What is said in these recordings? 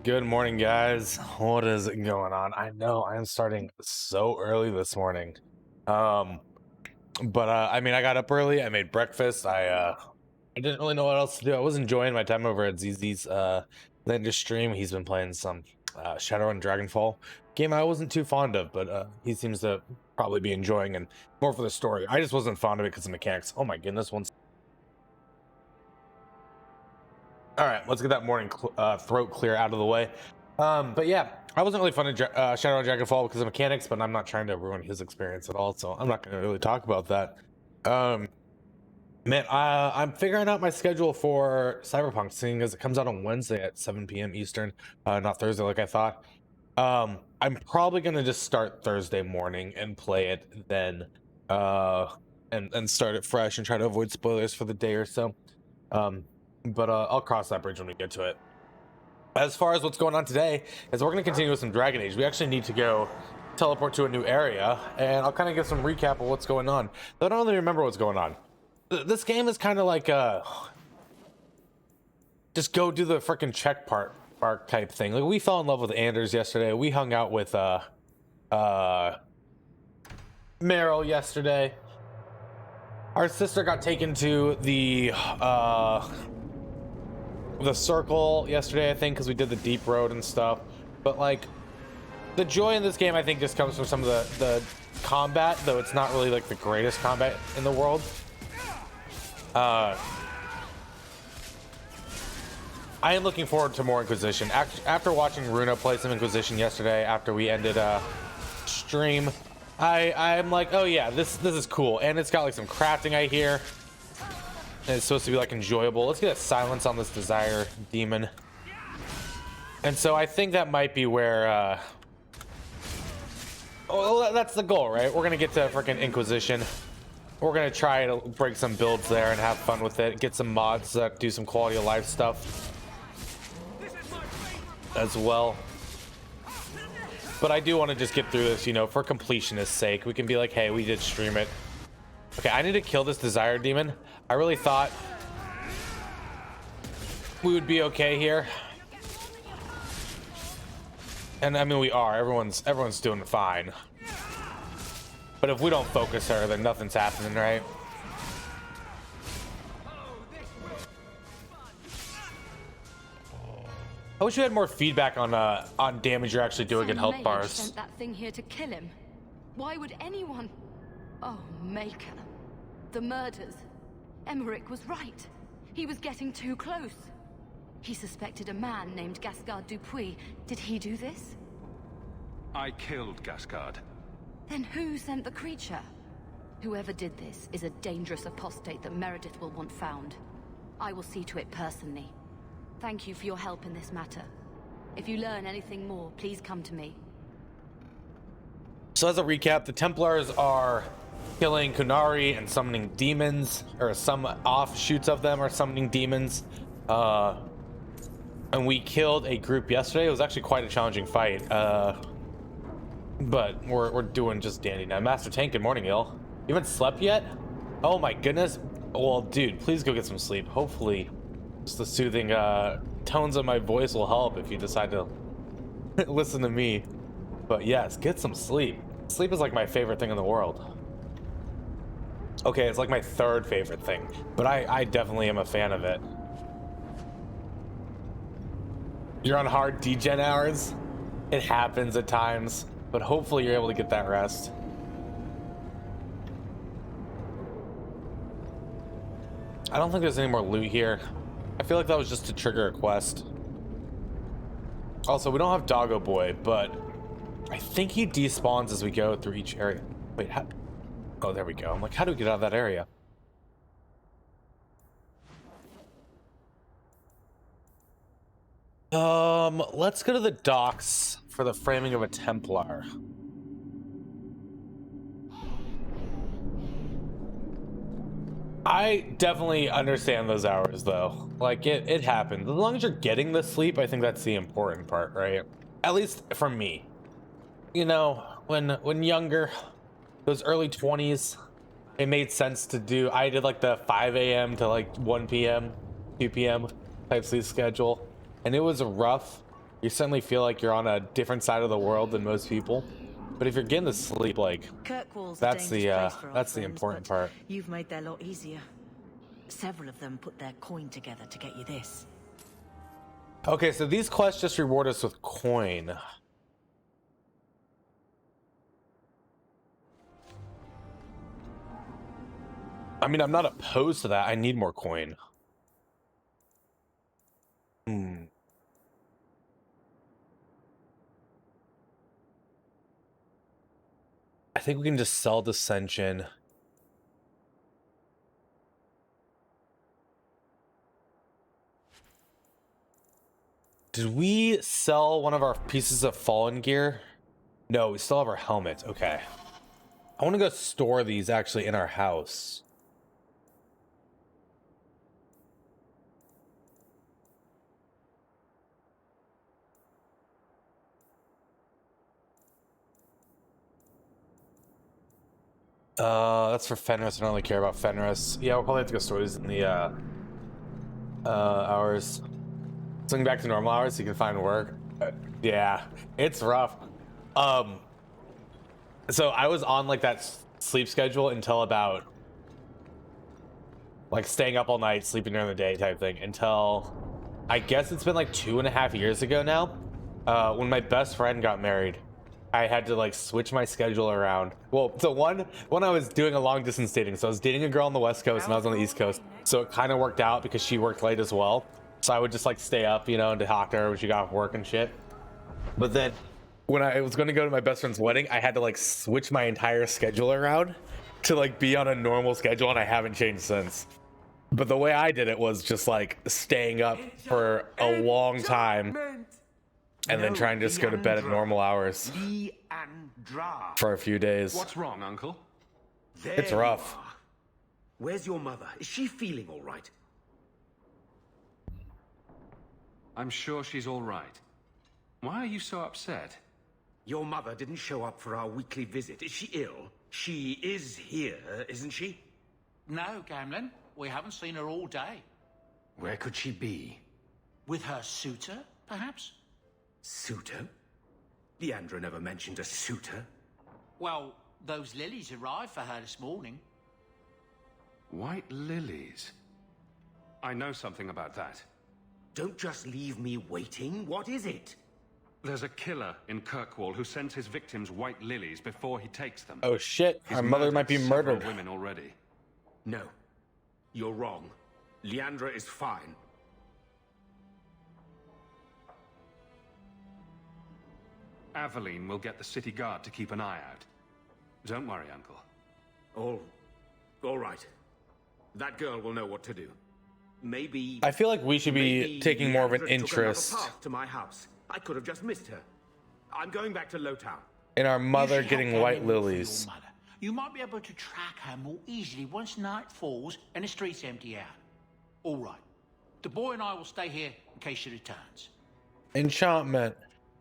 Good morning, guys. What is going on? I know I am starting so early this morning. Um, but I mean, I got up early. I made breakfast. I didn't really know what else to do. I was enjoying my time over at ZZ's Lander stream. He's been playing some Shadowrun Dragonfall game I wasn't too fond of, but he seems to probably be enjoying and more for the story. I just wasn't fond of it because of mechanics. Oh my goodness, one. All right, let's get that morning throat clear out of the way. But yeah, I wasn't really fun in Shadowrun Dragonfall because of mechanics, but I'm not trying to ruin his experience at all, so I'm not going to really talk about that. Um, Man, I'm figuring out my schedule for Cyberpunk, seeing as it comes out on Wednesday at 7 p.m. Eastern, not Thursday like I thought. I'm probably going to just start Thursday morning and play it then, and start it fresh and try to avoid spoilers for the day or so. But I'll cross that bridge when we get to it. As far as what's going on today, is we're going to continue with some Dragon Age. We actually need to go teleport to a new area, and I'll kind of give some recap of what's going on. I don't really remember what's going on. This game is kind of like just go do the freaking check part type thing. Like, we fell in love with Anders yesterday. We hung out with Meryl yesterday. Our sister got taken to the circle yesterday, I think, because we did the deep road and stuff. But like, the joy in this game, I think, just comes from some of the combat, though it's not really like the greatest combat in the world. I am looking forward to more Inquisition. After watching Runa play some Inquisition yesterday, after we ended stream, I'm like, oh yeah, this is cool, and it's got like some crafting, I hear. And it's supposed to be like enjoyable. Let's get a silence on this Desire demon. And so I think that might be where oh, that's the goal, right? We're gonna get to freaking Inquisition. We're gonna try to break some builds there and have fun with it. Get some mods that do some quality of life stuff as well. But I do want to just get through this, you know, for completionist's sake. We can be like, hey, we did stream it. Okay, I need to kill this Desire demon. I really thought we would be okay here. And I mean, we are. Everyone's doing fine. But if we don't focus her, then nothing's happening, right? I wish we had more feedback on damage you're actually doing in health bars. Sent that thing here to kill him. Why would anyone? Oh, Maker. The murders. Emmerich was right. He was getting too close. He suspected a man named Gascard Dupuis. Did he do this? I killed Gascard. Then who sent the creature? Whoever did this is a dangerous apostate that Meredith will want found. I will see to it personally. Thank you for your help in this matter. If you learn anything more, please come to me. So as a recap, the Templars are killing Kunari and summoning demons, or some offshoots of them are summoning demons. And we killed a group yesterday. It was actually quite a challenging fight. But we're doing just dandy now. Master Tank, good morning, Il. You haven't slept yet? Oh my goodness. Well, dude, please go get some sleep. Hopefully, just the soothing tones of my voice will help if you decide to listen to me. But yes, get some sleep. Sleep is like my favorite thing in the world. Okay, it's like my third favorite thing, but I definitely am a fan of it. You're on hard degen hours? It happens at times, but hopefully you're able to get that rest. I don't think there's any more loot here. I feel like that was just to trigger a quest. Also, we don't have Doggo Boy, but I think he despawns as we go through each area. Wait, how? Oh, there we go. I'm like, how do we get out of that area? Let's go to the docks for the framing of a Templar. I definitely understand those hours, though. Like, it happens. As long as you're getting the sleep, I think that's the important part, right? At least for me. You know, when younger, those early 20s, it made sense to do. I did like the 5 a.m. to like 1 p.m., 2 p.m. type sleep schedule, and it was rough You suddenly feel like you're on a different side of the world than most people. But if you're getting to sleep, like, Kirkwall's a that's the dangerous place for our that's the friends, important but part. You've made their lot easier. Several of them put their coin together to get you this. Okay, so these quests just reward us with coin. I mean, I'm not opposed to that. I need more coin. I think we can just sell Dissension. Did we sell one of our pieces of fallen gear? No, we still have our helmet. Okay. I want to go store these actually in our house. That's for Fenris. I don't really care about Fenris. Yeah, we'll probably have to go store these in the hours. Swing back to normal hours so you can find work. Yeah, it's rough. So I was on like that sleep schedule until about like staying up all night, sleeping during the day type thing until I guess it's been like 2.5 years ago now. When my best friend got married, I had to like switch my schedule around. Well, so one I was doing a long distance dating, so I was dating a girl on the West Coast and I was on the East Coast, so it kind of worked out because she worked late as well. So I would just like stay up, you know, and talk to her when she got off work and shit. But then when I was going to go to my best friend's wedding, I had to like switch my entire schedule around to like be on a normal schedule, and I haven't changed since. But the way I did it was just like staying up for a long time and then trying to just go to bed at normal hours for a few days. What's wrong, Uncle? It's rough. Where's your mother? Is she feeling all right? I'm sure she's all right. Why are you so upset? Your mother didn't show up for our weekly visit. Is she ill? She is here, isn't she? No, Gamlin. We haven't seen her all day. Where could she be? With her suitor, perhaps? Suitor? Leandra never mentioned a suitor. Well, those lilies arrived for her this morning. White lilies? I know something about that. Don't just leave me waiting. What is it? There's a killer in Kirkwall who sends his victims white lilies before he takes them. Oh shit, He's our mother might be several murdered. women already. No. You're wrong. Leandra is fine. Aveline will get the city guard to keep an eye out. Don't worry, Uncle. All right. That girl will know what to do. Maybe... I feel like we should be maybe taking more of an Leandra took another interest path to my house. I could have just missed her. I'm going back to Lowtown. in our mother You should getting have white Gamlin look for lilies. your mother. You might be able to track her more easily once night falls and the streets empty out. All right. The boy and I will stay here in case she returns. Enchantment.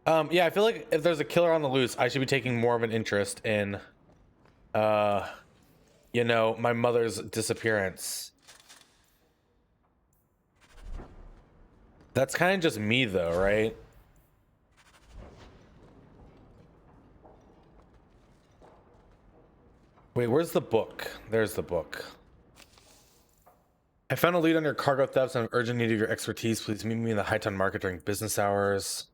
Yeah, I feel like if there's a killer on the loose, I should be taking more of an interest in, you know, my mother's disappearance. That's kind of just me, though, right? Wait, where's the book? There's the book. I found a lead on your cargo thefts and I'm urgent need of your expertise. Please meet me in the Hightown Market during business hours.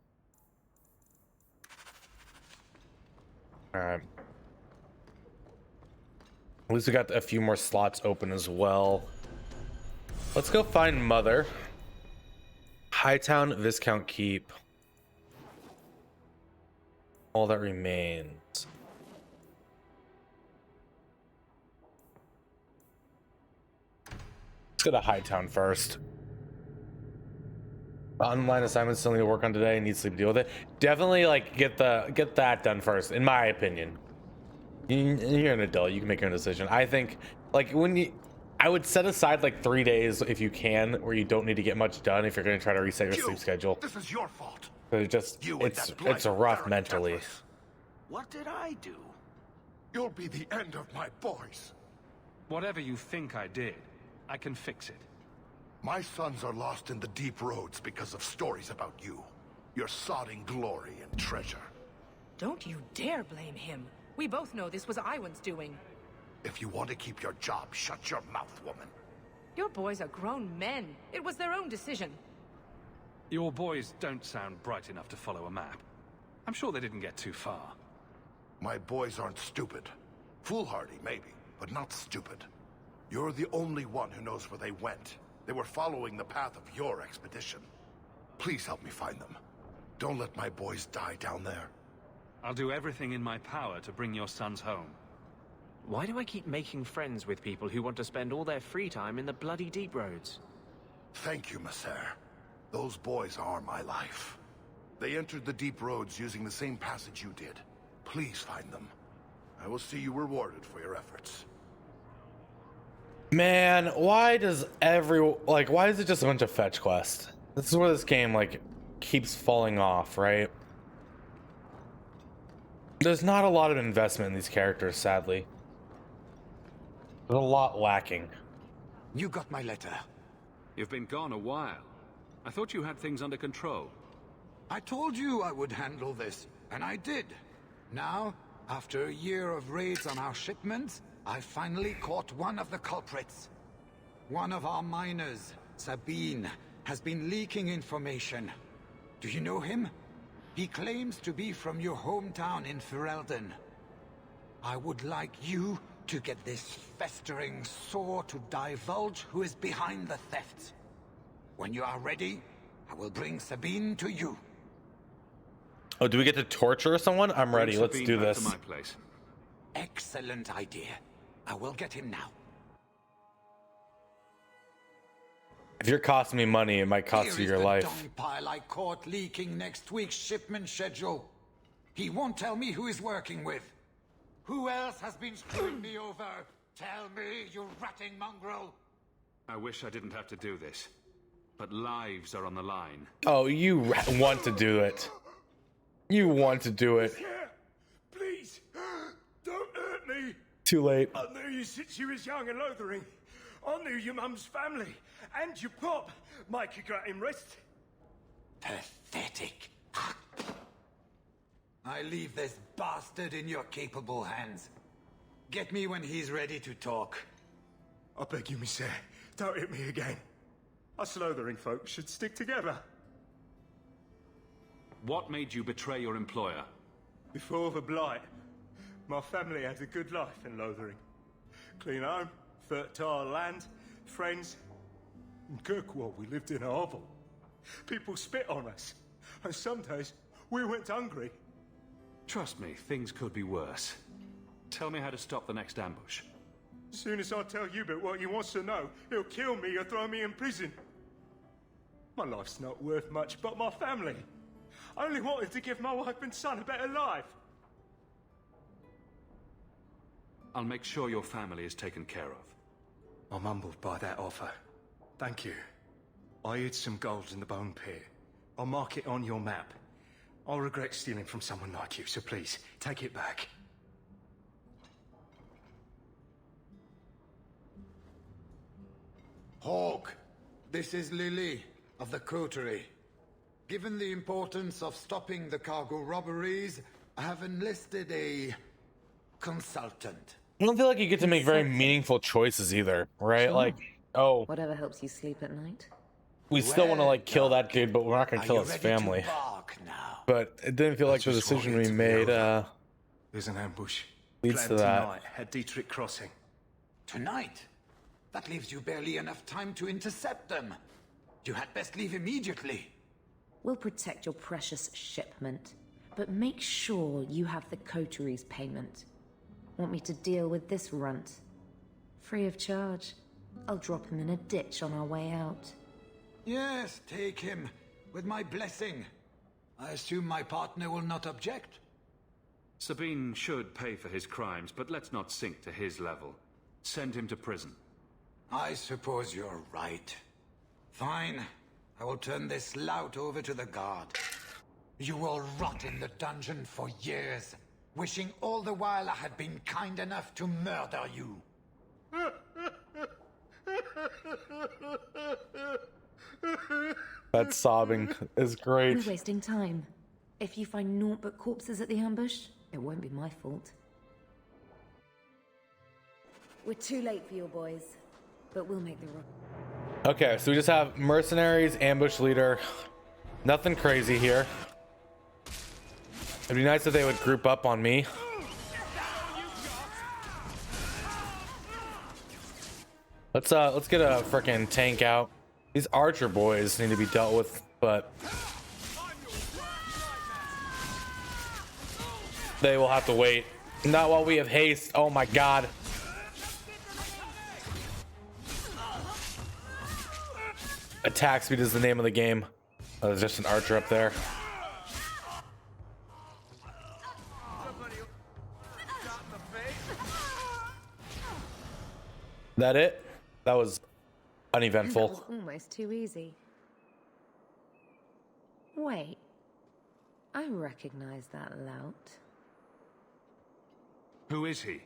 Alright. At least we got a few more slots open as well. Let's go find Mother. Hightown Viscount Keep. All that remains. Let's go to Hightown first. The online assignment still need to work on today. Need sleep to deal with it. Definitely, like, get that done first, in my opinion. You're an adult. You can make your own decision. I think, like, I would set aside like 3 days if you can, where you don't need to get much done if you're going to try to reset your sleep schedule. This is your fault. It's rough mentally. What did I do? You'll be the end of my boys. Whatever you think I did, I can fix it. My sons are lost in the deep roads because of stories about you. Your sodding glory and treasure. Don't you dare blame him. We both know this was Iwan's doing. If you want to keep your job, shut your mouth, woman. Your boys are grown men. It was their own decision. Your boys don't sound bright enough to follow a map. I'm sure they didn't get too far. My boys aren't stupid. Foolhardy, maybe, but not stupid. You're the only one who knows where they went. They were following the path of your expedition. Please help me find them. Don't let my boys die down there. I'll do everything in my power to bring your sons home. Why do I keep making friends with people who want to spend all their free time in the bloody deep roads? Thank you, Messer. Those boys are my life. They entered the deep roads using the same passage you did. Please find them. I will see you rewarded for your efforts. Man, why does why is it just a bunch of fetch quests? This is where this game, like, keeps falling off, right? There's not a lot of investment in these characters, sadly. There's a lot lacking. You got my letter. You've been gone a while. I thought you had things under control. I told you I would handle this, and I did. Now, after a year of raids on our shipments, I finally caught one of the culprits. One of our miners, Sabine, has been leaking information. Do you know him? He claims to be from your hometown in Ferelden. I would like you to get this festering sore to divulge who is behind the thefts. When you are ready, I will bring Sabine to you. Oh, do we get to torture someone? I'm ready. Bring Let's Sabine do back this. to my place. Excellent idea. I will get him now. If you're costing me money, it might cost you Here your is the life. dung pile I caught leaking next week's shipment schedule. He won't tell me who he's working with. Who else has been screwing me over? Tell me, you ratting mongrel. I wish I didn't have to do this, but lives are on the line. Oh, you want to do it. You want to do it. Yeah, please, don't hurt me. Too late. I knew you since you was young and loathering. I knew your mum's family and your pop. Mike got him rest. Pathetic. I leave this bastard in your capable hands. Get me when he's ready to talk. I beg you, Monsieur, don't hit me again. Us loathering folks should stick together. What made you betray your employer? Before the blight, my family had a good life in Lothering. Clean home, fertile land, friends. In Kirkwall, we lived in a hovel. People spit on us, and some days we went hungry. Trust me, things could be worse. Tell me how to stop the next ambush. As soon as I tell Hubert what he wants to know, he'll kill me or throw me in prison. My life's not worth much, but my family. I only wanted to give my wife and son a better life. I'll make sure your family is taken care of. I'm humbled by that offer. Thank you. I hid some gold in the bone pit. I'll mark it on your map. I'll regret stealing from someone like you, so please, take it back. Hawk, this is Lily of the Coterie. Given the importance of stopping the cargo robberies, I have enlisted a consultant. I don't feel like you get to make very meaningful choices either, right? Sure. Like, oh, Whatever helps you sleep at night. we still want to like kill that dude, but we're not gonna Are kill you his ready family. to bark now? But it didn't feel like the just want decision it we to be made over. There's an ambush. leads to Planned that. tonight at Dietrich Crossing. Tonight? That leaves you barely enough time to intercept them. You had best leave immediately. We'll protect your precious shipment, but make sure you have the coterie's payment. Want me to deal with this runt? Free of charge. I'll drop him in a ditch on our way out. Yes, take him, with my blessing. I assume my partner will not object. Sabine should pay for his crimes, but let's not sink to his level. Send him to prison. I suppose you're right. Fine. I will turn this lout over to the guard. You will rot in the dungeon for years, wishing all the while I had been kind enough to murder you. That sobbing is great. We're wasting time. If you find naught but corpses at the ambush, it won't be my fault. We're too late for your boys, but we'll make the run. Okay, so we just have mercenaries, ambush leader. Nothing crazy here. It'd be nice if they would group up on me. Let's get a frickin' tank out. These archer boys need to be dealt with, but they will have to wait. Not while we have haste. Oh my god. Attack speed is the name of the game. There's just an archer up there. That it? That was uneventful. That was almost too easy. Wait. I recognize that lout. Who is he?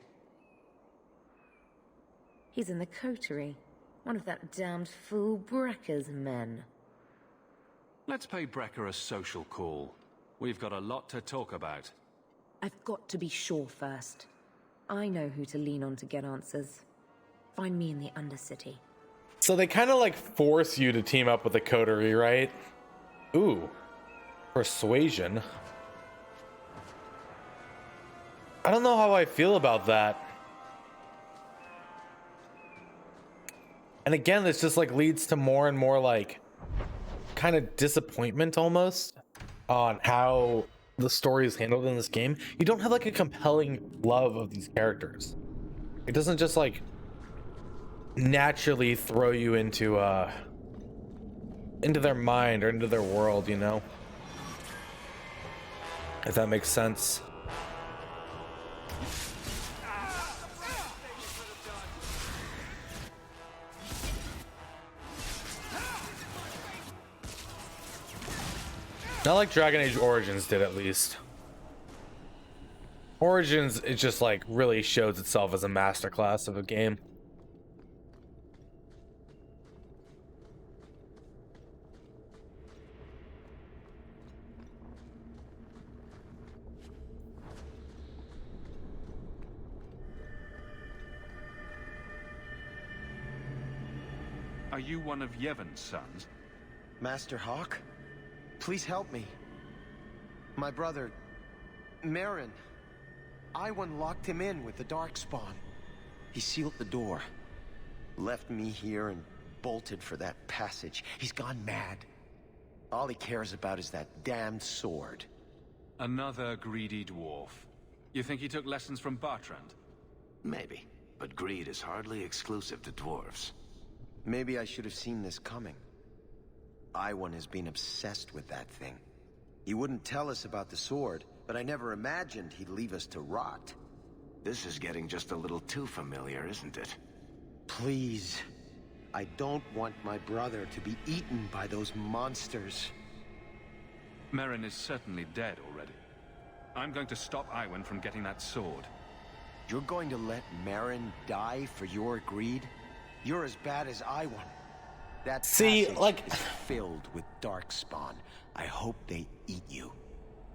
He's in the coterie. One of that damned fool Brekker's men. Let's pay Brecker a social call. We've got a lot to talk about. I've got to be sure first. I know who to lean on to get answers. Find me in the Undercity. So they kind of like force you to team up with the coterie, right? Ooh. Persuasion. I don't know how I feel about that. And again, this just like leads to more and more like kind of disappointment almost on how the story is handled in this game. You don't have like a compelling love of these characters. It doesn't just like naturally throw you into their mind or into their world, you know? If that makes sense. Not like Dragon Age Origins did, at least. Origins, it just like really shows itself as a masterclass of a game. Are you one of Yevon's sons? Master Hawk? Please help me. My brother, Merrin. Iwan locked him in with the Darkspawn. He sealed the door, left me here and bolted for that passage. He's gone mad. All he cares about is that damned sword. Another greedy dwarf. You think he took lessons from Bartrand? Maybe, but greed is hardly exclusive to dwarves. Maybe I should have seen this coming. Iwan has been obsessed with that thing. He wouldn't tell us about the sword, but I never imagined he'd leave us to rot. This is getting just a little too familiar, isn't it? Please. I don't want my brother to be eaten by those monsters. Merrin is certainly dead already. I'm going to stop Iwan from getting that sword. You're going to let Merrin die for your greed? You're as bad as Iwan. That passage is filled with Darkspawn. I hope they eat you.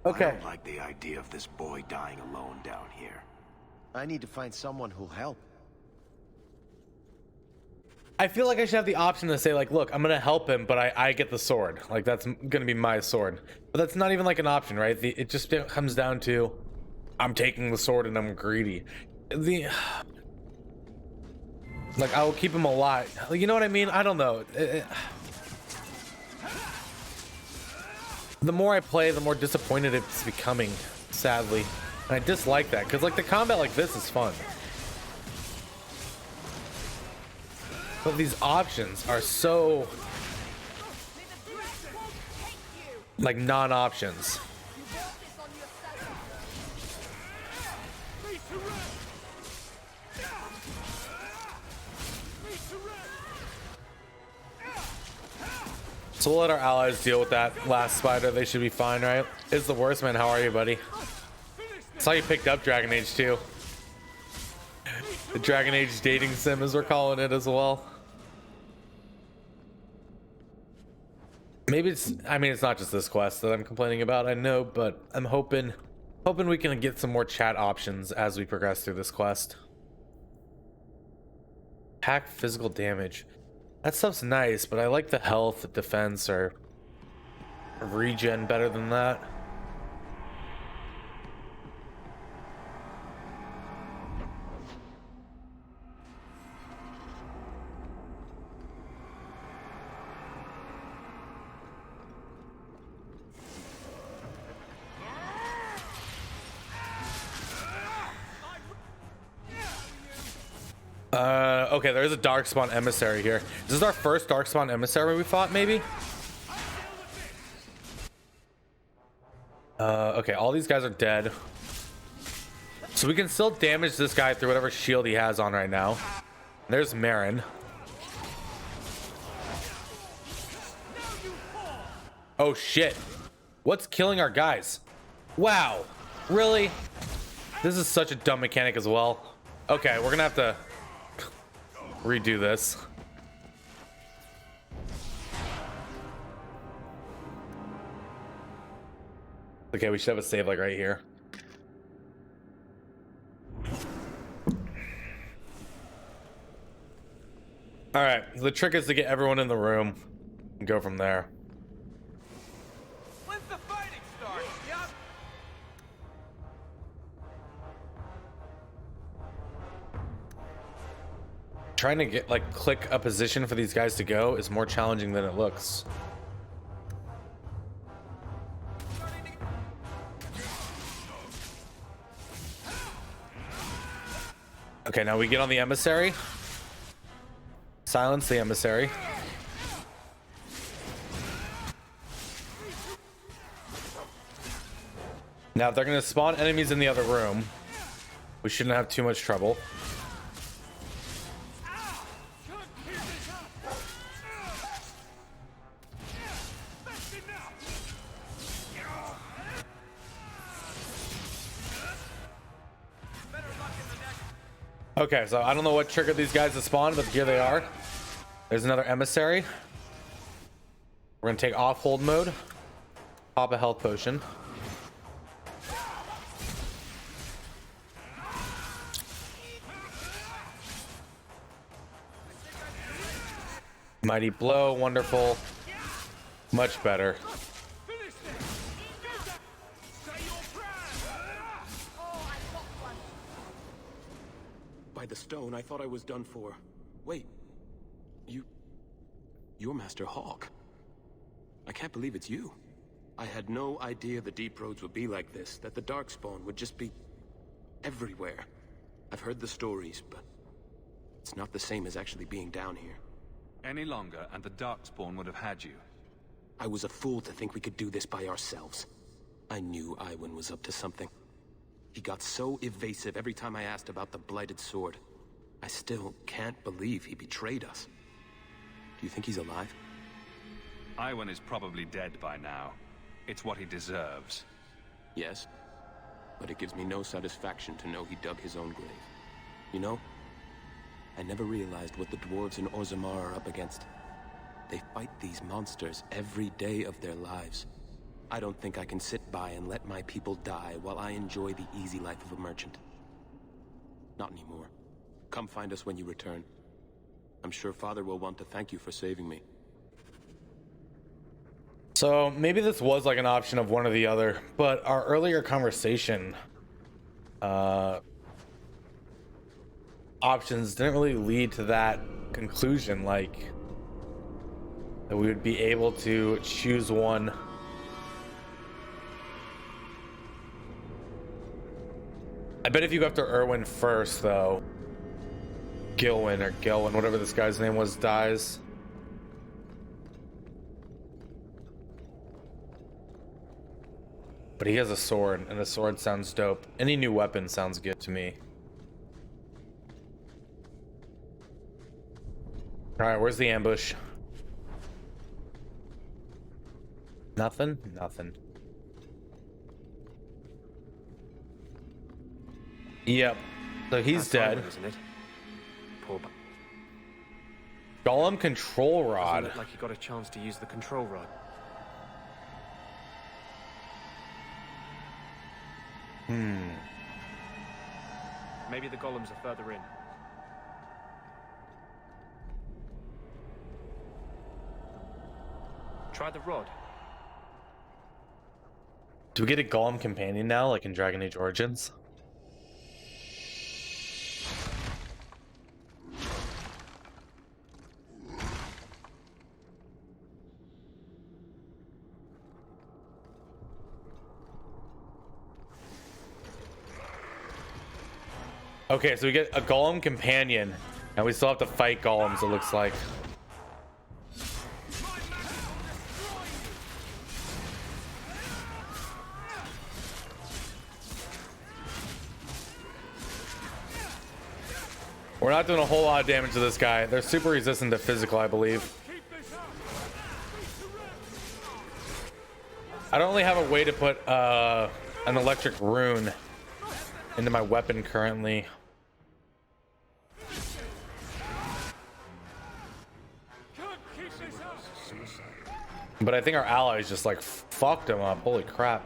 Okay. I don't like the idea of this boy dying alone down here. I need to find someone who'll help. I feel like I should have the option to say like, look, I'm gonna help him, but I get the sword. Like that's gonna be my sword. But that's not even like an option, right? It just comes down to, I'm taking the sword and I'm greedy. Like I will keep him alive. You know what I mean? I don't know. The more I play, the more disappointed it's becoming, sadly. And I dislike that, because like the combat like this is fun. But these options are so like non-options. So we'll let our allies deal with that last spider. They should be fine, right? It's the worst, man. How are you, buddy? Saw you picked up Dragon Age 2. The Dragon Age dating sim, as we're calling it as well. Maybe it's, I mean, it's not just this quest that I'm complaining about, I know, but I'm hoping we can get some more chat options as we progress through this quest. Pack physical damage. That stuff's nice, but I like the health, defense, or regen better than that. Okay, there's a Darkspawn emissary here. This is our first Darkspawn emissary we fought, maybe? Okay, all these guys are dead. So we can still damage this guy through whatever shield he has on right now. There's Merrin. Oh shit. What's killing our guys? Wow. Really? This is such a dumb mechanic as well. Okay, we're gonna have to redo this. Okay, we should have a save like right here. All right, the trick is to get everyone in the room and go from there. When's the fighting start? Yup. Trying to get click a position for these guys to go is more challenging than it looks. Okay, now we get on the emissary. Silence the emissary. Now, if they're going to spawn enemies in the other room, we shouldn't have too much trouble. Okay, so I don't know what triggered these guys to spawn, but here they are. There's another emissary. We're gonna take off hold mode, pop a health potion. Mighty blow, wonderful. Much better. By the stone, I thought I was done for. Wait. You're Master Hawk. I can't believe it's you. I had no idea the Deep Roads would be like this, that the Darkspawn would just be everywhere. I've heard the stories, but it's not the same as actually being down here. Any longer, and the Darkspawn would have had you. I was a fool to think we could do this by ourselves. I knew Iwan was up to something. He got so evasive every time I asked about the Blighted Sword. I still can't believe he betrayed us. Do you think he's alive? Iwan is probably dead by now. It's what he deserves. Yes, but it gives me no satisfaction to know he dug his own grave. You know, I never realized what the dwarves in Orzammar are up against. They fight these monsters every day of their lives. I don't think I can sit by and let my people die while I enjoy the easy life of a merchant. Not anymore. Come find us when you return. I'm sure Father will want to thank you for saving me. So maybe this was like an option of one or the other, but our earlier conversation options didn't really lead to that conclusion, like that we would be able to choose one. I bet if you go after Irwin first, though, Gilwyn or Gilwyn, whatever this guy's name was, dies. But he has a sword, and a sword sounds dope. Any new weapon sounds good to me. Alright, where's the ambush? Nothing? Nothing. Yep. So he's dead. Isn't it? Poor Golem control rod. Doesn't look like he got a chance to use the control rod. Maybe the golems are further in. Try the rod. Do we get a golem companion now, like in Dragon Age Origins? Okay, so we get a golem companion, and we still have to fight golems, it looks like. We're not doing a whole lot of damage to this guy. They're super resistant to physical, I believe. I don't really have a way to put an electric rune into my weapon currently. But I think our allies just like fucked him up. Holy crap.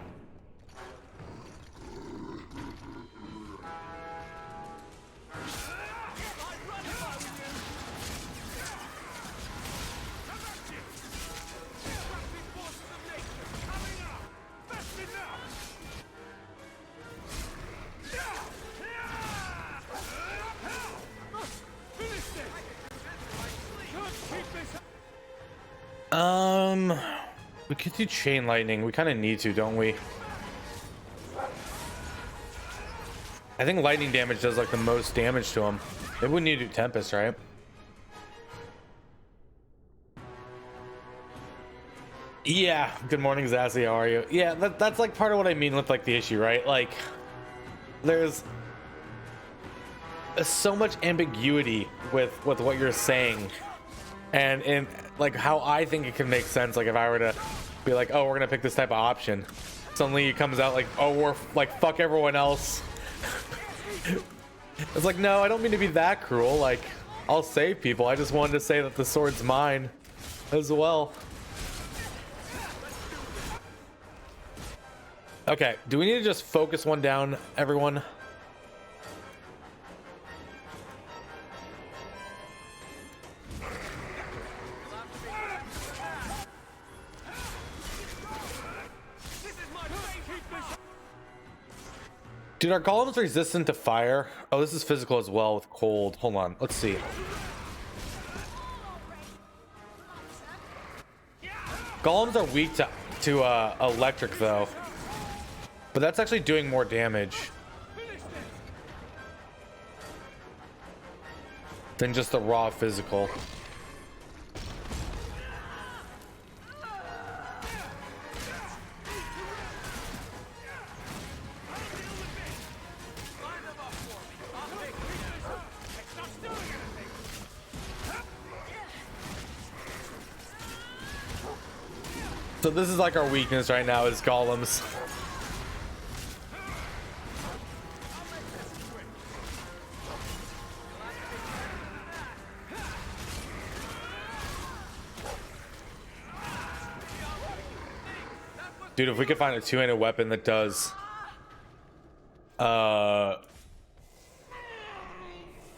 We could do chain lightning. We kind of need to, don't we? I think lightning damage does like the most damage to him. Maybe we need to do Tempest, right? Yeah. Good morning, Zazie. How are you? Yeah, that's like part of what I mean with like the issue, right? Like, there's so much ambiguity with what you're saying, and in like how I think it can make sense. Like if I were to be like, oh, we're gonna pick this type of option, suddenly it comes out like, oh, we're like fuck everyone else. It's like, no, I don't mean to be that cruel. Like, I'll save people. I just wanted to say that the sword's mine as well. Okay, do we need to just focus one down, everyone? Dude, are golems resistant to fire? Oh, this is physical as well with cold. Hold on, let's see. Golems are weak to electric though, but that's actually doing more damage than just the raw physical. So this is like our weakness right now is golems. Dude, if we could find a two-handed weapon that does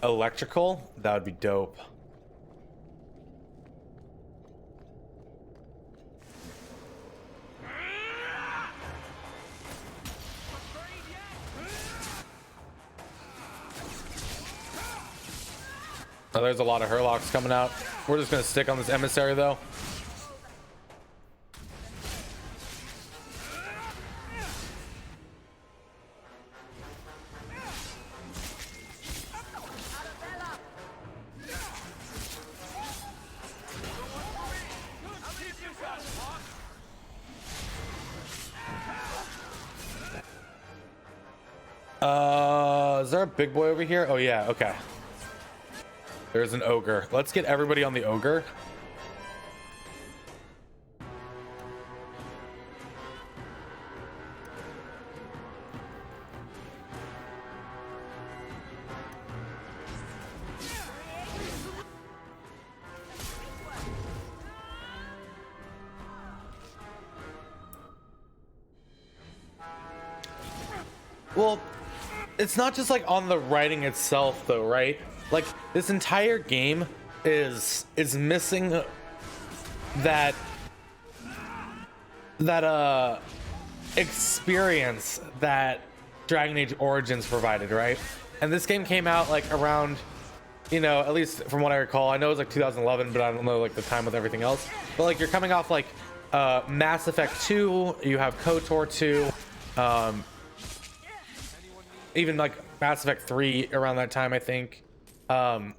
electrical, that would be dope. Oh, there's a lot of Hurlocks coming out. We're just gonna stick on this emissary though. Is there a big boy over here? Oh yeah, okay. There's an ogre. Let's get everybody on the ogre. Well, it's not just like on the writing itself though, right? Like this entire game is missing that experience that Dragon Age Origins provided, right? And this game came out like around, you know, at least from what I recall, I know it was like 2011, but I don't know like the time with everything else. But like you're coming off like Mass Effect 2, you have KOTOR 2, even like Mass Effect 3 around that time, I think. And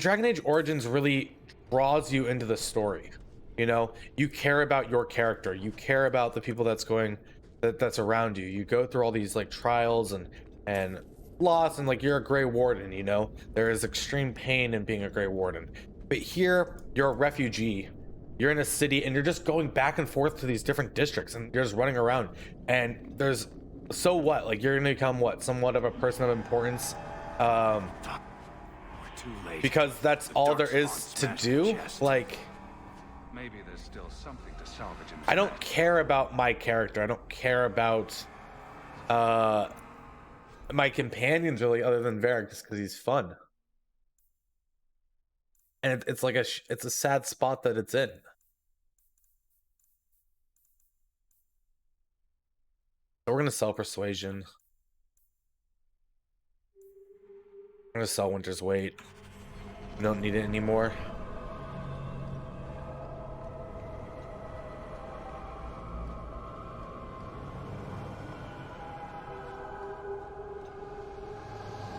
Dragon Age Origins really draws you into the story. You know, you care about your character, you care about the people that's around you. You go through all these like trials and loss, and like you're a Grey Warden, you know, there is extreme pain in being a Grey Warden. But here you're a refugee, you're in a city, and you're just going back and forth to these different districts, and you're just running around, and there's, so what, like you're gonna become what, somewhat of a person of importance, because that's all there is to do. Like, maybe there's still something to salvage in this. I don't care about my character, I don't care about my companions really, other than Varric, just because he's fun. And it's like it's a sad spot that it's in. So we're gonna sell Persuasion. I'm gonna sell Winter's Weight. We don't need it anymore.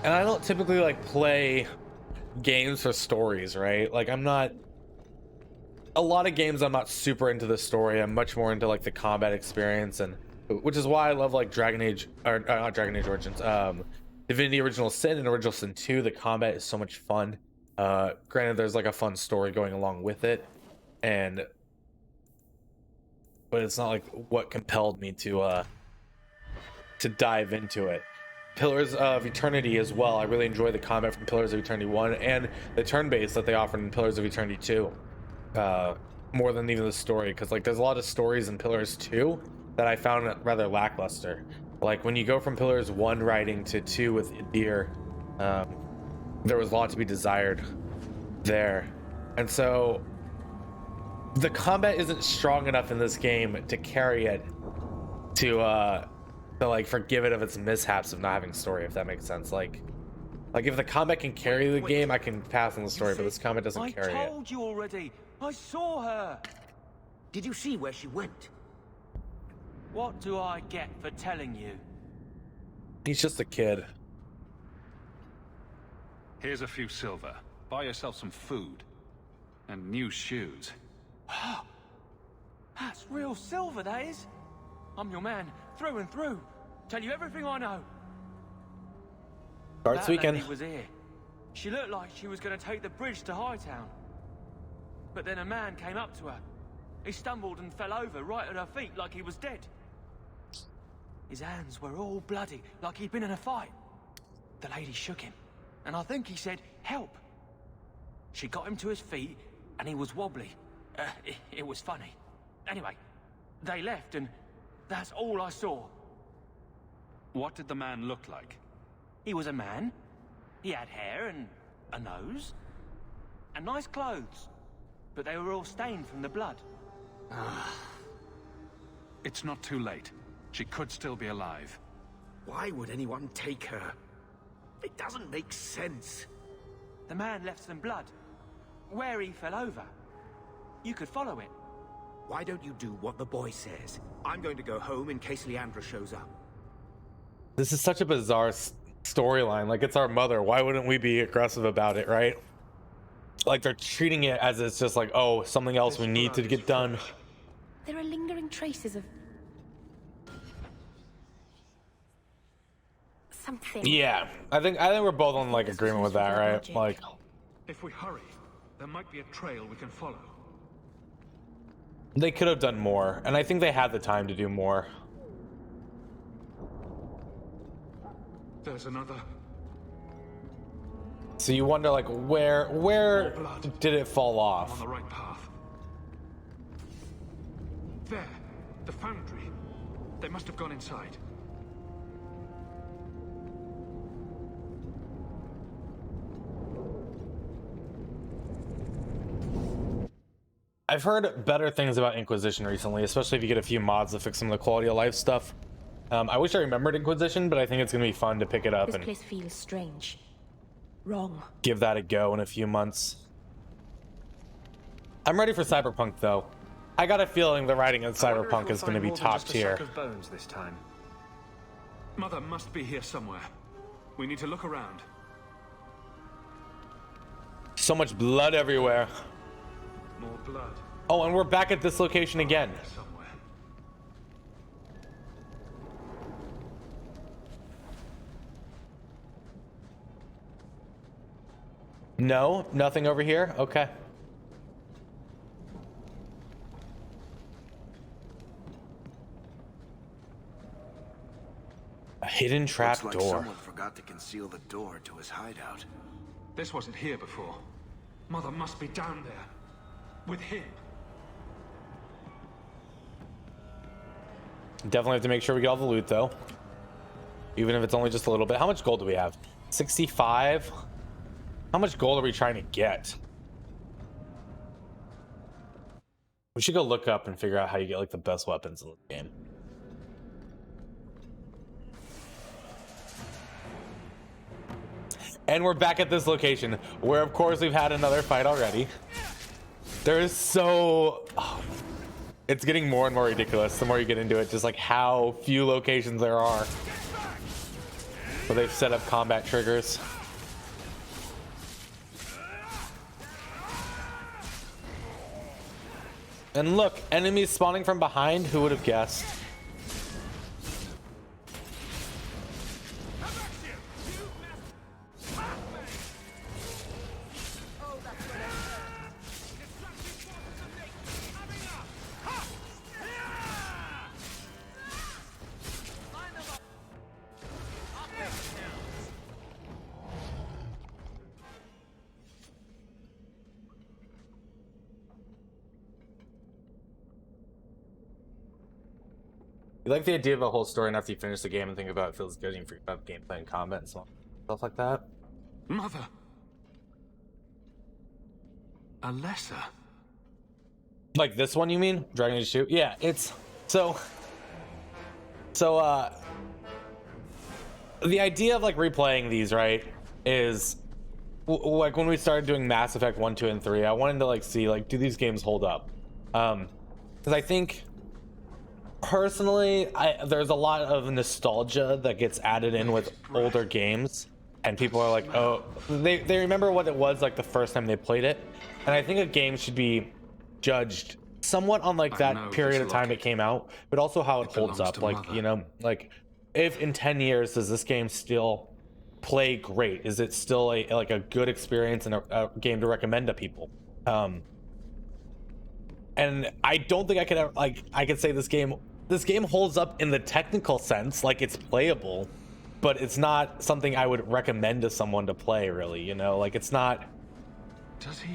And I don't typically like play games for stories, right? Like I'm not, a lot of games I'm not super into the story. I'm much more into like the combat experience, and which is why I love like Dragon Age, or not Dragon Age Origins, Divinity Original Sin and Original Sin 2. The combat is so much fun. Granted, there's like a fun story going along with it, but it's not like what compelled me to dive into it. Pillars of Eternity as well. I really enjoy the combat from Pillars of Eternity 1 and the turn-based that they offered in Pillars of Eternity 2, more than even the story, because like there's a lot of stories in Pillars 2 that I found rather lackluster. Like when you go from Pillars 1 writing to 2 with Idir, there was a lot to be desired there, and so the combat isn't strong enough in this game to carry it to like forgive it of its mishaps of not having story, if that makes sense. Like if the combat can carry the game, I can pass on the story, but this combat doesn't carry it. I told you already. I saw her. Did you see where she went? What do I get for telling you? He's just a kid. Here's a few silver. Buy yourself some food and new shoes. That's real silver, that is. I'm your man, through and through. Tell you everything I know. Starts That weekend. lady was here. She looked like she was going to take the bridge to Hightown. But then a man came up to her. He stumbled and fell over right at her feet like he was dead. His hands were all bloody, like he'd been in a fight. The lady shook him, and I think he said, "Help." She got him to his feet, and he was wobbly. It was funny. Anyway, they left, and that's all I saw. What did the man look like? He was a man. He had hair and a nose. And nice clothes. But they were all stained from the blood. It's not too late. She could still be alive. Why would anyone take her? It doesn't make sense. The man left some blood. Where he fell over. You could follow it. Why don't you do what the boy says? I'm going to go home in case Leandra shows up. This is such a bizarre storyline. Like, it's our mother. Why wouldn't we be aggressive about it, right? Like, they're treating it as it's just like, oh, something else we need to get done. There are lingering traces of something. Yeah, I think we're both on like agreement with that, right? Like, if we hurry, there might be a trail we can follow. they could have done more, and I think they had the time to do more. There's another. So you wonder, like, where did it fall off? On the right path. There, the foundry. They must have gone inside. I've heard better things about Inquisition recently, especially if you get a few mods to fix some of the quality of life stuff. I wish I remembered Inquisition, but I think it's going to be fun to pick it up This and place feels strange. Wrong. give that a go in a few months. I'm ready for Cyberpunk, though. I got a feeling the writing in Cyberpunk is going to be top tier. Of bones this time. Mother must be here somewhere. We need to look around. So much blood everywhere. More blood. Oh, and we're back at this location again. Somewhere. No, nothing over here. Okay. A hidden trap Looks like door. someone forgot to conceal the door to his hideout. This wasn't here before. Mother must be down there. With him. Definitely have to make sure we get all the loot, though. Even if it's only just a little bit. How much gold do we have? 65? How much gold are we trying to get? We should go look up and figure out how you get like the best weapons in the game. And we're back at this location, where of course we've had another fight already. There is so... oh, it's getting more and more ridiculous the more you get into it, just like how few locations there are where they've set up combat triggers. And look, enemies spawning from behind, who would have guessed? You like the idea of a whole story, and after you finish the game and think about it, feels good and you forget about gameplay and combat and stuff like that. Mother. Alessa. Like this one, you mean? Dragon Age 2? Yeah, it's so the idea of like replaying these, right, is like when we started doing Mass Effect 1, 2, and 3, I wanted to like see like, do these games hold up? Because I think personally, there's a lot of nostalgia that gets added in with older games, and people are like, oh, they remember what it was like the first time they played it, and I think a game should be judged somewhat on like that period of time it came out, but also how it holds up. Like, you know, like if in 10 years does this game still play great? Is it still a good experience and a game to recommend to people? And I don't think I could ever, like, I could say this game holds up in the technical sense, like it's playable, but it's not something I would recommend to someone to play, really, you know? Like, it's not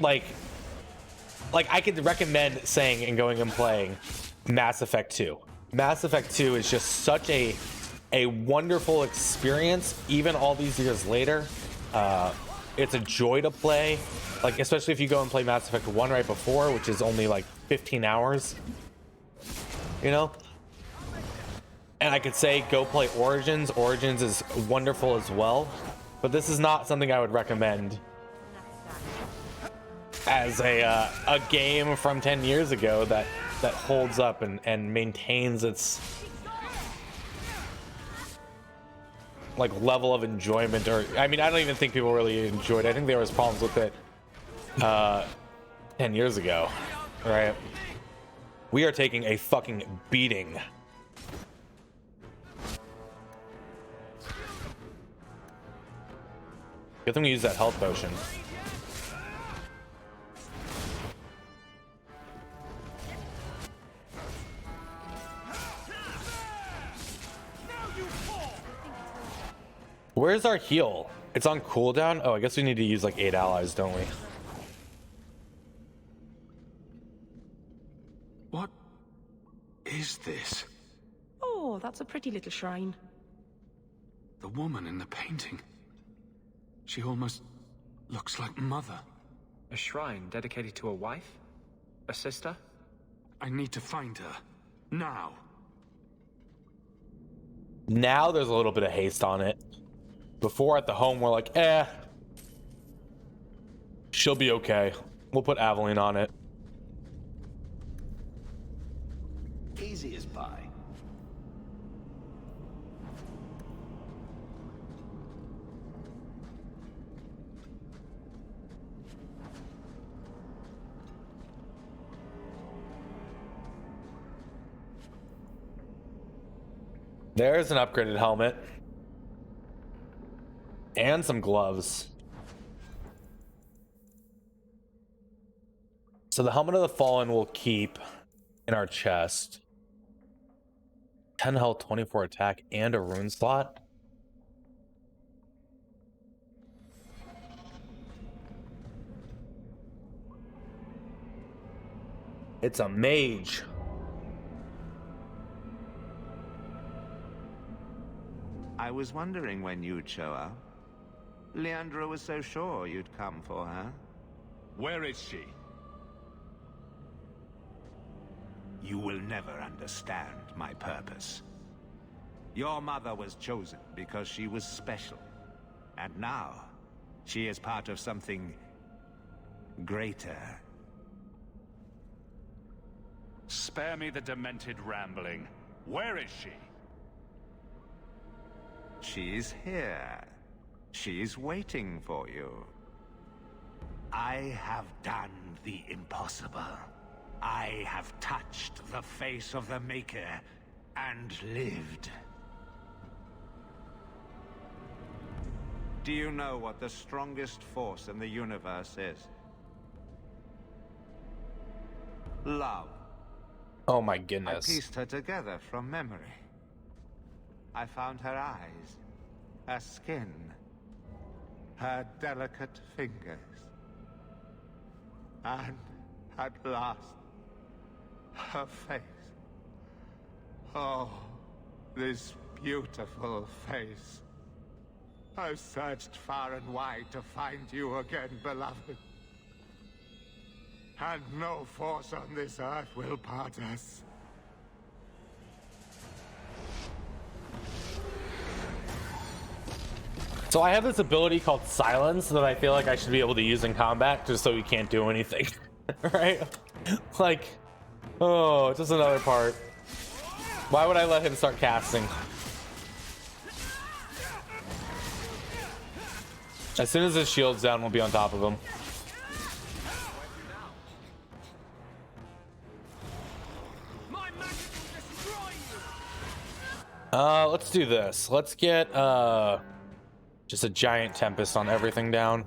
like I could recommend saying and going and playing Mass Effect 2. Mass Effect 2 is just such a wonderful experience, even all these years later. It's a joy to play, like especially if you go and play Mass Effect 1 right before, which is only like 15 hours, you know? And I could say go play Origins. Origins is wonderful as well, but this is not something I would recommend as a game from 10 years ago that holds up and maintains its like level of enjoyment. Or I mean, I don't even think people really enjoyed it. I think there was problems with it 10 years ago, right? We are taking a fucking beating. Good thing we use that health potion. Where's our heal? It's on cooldown? Oh, I guess we need to use like 8 allies, don't we? What is this? Oh, that's a pretty little shrine. The woman in the painting. She almost looks like Mother. A shrine dedicated to a wife? A sister? I need to find her. Now. Now there's a little bit of haste on it. Before at the home, we're like, she'll be okay. We'll put Aveline on it. Easy as pie. There's an upgraded helmet. And some gloves. So the Helmet of the Fallen we'll keep in our chest. 10 health, 24 attack, and a rune slot. It's a mage. I was wondering when you'd show up. Leandra was so sure you'd come for her. Where is she? You will never understand my purpose. Your mother was chosen because she was special. And now, she is part of something greater. Spare me the demented rambling. Where is she? She's here. She's waiting for you. I have done the impossible. I have touched the face of the Maker and lived. Do you know what the strongest force in the universe is? Love. Oh my I goodness. pieced her together from memory. I found her eyes, her skin, her delicate fingers. And at last, her face. Oh, this beautiful face. I've searched far and wide to find you again, beloved. And no force on this earth will part us. So I have this ability called Silence that I feel like I should be able to use in combat just so you can't do anything. Right? Like, oh, just another part. Why would I let him start casting? As soon as his shield's down, we'll be on top of him. Let's do this. Let's get just a giant tempest on everything down.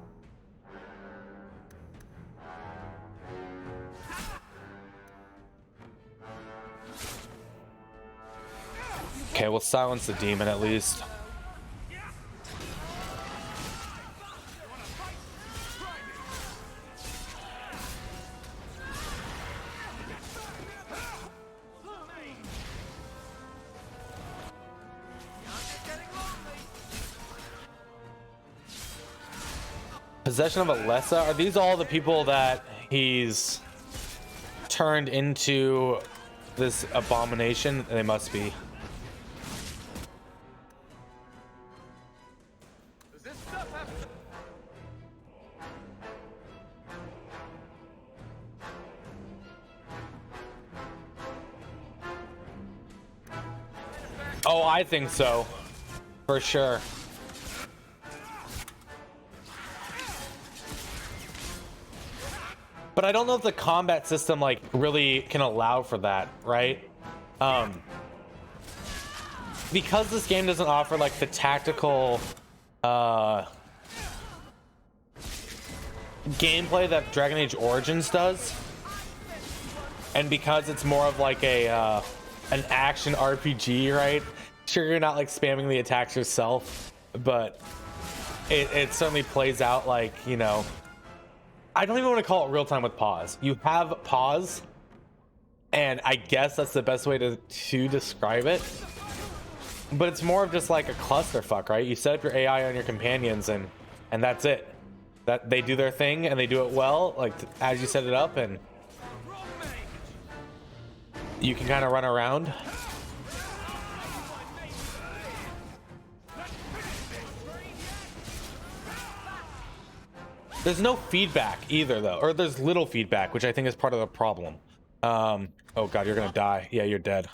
Okay, we'll silence the demon at least. Possession of Alessa. Are these all the people that he's turned into this abomination? They must be. Oh, I think so. For sure. But I don't know if the combat system like really can allow for that, right? Because this game doesn't offer like the tactical gameplay that Dragon Age Origins does, and because it's more of like a an action RPG, right? Sure, you're not like spamming the attacks yourself, but it certainly plays out like, you know, I don't even want to call it real time with pause. You have pause, and I guess that's the best way to describe it. But it's more of just like a clusterfuck, right? You set up your AI on your companions, and that's it. That they do their thing and they do it well, like as you set it up, and you can kind of run around. There's no feedback either, though, or there's little feedback, which I think is part of the problem. Oh god, you're gonna die. Yeah, you're dead.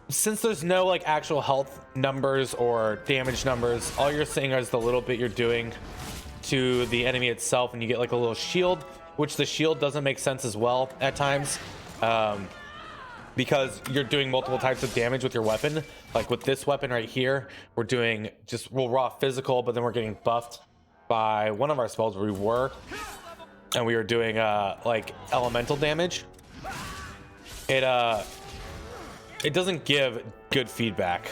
Since there's no like actual health numbers or damage numbers, all you're seeing is the little bit you're doing to the enemy itself, and you get like a little shield, which the shield doesn't make sense as well at times, because you're doing multiple types of damage with your weapon. Like with this weapon right here, we're doing just raw physical, but then we're getting buffed by one of our spells where we were doing like elemental damage. It doesn't give good feedback.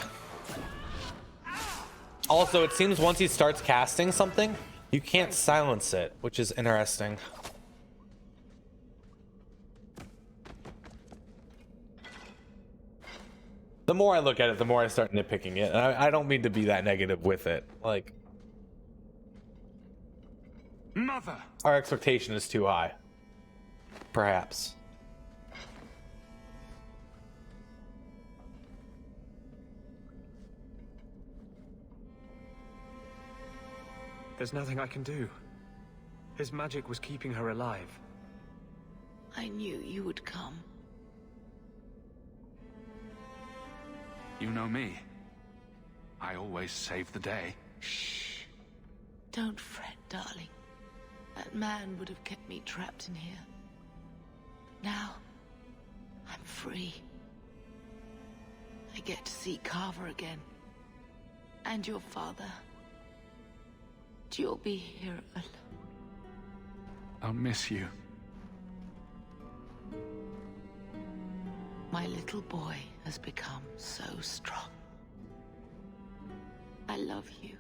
Also, it seems once he starts casting something, you can't silence it, which is interesting. The more I look at it, the more I start nitpicking it. And I don't mean to be that negative with it. Like, Mother! Our expectation is too high. Perhaps. There's nothing I can do. His magic was keeping her alive. I knew you would come. You know me. I always save the day. Shh. Don't fret, darling. That man would have kept me trapped in here. Now, I'm free. I get to see Carver again. And your father. You'll be here alone. I'll miss you. My little boy has become so strong. I love you.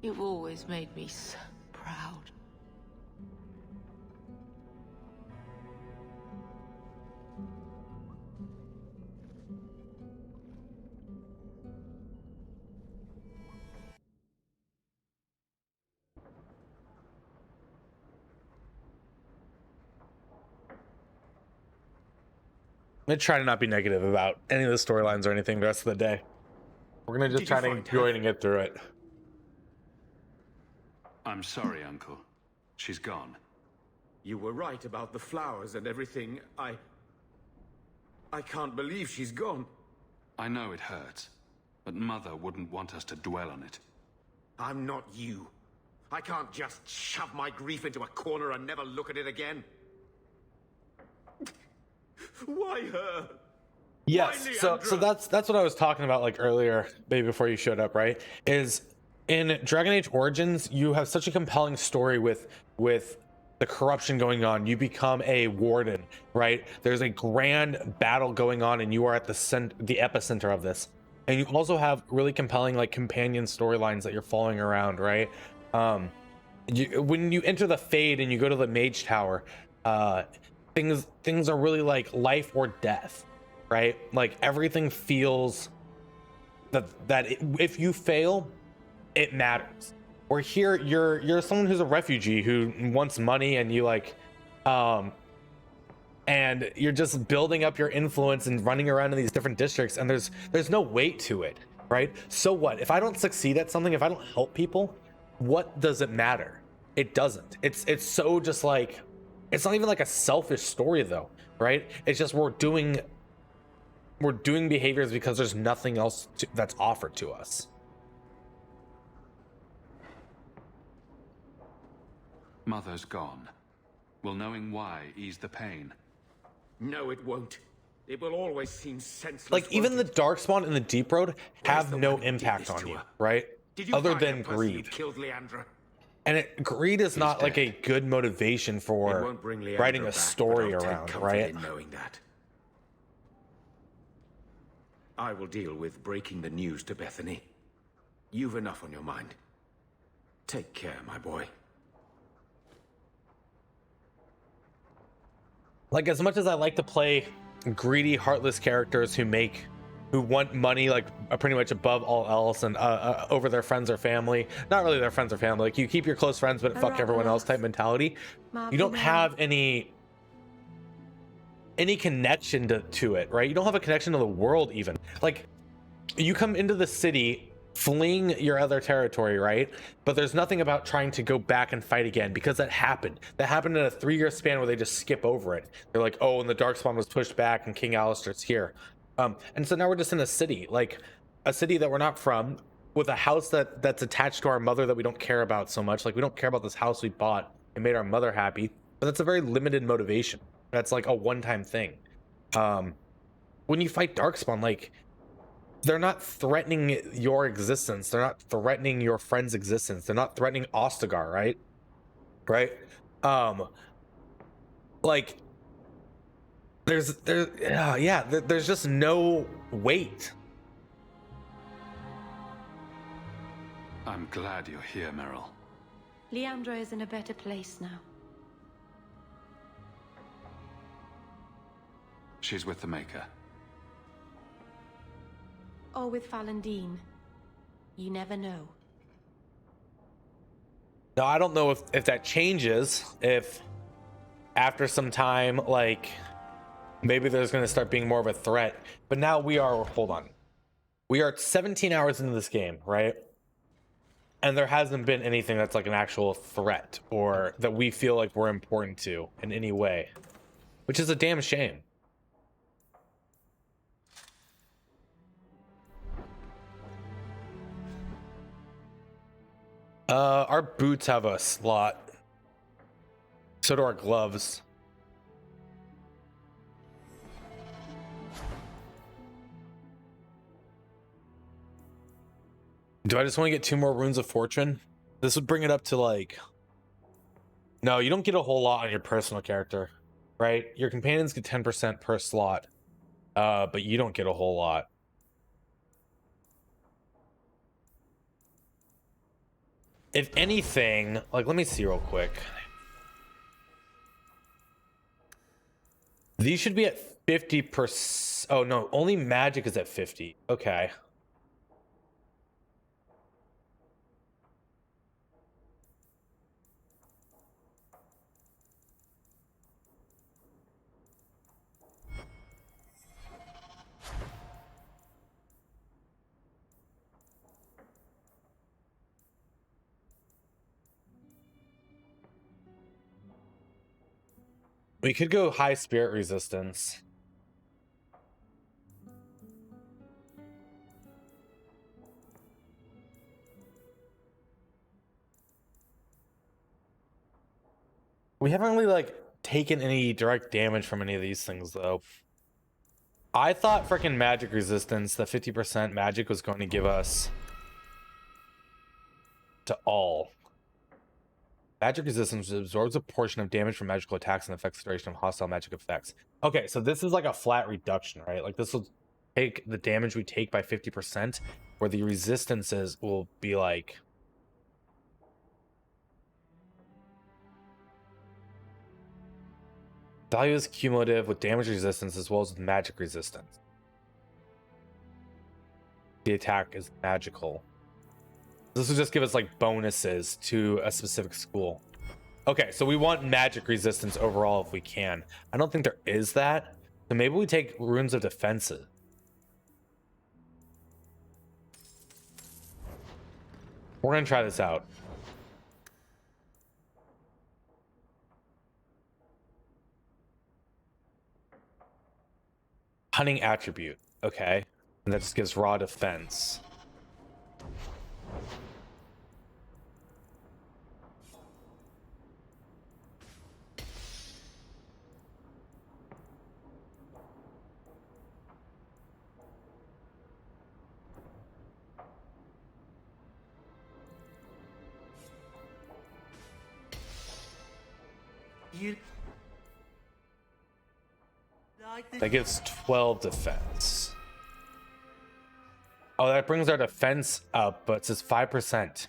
You've always made me so proud. I'm gonna try to not be negative about any of the storylines or anything the rest of the day. We're gonna just try to enjoy and get through it. I'm sorry, Uncle. She's gone. You were right about the flowers and everything. I can't believe she's gone. I know it hurts, but Mother wouldn't want us to dwell on it. I'm not you. I can't just shove my grief into a corner and never look at it again. Why her? Yes, so that's what I was talking about like earlier, maybe before you showed up, right? Is in Dragon Age Origins, you have such a compelling story with the corruption going on. You become a warden, right? There's a grand battle going on, and you are at the epicenter of this. And you also have really compelling like companion storylines that you're following around, right? When you enter the Fade and you go to the Mage Tower, things are really like life or death, right? Like everything feels that if you fail, it matters. Or here you're someone who's a refugee who wants money, and you like and you're just building up your influence and running around in these different districts, and there's no weight to it, right? So what if I don't succeed at something? If I don't help people, what does it matter? It doesn't. It's so just like, it's not even like a selfish story though, right? It's just we're doing behaviors because there's nothing else that's offered to us. Mother's gone. Will knowing why ease the pain? No, it won't. It will always seem senseless. Like even the Darkspawn and the Deep Road have no impact on you, right? Other than greed. Killed Leandra? And greed is not like a good motivation for writing a story around, right? In knowing that. I will deal with breaking the news to Bethany. You've enough on your mind. Take care, my boy. Like, as much as I like to play greedy, heartless characters who who want money like pretty much above all else and over their friends or family. Not really their friends or family. Like you keep your close friends, but fuck everyone else type mentality. You don't have any connection to it, right? You don't have a connection to the world even. Like you come into the city fleeing your other territory, right? But there's nothing about trying to go back and fight again because that happened in a 3-year span where they just skip over it. They're like, oh, and the Darkspawn was pushed back and King Alistair's here. And so now we're just in a city, like a city that we're not from, with a house that's attached to our mother that we don't care about so much. Like we don't care about this house we bought and made our mother happy, but that's a very limited motivation. That's like a one-time thing. When you fight Darkspawn, like they're not threatening your existence. They're not threatening your friend's existence. They're not threatening Ostagar, right? Like there's just no weight. I'm glad you're here, Meryl. Leandra is in a better place now. She's with the Maker. Or with Falandine. You never know. Now, I don't know if that changes, if after some time, like, maybe there's going to start being more of a threat. But now we are 17 hours into this game, right? And there hasn't been anything that's like an actual threat or that we feel like we're important to in any way, which is a damn shame. Our boots have a slot. So do our gloves. Do I just want to get 2 more runes of fortune? This would bring it up to like... No, you don't get a whole lot on your personal character, right? Your companions get 10% per slot, but you don't get a whole lot. If anything, like, let me see real quick. These should be at 50%. Oh, no, only magic is at 50. Okay. We could go high spirit resistance. We haven't really like taken any direct damage from any of these things though. I thought freaking magic resistance, the 50% magic was going to give us to all. Magic resistance absorbs a portion of damage from magical attacks and affects the duration of hostile magic effects. Okay, so this is like a flat reduction, right? Like this will take the damage we take by 50%, where the resistances will be like... Value is cumulative with damage resistance as well as with magic resistance. The attack is magical. This will just give us like bonuses to a specific school. Okay, so we want magic resistance overall if we can. I don't think there is that. So maybe we take runes of defenses. We're gonna try this out. Cunning attribute. Okay. And that just gives raw defense. That gives 12 defense. Oh, that brings our defense up, but it says 5%.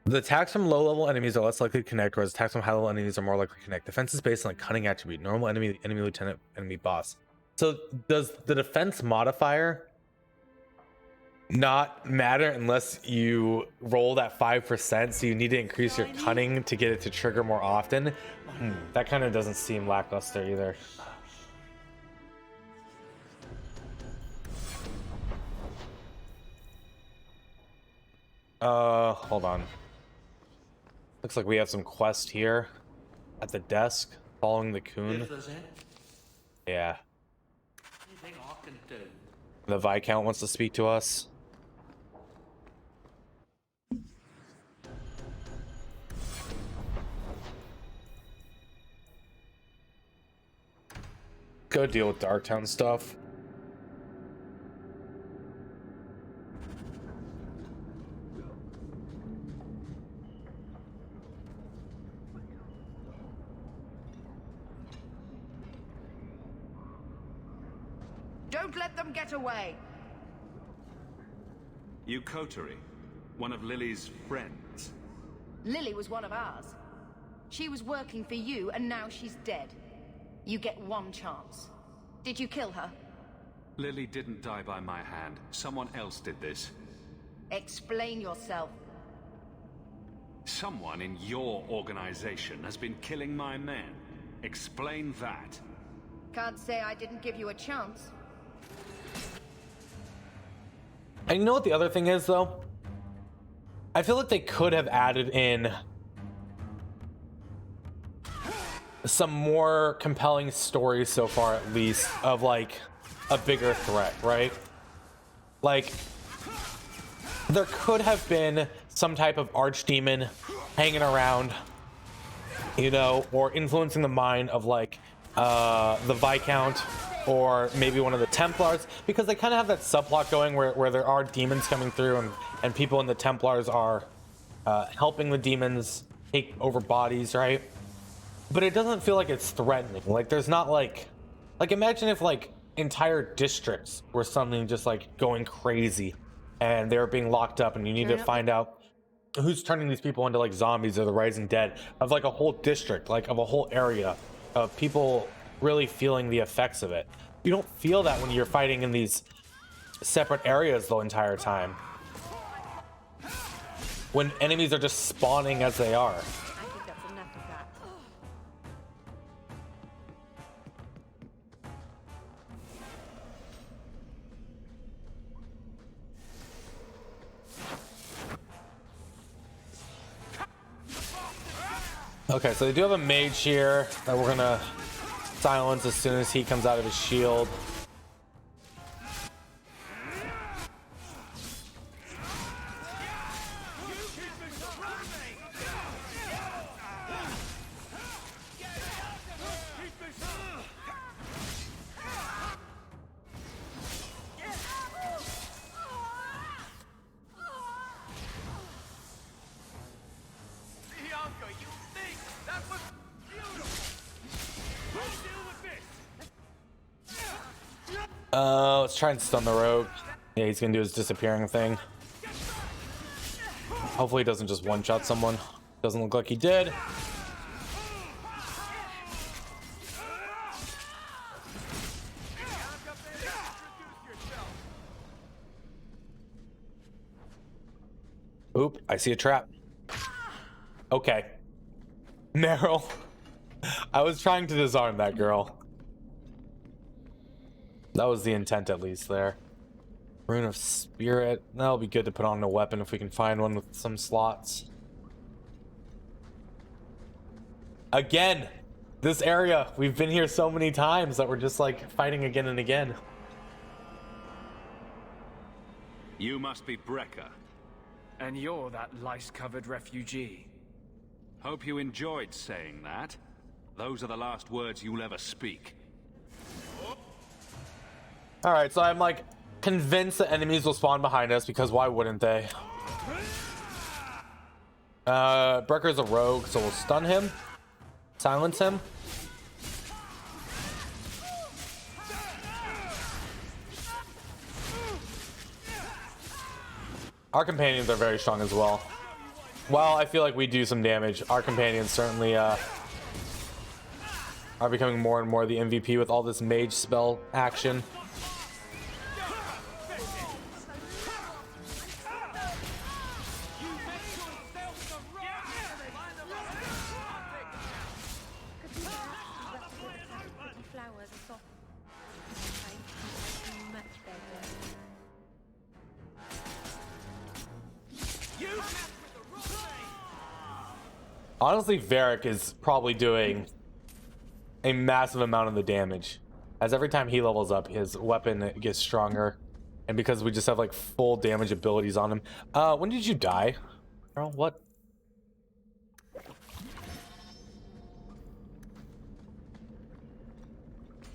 The attacks from low-level enemies are less likely to connect, whereas attacks from high-level enemies are more likely to connect. Defense is based on a cunning attribute. Normal enemy lieutenant, enemy boss. So does the defense modifier not matter unless you roll that 5%? So you need to increase your cunning to get it to trigger more often. That kind of doesn't seem lackluster either. Hold on. Looks like we have some quest here at the desk following the coon. Yeah. Anything I can do? The Viscount wants to speak to us. Go deal with Darktown stuff. Don't let them get away. You Coterie, one of Lily's friends. Lily was one of ours. She was working for you, and now she's dead. You get one chance. Did you kill her? Lily didn't die by my hand. Someone else did this. Explain yourself. Someone in your organization has been killing my men. Explain that. Can't say I didn't give you a chance. And you know what the other thing is, though? I feel like they could have added in some more compelling stories so far, at least, of like a bigger threat, right? Like, there could have been some type of archdemon hanging around, you know, or influencing the mind of like the Viscount, or maybe one of the Templars, because they kind of have that subplot going where there are demons coming through, and people in the Templars are helping the demons take over bodies, right? But it doesn't feel like it's threatening. Like, there's not like imagine if like entire districts were suddenly just like going crazy and they were being locked up, and you need to find out who's turning these people into like zombies or the rising dead of like a whole district, like of a whole area of people really feeling the effects of it. You don't feel that when you're fighting in these separate areas the entire time, when enemies are just spawning as they are. Okay, so they do have a mage here that we're gonna silence as soon as he comes out of his shield. Let's try and stun the rogue. Yeah, he's gonna do his disappearing thing. Hopefully he doesn't just one-shot someone. Doesn't look like he did. Oop, I see a trap. Okay. Meryl. I was trying to disarm that girl. That was the intent, at least, there. Rune of Spirit. That'll be good to put on a weapon if we can find one with some slots. Again, this area. We've been here so many times that we're just, like, fighting again and again. You must be Brecker. And you're that lice-covered refugee. Hope you enjoyed saying that. Those are the last words you'll ever speak. All right, so I'm like convinced that enemies will spawn behind us, because why wouldn't they? Brecker's a rogue, so we'll stun him, silence him. Our companions are very strong as well. While I feel like we do some damage, our companions certainly are becoming more and more the MVP with all this mage spell action. Honestly, Varric is probably doing a massive amount of the damage. As every time he levels up, his weapon gets stronger. And because we just have like full damage abilities on him. When did you die? Earl, what?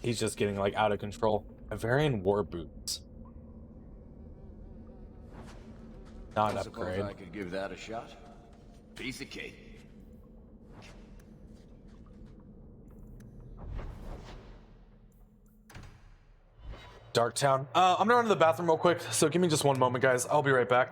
He's just getting like out of control. Bavarian war boots. Not an upgrade. I could give that a shot. Piece of cake. Darktown. I'm gonna run to the bathroom real quick, so give me just one moment, guys. I'll be right back.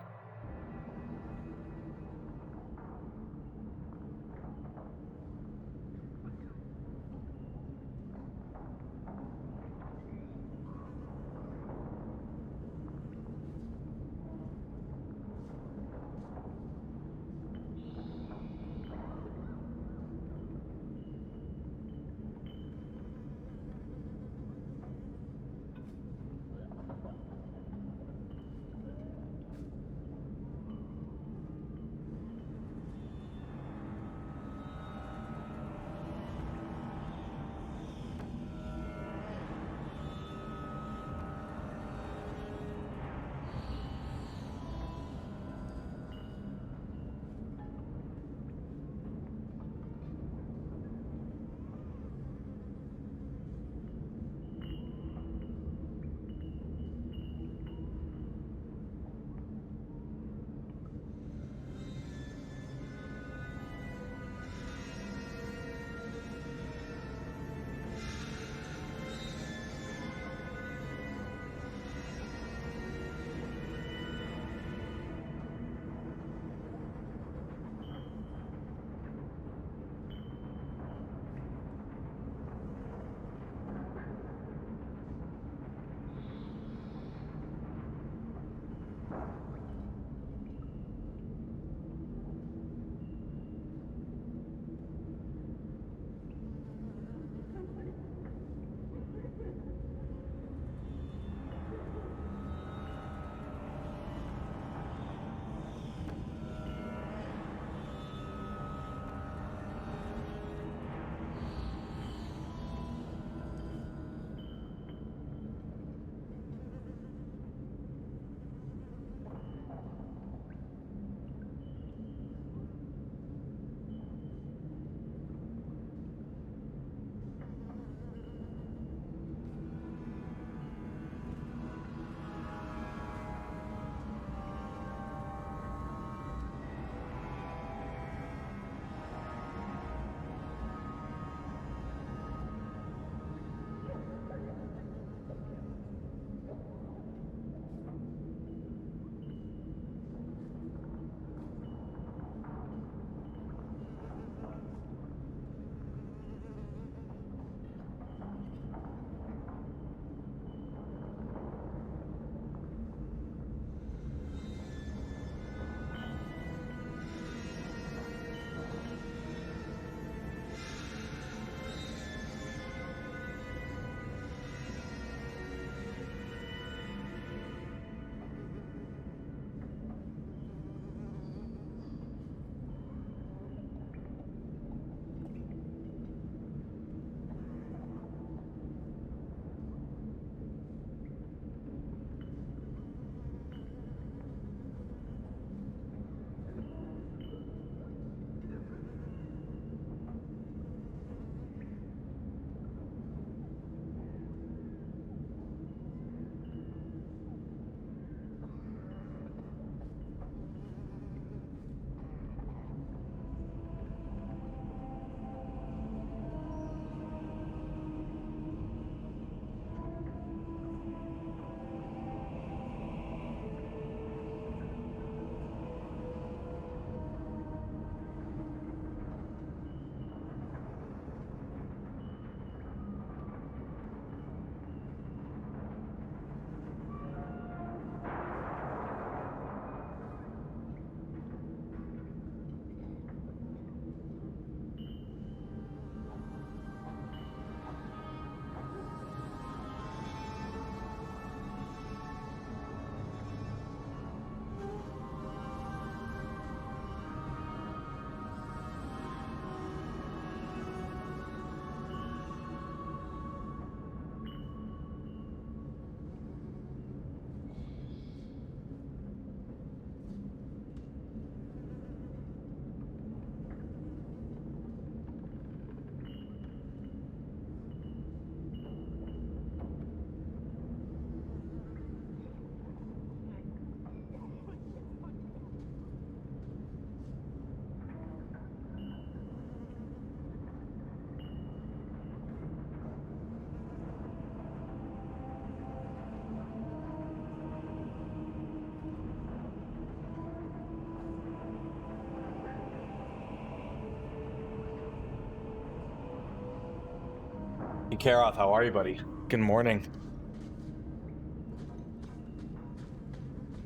Karoth, how are you, buddy? Good morning.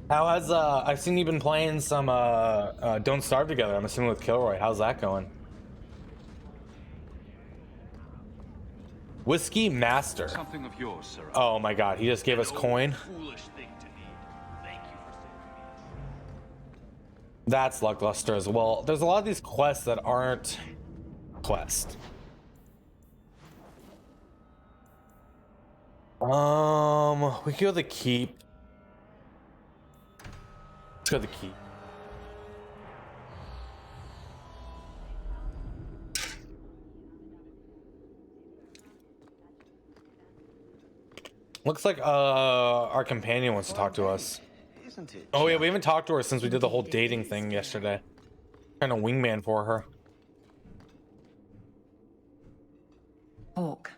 How has I've seen you've been playing some Don't Starve Together. I'm assuming with Kilroy. How's that going? Whiskey Master. Something of yours, sir. Oh my God, he just gave us coin. Foolish thing to need. Thank you for saving me. That's lackluster as well. There's a lot of these quests that aren't quests. We could go to the keep. Let's go to the keep. Looks like our companion wants to talk to us. Isn't it? Oh yeah, we haven't talked to her since we did the whole dating thing yesterday. Kind of wingman for her. Hawk.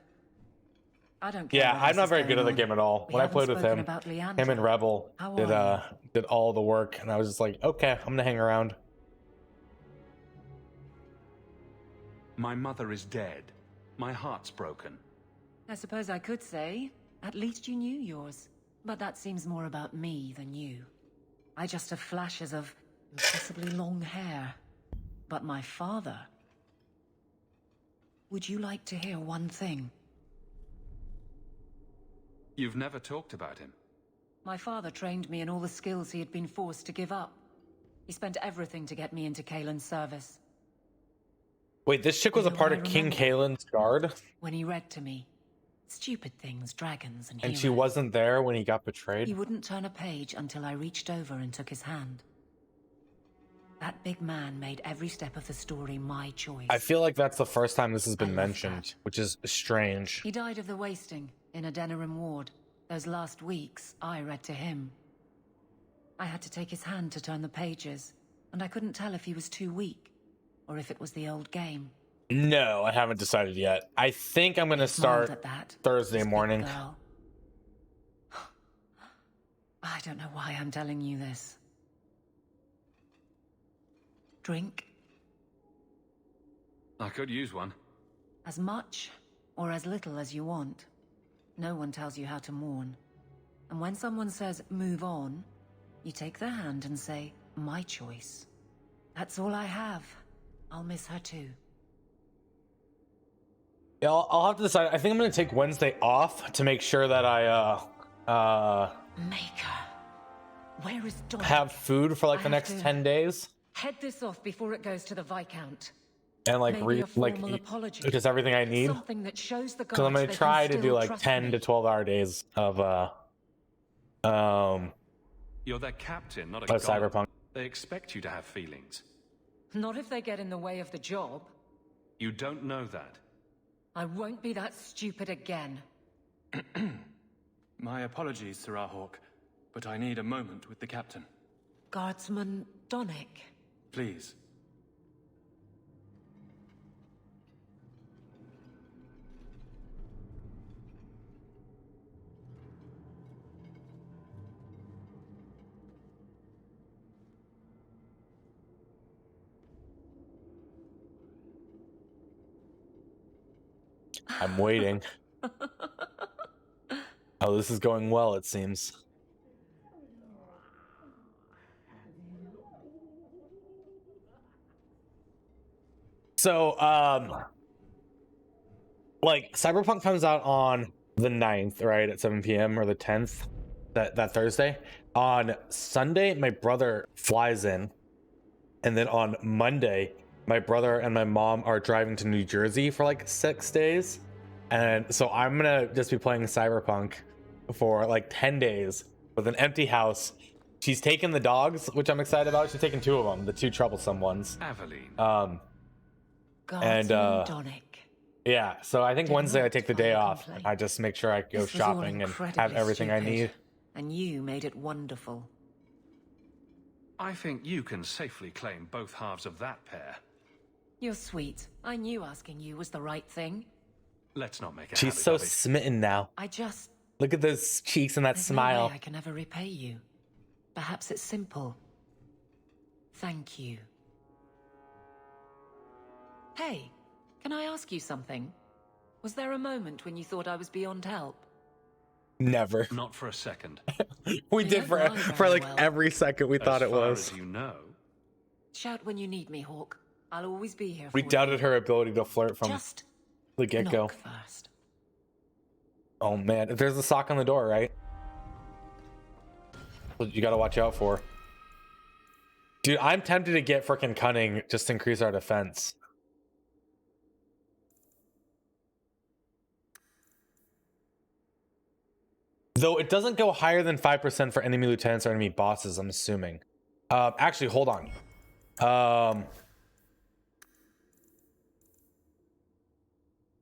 I don't care. Yeah, what I'm else not is very good going at the on. game at all. We When I haven't played with spoken him, about him Leandra. and Rebel How did are did all the work, and I was just like, okay, I'm gonna hang around. My mother is dead. My heart's broken. I suppose I could say, at least you knew yours. But that seems more about me than you. I just have flashes of impossibly long hair. But my father... Would you like to hear one thing? You've never talked about him. My father trained me in all the skills he had been forced to give up. He spent everything to get me into Kalen's service. Wait, this chick was a part of King Kalen's guard, When he read to me, stupid things, dragons and and she humans. wasn't there when he got betrayed. He wouldn't turn a page until I reached over and took his hand. That big man made every step of the story my choice. I feel like that's the first time this has been mentioned, which is strange. He died of the wasting in a Denerim ward. Those last weeks, I read to him. I had to take his hand to turn the pages, and I couldn't tell if he was too weak, or if it was the old game. No, I haven't decided yet. I think I'm gonna smiled start at that, Thursday this big morning. girl. I don't know why I'm telling you this. Drink I could use one. as much or as little as you want. No one tells you how to mourn. And when someone says, move on, you take their hand and say, my choice. That's all I have. I'll miss her too. Yeah, I'll have to decide. I think I'm gonna take Wednesday off to make sure that I Maker. Where is Don? have food for like I the have next to 10 days Head this off before it goes to the Viscount. and like Maybe a formal apology. just everything I need. Something that shows the Because I'm guards gonna they can try to do still like trust 10 me. to 12-hour days of You're their captain, not a of god. Cyberpunk. They expect you to have feelings. Not if they get in the way of the job. You don't know that. I won't be that stupid again. My apologies, Sir Hawk, but I need a moment with the captain. Guardsman Donick. Please. I'm waiting. Oh, this is going well, it seems. So, like, Cyberpunk comes out on the 9th, right, at 7 p.m. or the 10th, that Thursday. On Sunday, my brother flies in, and then on Monday, my brother and my mom are driving to New Jersey for like 6 days. And so I'm gonna just be playing Cyberpunk for like 10 days with an empty house. She's taken the dogs, which I'm excited about. She's taken 2 of them, the 2 troublesome ones. Aveline. And Donick. yeah, so I think Did Wednesday I not take the day file a off. complaint. I just make sure I go This was all shopping and have incredibly everything I stupid, need. And you made it wonderful. I think you can safely claim both halves of that pair. You're sweet. I knew asking you was the right thing. Let's not make a She's habit so of it. smitten now. I just... Look at those cheeks and that There's smile. no way I can ever repay you. Perhaps it's simple. Thank you. Hey, can I ask you something? Was there a moment when you thought I was beyond help? Never. Not for a second. We did for like every second we thought it was. As far as you know. Shout when you need me, Hawk. I'll always be here for We you. doubted her ability to flirt from Just the get-go. knock first. Oh man, there's a sock on the door, right? What you gotta watch out for. Dude, I'm tempted to get freaking cunning just to increase our defense. Though it doesn't go higher than 5% for enemy lieutenants or enemy bosses, I'm assuming. Actually, hold on.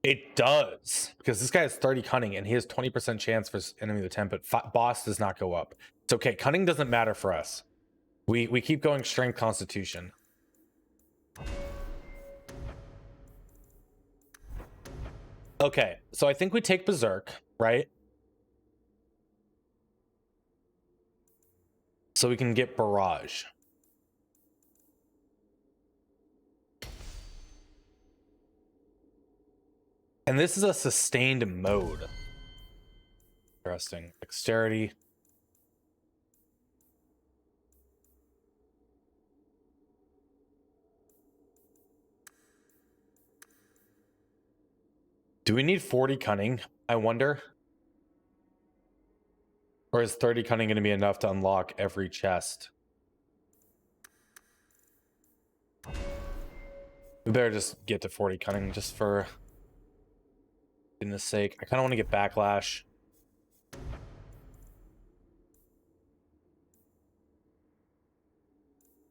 It does, because this guy has 30 cunning and he has 20% chance for enemy lieutenant, but boss does not go up. It's okay. Cunning doesn't matter for us. We keep going strength constitution. Okay, so I think we take Berserk, right? So we can get Barrage. And this is a sustained mode. Interesting. Dexterity. Do we need 40 cunning? I wonder. Or is 30 cunning going to be enough to unlock every chest? We better just get to 40 cunning just for goodness sake. I kind of want to get backlash.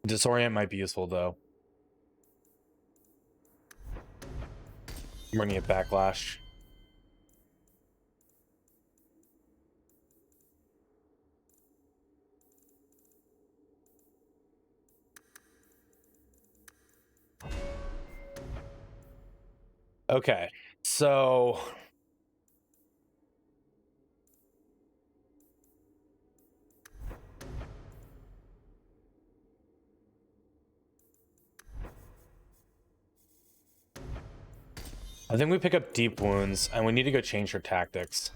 Disorient might be useful though. I'm running a backlash. Okay, so I think we pick up deep wounds and we need to go change her tactics.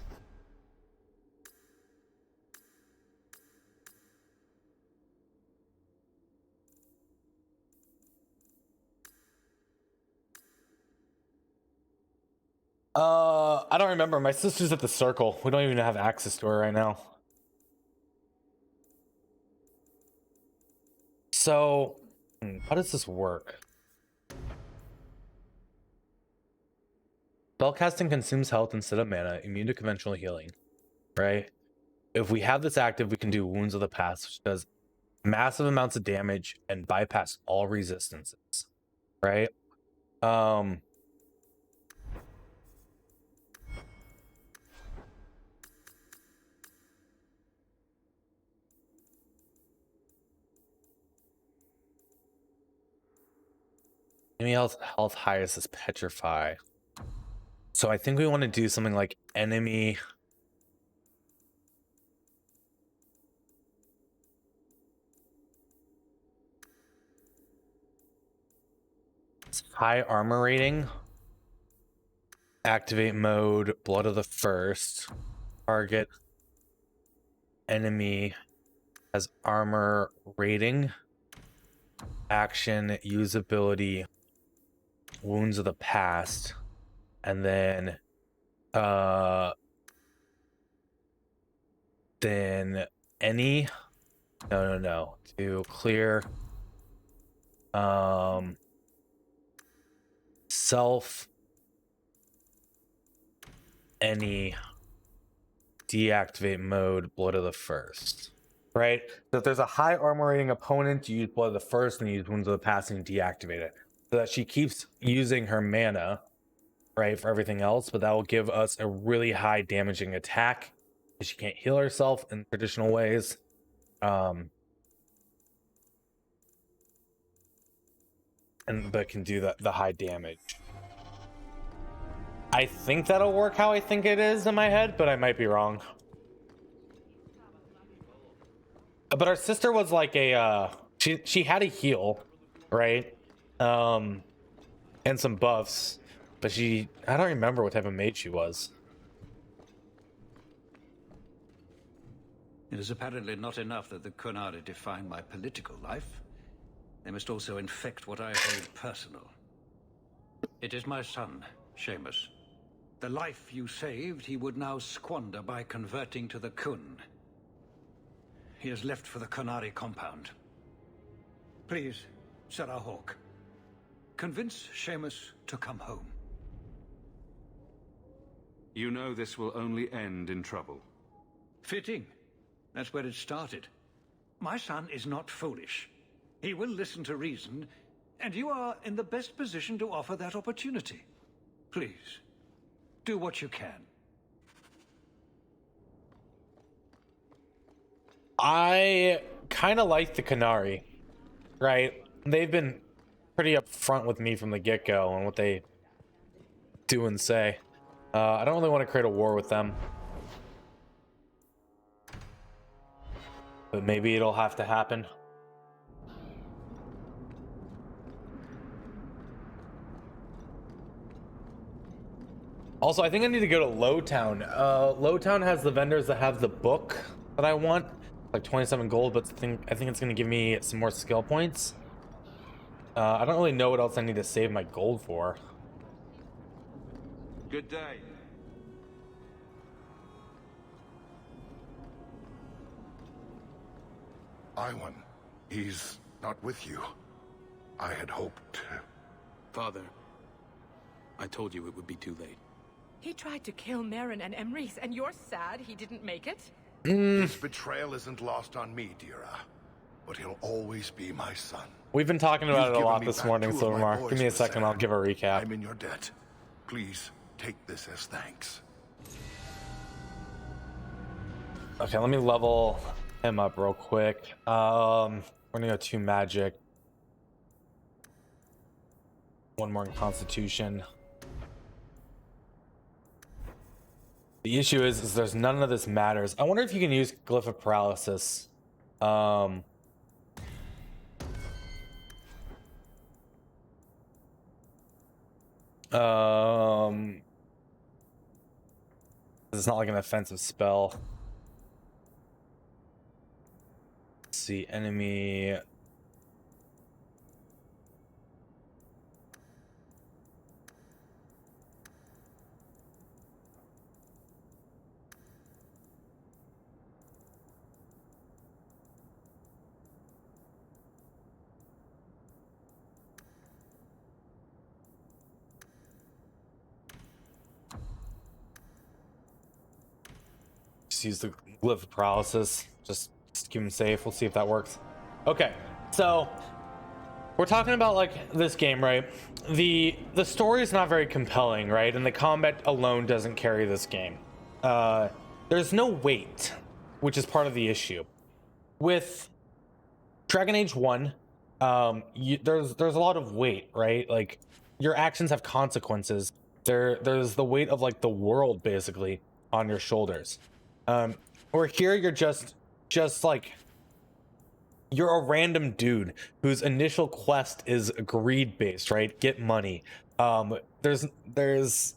I don't remember. My sister's at the circle. We don't even have access to her right now. So, how does this work? Spellcasting consumes health instead of mana, immune to conventional healing, right? If we have this active, we can do Wounds of the Past, which does massive amounts of damage and bypass all resistances, right? Enemy health highest is Petrify. So I think we want to do something like enemy. It's high armor rating. Activate mode, Blood of the First. Target enemy has armor rating. Action, usability, Wounds of the Past. And then any no to clear self any deactivate mode Blood of the First, right? So if there's a high armor rating opponent, you use Blood of the First and you use Wounds of the Past and deactivate it so that she keeps using her mana, right, for everything else, but that will give us a really high damaging attack because she can't heal herself in traditional ways. But can do the high damage. I think that'll work how I think it is in my head, but I might be wrong. But our sister was like a she had a heal, right? And some buffs. But I don't remember what type of maid she was. It is apparently not enough that the Qunari define my political life. They must also infect what I hold personal. It is my son, Seamus. The life you saved, he would now squander by converting to the Khun. He has left for the Qunari compound. Please, Sarah Hawke, convince Seamus to come home. You know this will only end in trouble. Fitting. That's where it started. My son is not foolish. He will listen to reason, and you are in the best position to offer that opportunity. Please, do what you can. I kind of like the Qunari, right? They've been pretty upfront with me from the get-go on what they do and say. I don't really want to create a war with them. But maybe it'll have to happen. Also, I think I need to go to Lowtown. Lowtown has the vendors that have the book that I want, like 27 gold, but I think it's going to give me some more skill points. I don't really know what else I need to save my gold for. Good day. Iwan, he's not with you. I had hoped. Father, I told you it would be too late. He tried to kill Merrin and Emrys, and you're sad he didn't make it? His betrayal isn't lost on me, Dira. But he'll always be my son. We've been talking about You've it a given lot me this back morning, two of my Silvermar. boys Give me a for second, I'll give a recap. I'm in your debt. Please, take this as thanks. Okay, let me level him up real quick. We're gonna go 2 magic. 1 more in Constitution. The issue is there's none of this matters. I wonder if you can use Glyph of Paralysis. It's not like an offensive spell. Let's see, enemy. Just use the Glyph of Paralysis. Just keep him safe. We'll see if that works. Okay, so we're talking about like this game, right? The story is not very compelling, right? And the combat alone doesn't carry this game. There's no weight, which is part of the issue. With Dragon Age 1, there's a lot of weight, right? Like your actions have consequences. There's the weight of like the world basically on your shoulders. Or here you're just like you're a random dude whose initial quest is greed based, right? Get money. There's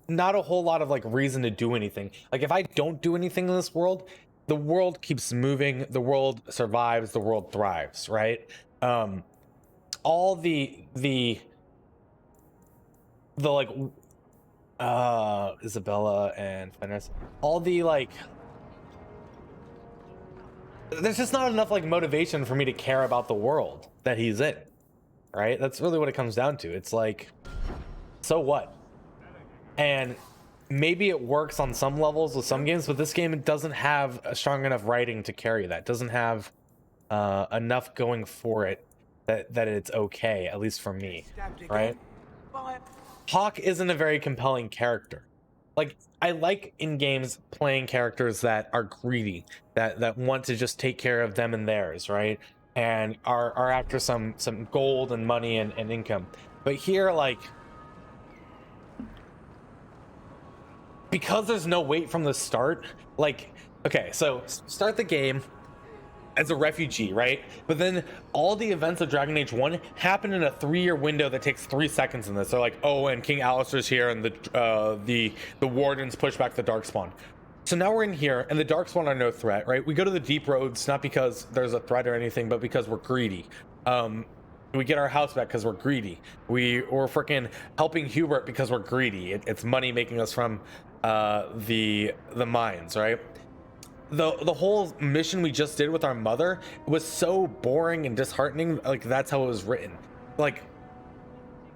not a whole lot of like reason to do anything. Like if I don't do anything in this world, the world keeps moving, the world survives, the world thrives, right? All the like Isabella and Fenris, all the like there's just not enough like motivation for me to care about the world that he's in, right? That's really what it comes down to. It's like, so what? And maybe it works on some levels with some games, but this game it doesn't have a strong enough writing to carry that. It doesn't have enough going for it that it's okay, at least for me, right? Hawke isn't a very compelling character. Like, I like in games playing characters that are greedy, that want to just take care of them and theirs, right? And are after some gold and money and income. But here, like, because there's no weight from the start, like, okay, so start the game, as a refugee, right? But then all the events of Dragon Age 1 happen in a 3-year window that takes 3 seconds in this. They're like, oh, and King Alistair's here, and the Wardens push back the Darkspawn. So now we're in here, and the Darkspawn are no threat, right? We go to the Deep Roads, not because there's a threat or anything, but because we're greedy. We get our house back because we're greedy. We're freaking helping Hubert because we're greedy. It's money making us from the mines, right? The whole mission we just did with our mother was so boring and disheartening. Like, that's how it was written. Like,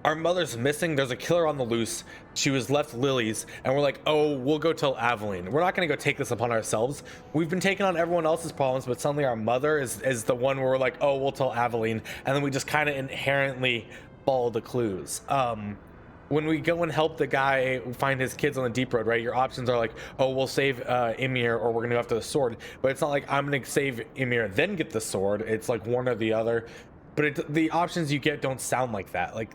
our mother's missing. There's a killer on the loose. She was left Lily's, and we're like, oh, we'll go tell Aveline. We're not going to go take this upon ourselves. We've been taking on everyone else's problems, but suddenly our mother is the one where we're like, oh, we'll tell Aveline, and then we just kind of inherently follow the clues. When we go and help the guy find his kids on the Deep Road, right, your options are like, oh, we'll save Ymir, or we're gonna go after the sword. But it's not like I'm gonna save Ymir then get the sword. It's like one or the other. But the options you get don't sound like that, like,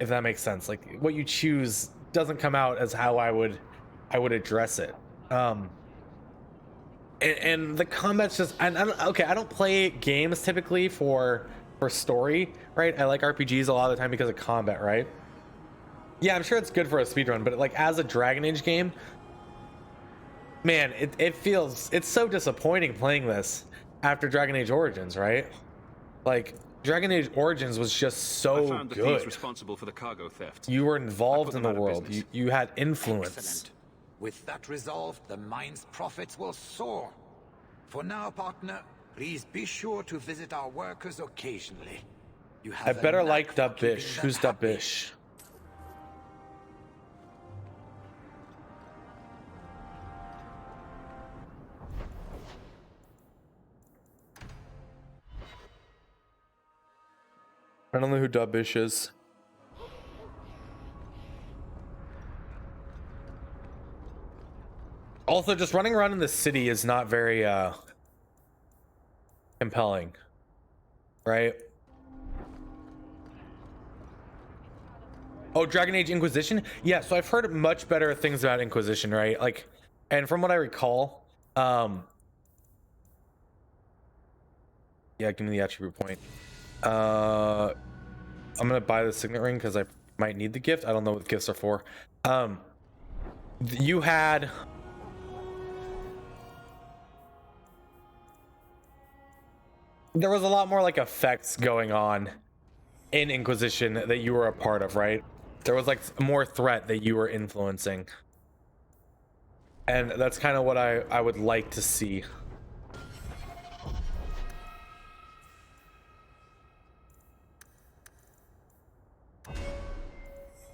if that makes sense. Like, what you choose doesn't come out as how I would address it. And the combat's just, I don't play games typically for story, right? I like RPGs a lot of the time because of combat, right? Yeah, I'm sure it's good for a speedrun, but like as a Dragon Age game, man, it's so disappointing playing this after Dragon Age Origins, right? Like, Dragon Age Origins was just so I found the good. thieves responsible for the cargo theft. You were involved in the them out of world. business. You had influence. Excellent. With that resolved, the mine's profits will soar. For now, partner, please be sure to visit our workers occasionally. You have I a better knack like for keeping Dubbish. them Who's happy. Dubbish? I don't know who Dubbish is. Also, just running around in the city is not very compelling, right? Oh, Dragon Age Inquisition? Yeah, so I've heard much better things about Inquisition, right? Like, and from what I recall, yeah, give me the attribute point. I'm gonna buy the signet ring because I might need the gift. I don't know what the gifts are for. You had there was a lot more like effects going on in Inquisition that you were a part of, right? There was like more threat that you were influencing, and that's kind of what I would like to see.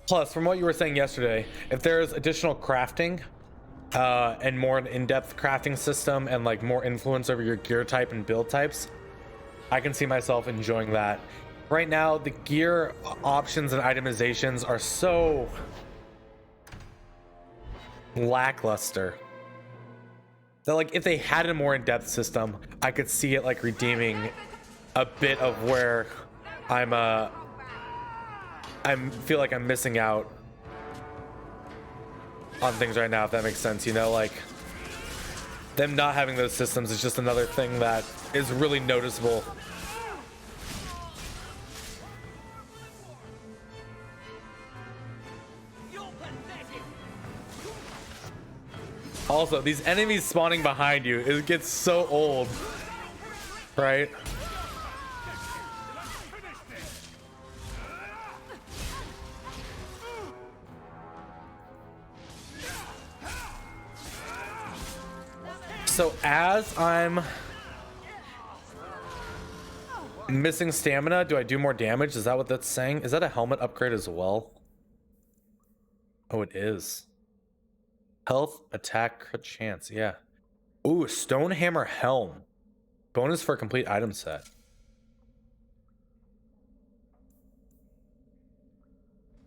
Plus, from what you were saying yesterday, if there's additional crafting and more an in-depth crafting system and like more influence over your gear type and build types, I can see myself enjoying that. Right now, the gear options and itemizations are so lackluster that, like, if they had a more in-depth system, I could see it like redeeming a bit of where I feel like I'm missing out on things right now, if that makes sense. You know, like, them not having those systems is just another thing that is really noticeable. Also, these enemies spawning behind you, it gets so old, right? So as I'm missing stamina, do I do more damage? Is that what that's saying? Is that a helmet upgrade as well? Oh, it is. Health, attack, crit chance, yeah. Ooh, Stonehammer Helm. Bonus for a complete item set.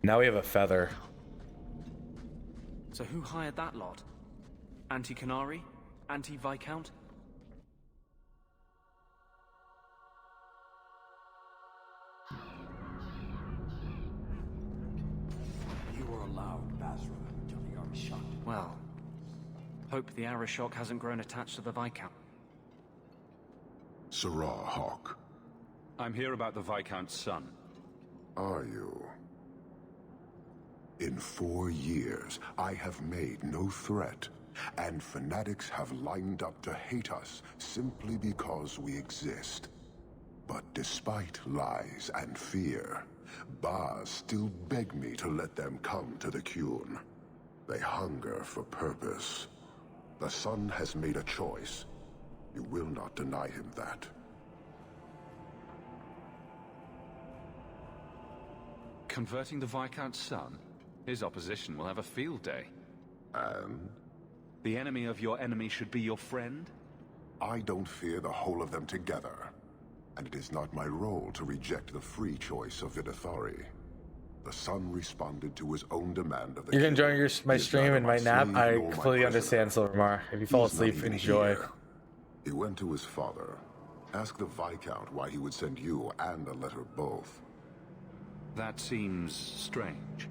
Now we have a feather. So who hired that lot? Anti-Canary? Anti-Viscount? You were allowed, Basra, until the Arishok. Well, hope the Arishok hasn't grown attached to the Viscount. Sirrah Hawk. I'm here about the Viscount's son. Are you? In 4 years, I have made no threat, and fanatics have lined up to hate us simply because we exist. But despite lies and fear, Baz still beg me to let them come to the Qun. They hunger for purpose. The son has made a choice. You will not deny him that. Converting the Viscount's son? His opposition will have a field day. And? The enemy of your enemy should be your friend? I don't fear the whole of them together. And it is not my role to reject the free choice of Videthari. The son responded to his own demand of the You're enjoying my He is stream neither and my nap? slave I nor my completely prisoner. understand, Silvermar. If you fall He's not asleep, even enjoy. here. He went to his father. Ask the Viscount why he would send you and a letter both. That seems strange.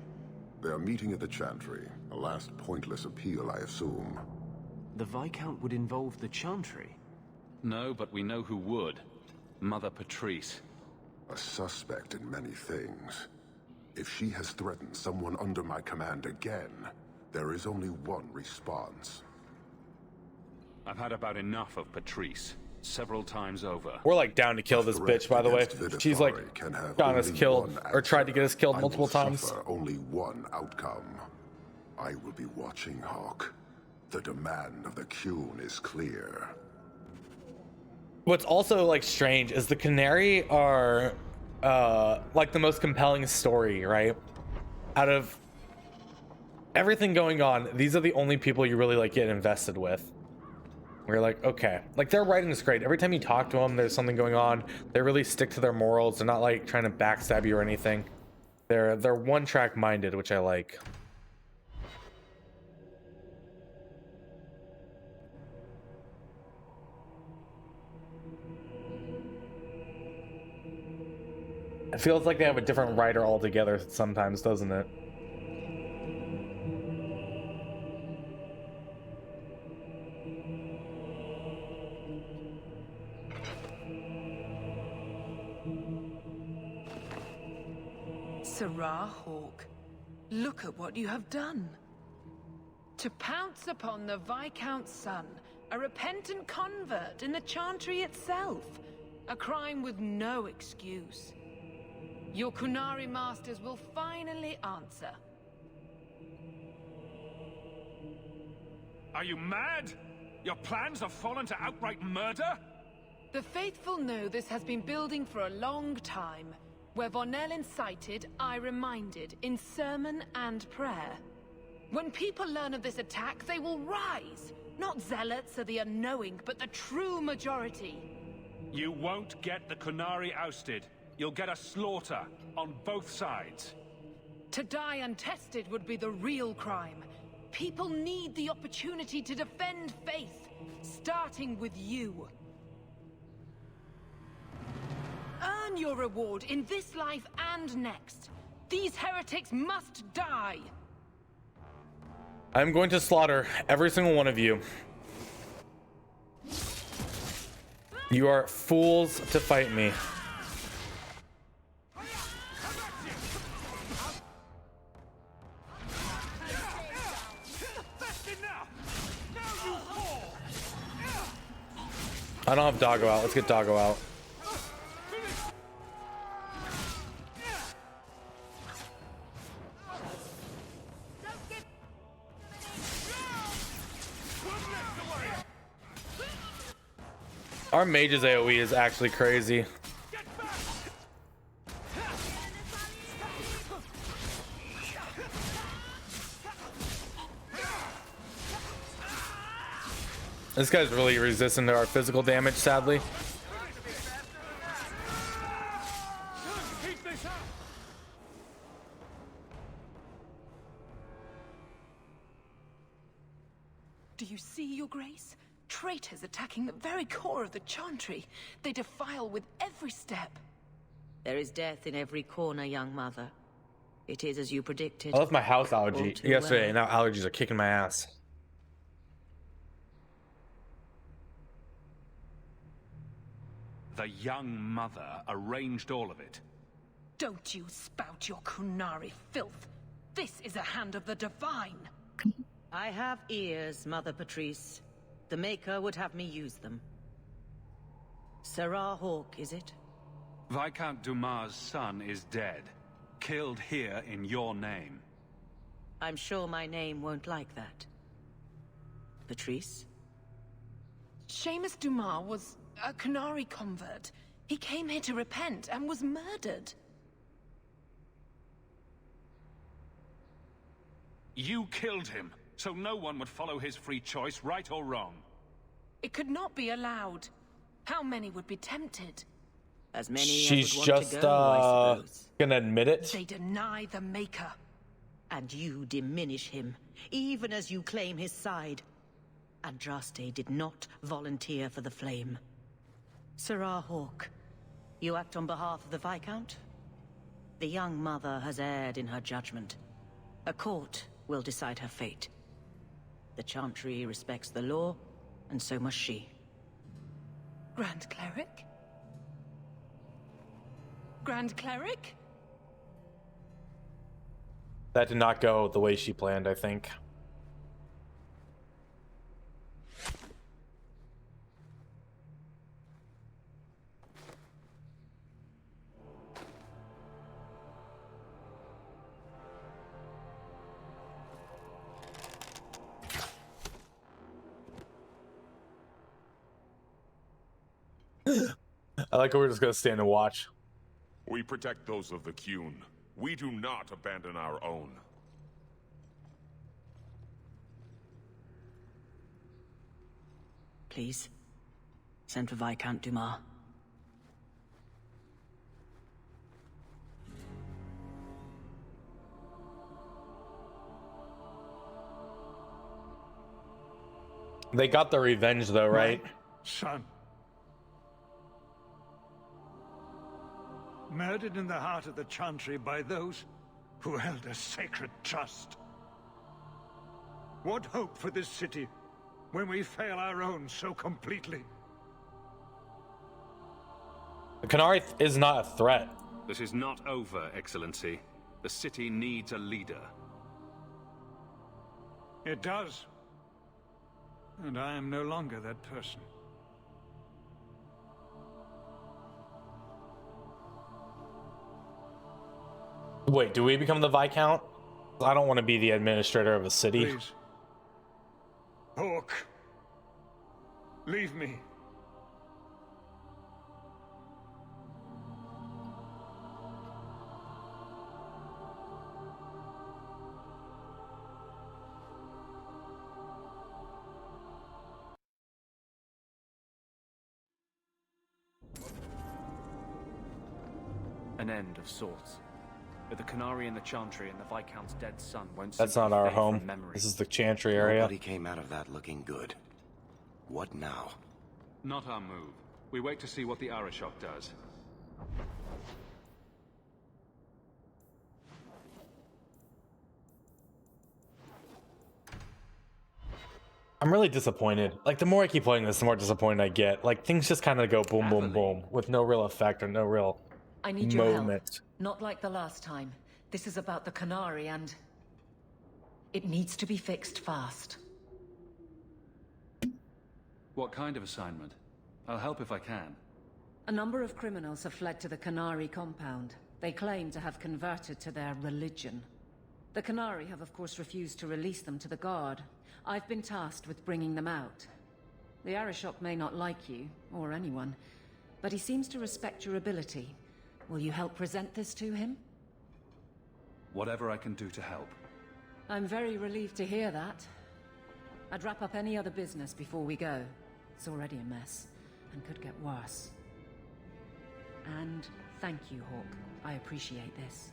They are meeting at the Chantry. A last pointless appeal, I assume. The Viscount would involve the Chantry? No, but we know who would. Mother Patrice. A suspect in many things. If she has threatened someone under my command again, there is only one response. I've had about enough of Patrice. Several times over. We're like down to kill this bitch, by the way. She's like got us killed or tried to get us killed multiple times. Only one outcome. I will be watching, Hawk. The demand of the Qun is clear. What's also like strange is the Canary are like the most compelling story, right? Out of everything going on, these are the only people you really like get invested with. We're like, okay, like their writing is great. Every time you talk to them, there's something going on. They really stick to their morals. They're not like trying to backstab you or anything. They're one track minded, which I like. It feels like they have a different writer altogether sometimes, doesn't it? Sirrah Hawk, look at what you have done. To pounce upon the Viscount's son, a repentant convert in the Chantry itself, a crime with no excuse. Your Qunari masters will finally answer. Are you mad? Your plans have fallen to outright murder? The faithful know this has been building for a long time. Where Vonel incited, I reminded, in sermon and prayer. When people learn of this attack, they will rise. Not zealots or the unknowing, but the true majority. You won't get the Qunari ousted. You'll get a slaughter on both sides. To die untested would be the real crime. People need the opportunity to defend faith, starting with you. Earn your reward in this life and next. These heretics must die. I'm going to slaughter every single one of you. You are fools to fight me. I don't have Doggo out. Let's get Doggo out. Our mage's AoE is actually crazy. This guy's really resistant to our physical damage, sadly. Do you see, Your Grace? Traitors attacking the very core of the Chantry. They defile with every step. There is death in every corner, young mother. It is as you predicted. I left my house allergy All too yesterday, well. and now allergies are kicking my ass. The young mother arranged all of it. Don't you spout your Kunari filth. This is a hand of the Divine. I have ears, Mother Patrice. The Maker would have me use them. Serah Hawke, is it? Viscount Dumas' son is dead. Killed here in your name. I'm sure my name won't like that. Patrice? Seamus Dumas was a Kunari convert. He came here to repent and was murdered. You killed him, so no one would follow his free choice, right or wrong. It could not be allowed. How many would be tempted? As many She's as would just want to go, I suppose. gonna admit it. They deny the Maker. And you diminish him, even as you claim his side. Andraste did not volunteer for the Flame. Serah Hawke, you act on behalf of the Viscount? The young mother has erred in her judgment. A court will decide her fate. The Chantry respects the law, and so must she. Grand Cleric? Grand Cleric? That did not go the way she planned, I think. I like how we're just gonna stand and watch. We protect those of the Qun. We do not abandon our own. Please, send for Viscount Dumas. They got their revenge though, right? Son. Murdered in the heart of the Chantry by those who held a sacred trust. What hope for this city when we fail our own so completely? The Qunari is not a threat. This is not over, Excellency. The city needs a leader. It does. And I am no longer that person. Wait, do we become the Viscount? I don't want to be the administrator of a city. Please. Hawke. Leave me. An end of sorts. But the Qunari and the Chantry and the Viscount's dead son won't. That's not our home. This is the Chantry area. Nobody came out of that looking good. What now? Not our move. We wait to see what the Arishok does. I'm really disappointed. Like, the more I keep playing this, the more disappointed I get. Like, things just kind of go boom, boom, boom, with no real effect or no real I need your moment. help. Not like the last time. This is about the Qunari and... it needs to be fixed fast. What kind of assignment? I'll help if I can. A number of criminals have fled to the Qunari compound. They claim to have converted to their religion. The Qunari have of course refused to release them to the Guard. I've been tasked with bringing them out. The Arishok may not like you, or anyone, but he seems to respect your ability. Will you help present this to him? Whatever I can do to help. I'm very relieved to hear that. I'd wrap up any other business before we go. It's already a mess, and could get worse. And thank you, Hawke. I appreciate this.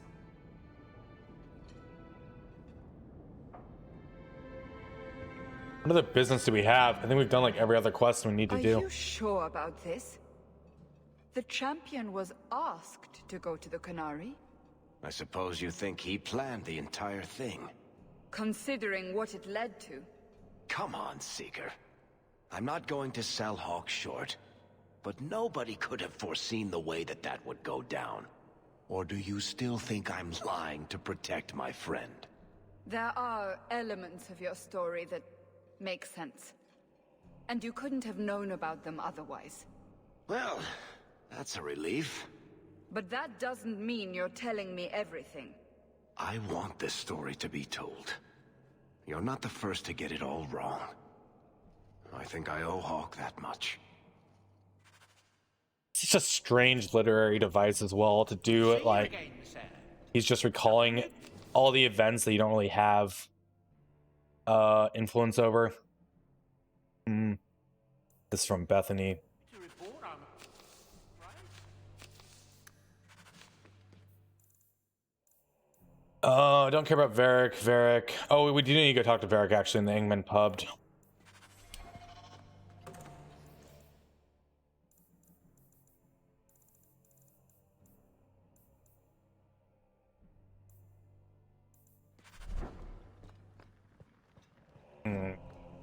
What other business do we have? I think we've done like every other quest we need to do. Are you sure about this? The champion was asked to go to the Qunari. I suppose you think he planned the entire thing. Considering what it led to. Come on, Seeker. I'm not going to sell Hawke short. but nobody could have foreseen the way that that would go down. Or do you still think I'm lying to protect my friend? There are elements of your story that make sense. And you couldn't have known about them otherwise. Well, that's a relief. But that doesn't mean you're telling me everything. I want this story to be told. You're not the first to get it all wrong. I think I owe Hawke that much. It's just a strange literary device as well to do it, like he's just recalling all the events that you don't really have influence over. This is from Bethany. I don't care about Varric. Oh, we do need to go talk to Varric actually in the Ingman pub.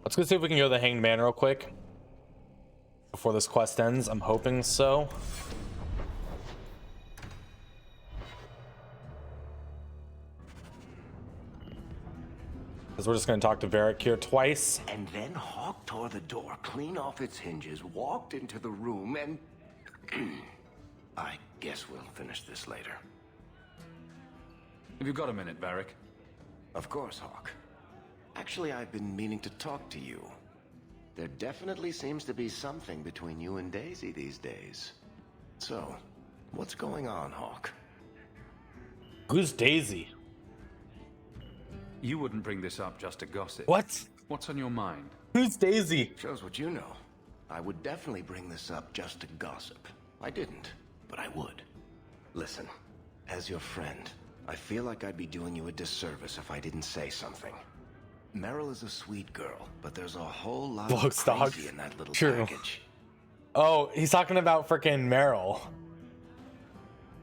Let's go see if we can go to the Hanged Man real quick before this quest ends. I'm hoping so. Because we're just going to talk to Varric here twice. And then Hawke tore the door clean off its hinges, walked into the room, and... I guess we'll finish this later. Have you got a minute, Varric? Of course, Hawke. Actually, I've been meaning to talk to you. There definitely seems to be something between you and Daisy these days. So, what's going on, Hawke? Who's Daisy? You wouldn't bring this up just to gossip. What? What's on your mind? Who's Daisy? Shows what you know. I would definitely bring this up just to gossip. I didn't, but I would. Listen, as your friend, I feel like I'd be doing you a disservice if I didn't say something. Meryl is a sweet girl, but there's a whole lot of crazy in that little package. Oh, he's talking about frickin' Meryl.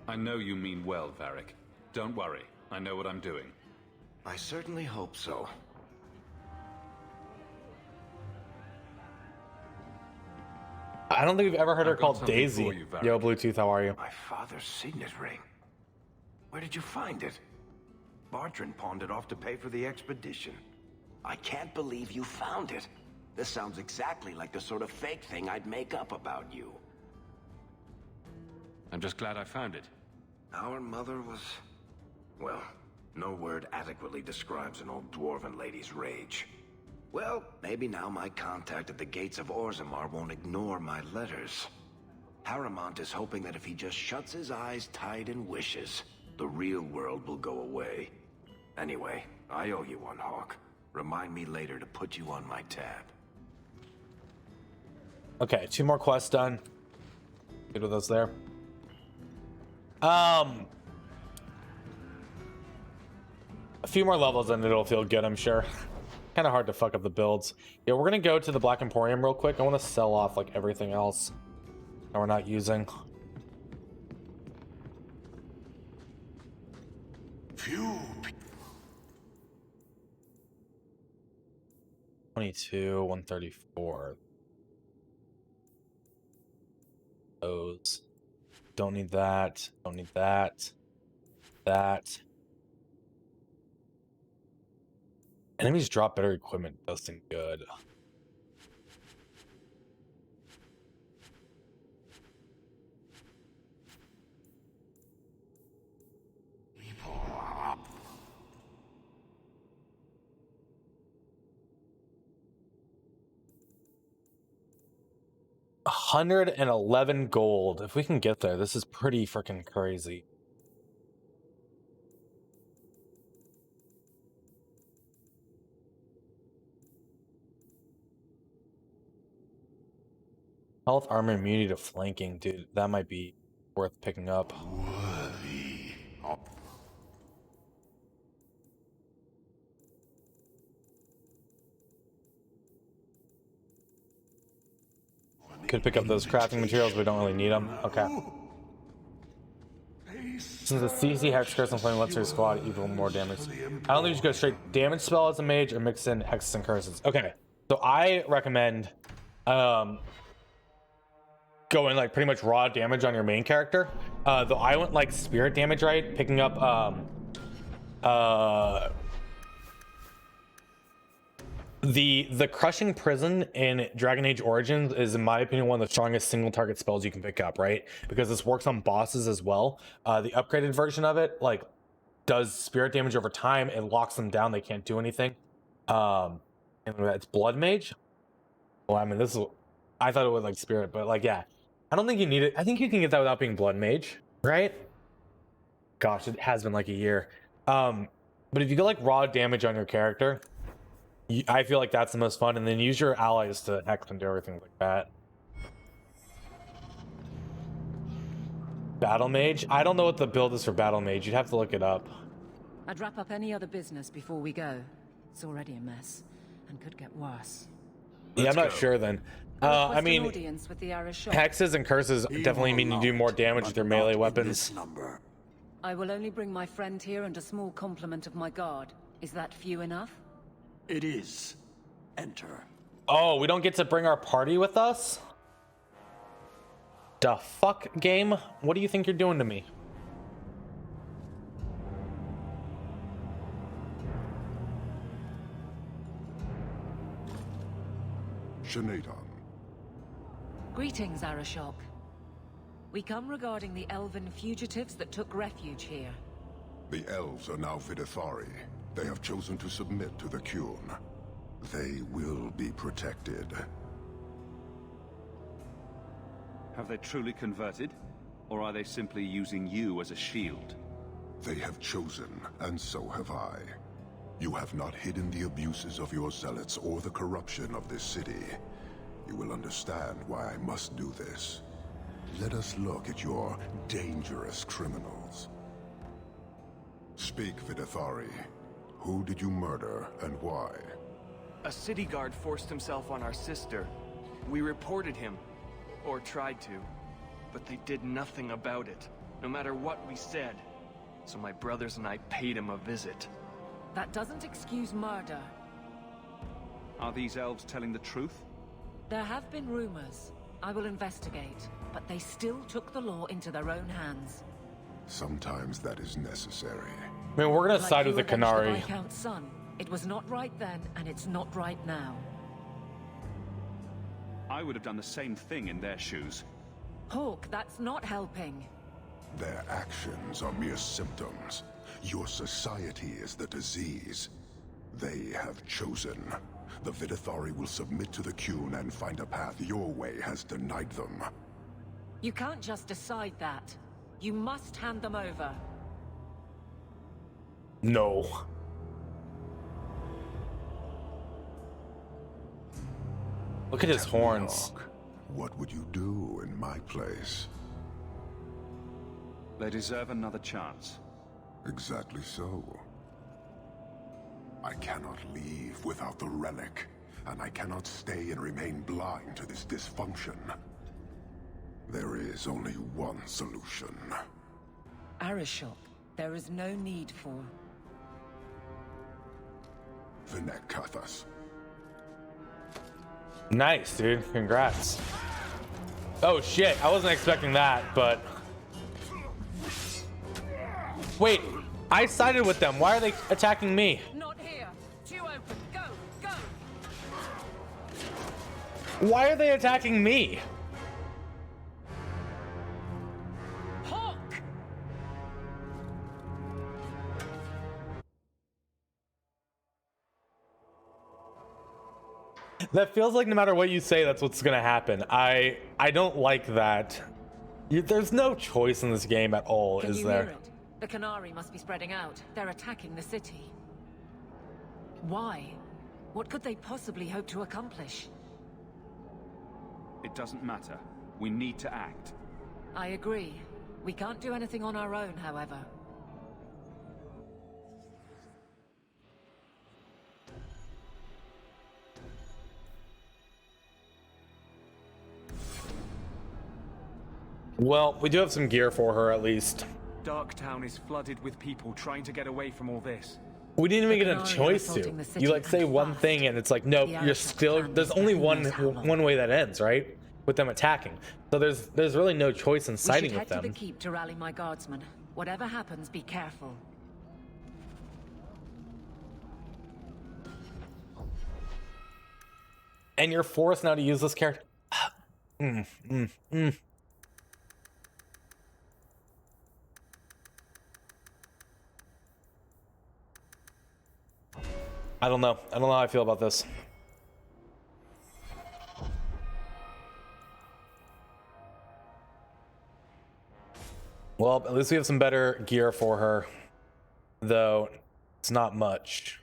I know you mean well, Varric. Don't worry. I know what I'm doing. I certainly hope so. I don't think we've ever heard her called Daisy. Yo, Bluetooth, how are you? My father's signet ring. Where did you find it? Bartrand pawned it off to pay for the expedition. I can't believe you found it. This sounds exactly like the sort of fake thing I'd make up about you. I'm just glad I found it. Our mother was... well, no word adequately describes an old dwarven lady's rage. Well, maybe now my contact at the gates of Orzammar won't ignore my letters. Harrimont is hoping that if he just shuts his eyes tight and wishes, the real world will go away. Anyway, I owe you one, Hawke. Remind me later to put you on my tab. Okay, 2 more quests done. Good with us there. A few more levels and it'll feel good, I'm sure. Kind of hard to fuck up the builds. Yeah, we're gonna go to the Black Emporium real quick. I want to sell off like everything else that we're not using. Phew. 22, 134. Those. Don't need that. Don't need that. That. Enemies drop better equipment. Does seem good. $111 gold. If we can get there, this is pretty freaking crazy. Health, armor, immunity to flanking, dude. That might be worth picking up. Could pick up those crafting materials, but we don't really need them. Okay. Since the CC Hex Curse and Flame lets your squad even more damage. I don't think you should go straight damage spell as a mage or mix in hexes and curses. Okay. So I recommend going going like pretty much raw damage on your main character. Though I went like spirit damage, right? Picking up the crushing prison in Dragon Age Origins is, in my opinion, one of the strongest single target spells you can pick up, right? Because this works on bosses as well. The upgraded version of it like does spirit damage over time. It locks them down, they can't do anything. And it's Blood Mage. Well, I mean, this is, I thought it was like spirit, but like, yeah, I don't think you need it. I think you can get that without being Blood Mage, right? Gosh, it has been like a year. But if you go like raw damage on your character, I feel like that's the most fun, and then use your allies to hex and do everything like that. Battle Mage? I don't know what the build is for Battle Mage. You'd have to look it up. I'd wrap up any other business before we go. It's already a mess, and could get worse. Yeah, I'm not sure then. I mean, audience with the Arishok. hexes and curses definitely mean you do more damage with your melee weapons. I will only bring my friend here and a small complement of my guard. Is that few enough? It is. Enter. Oh, we don't get to bring our party with us? The fuck, game? What do you think you're doing to me? Shanadon. Greetings, Arishok. We come regarding the elven fugitives that took refuge here. The elves are now Vidithari. They have chosen to submit to the Qun. They will be protected. Have they truly converted? Or are they simply using you as a shield? They have chosen, and so have I. You have not hidden the abuses of your zealots or the corruption of this city. You will understand why I must do this. Let us look at your dangerous criminals. Speak, Vidithari. Who did you murder, and why? A city guard forced himself on our sister. We reported him, or tried to, but they did nothing about it, no matter what we said. So my brothers and I paid him a visit. That doesn't excuse murder. Are these elves telling the truth? There have been rumors. I will investigate, but they still took the law into their own hands. Sometimes that is necessary. I mean, we're gonna side with the Qunari. Viscount's son. It was not right then, and it's not right now. I would have done the same thing in their shoes. Hawk, that's not helping. Their actions are mere symptoms. Your society is the disease. They have chosen. The Vidithari will submit to the Qun and find a path your way has denied them. You can't just decide that. You must hand them over. No. Look at his horns. What would you do in my place? They deserve another chance. Exactly so. I cannot leave without the relic, and I cannot stay and remain blind to this dysfunction. There is only one solution. Arishok, there is no need for... Vinek Kathas. Nice, dude. Congrats. Oh shit, I wasn't expecting that, but... Wait, I sided with them. Why are they attacking me? Not here. Two open. Go, go. Why are they attacking me? Hawk! That feels like no matter what you say, that's what's gonna happen. I don't like that. There's no choice in this game at all, Can is you there? hear it? The Qunari must be spreading out. They're attacking the city. Why? What could they possibly hope to accomplish? It doesn't matter. We need to act. I agree. We can't do anything on our own, however. Well, we do have some gear for her at least. Darktown is flooded with people trying to get away from all this. We didn't even get a choice to. You like say one thing and it's like, nope, you're still, there's only one way that ends, right? with them attacking. So there's really no choice in We siding should with head to them. the keep to rally my guardsmen. Whatever happens, be careful. And you're forced now to use this character. I don't know. I don't know how I feel about this. Well, at least we have some better gear for her, though it's not much.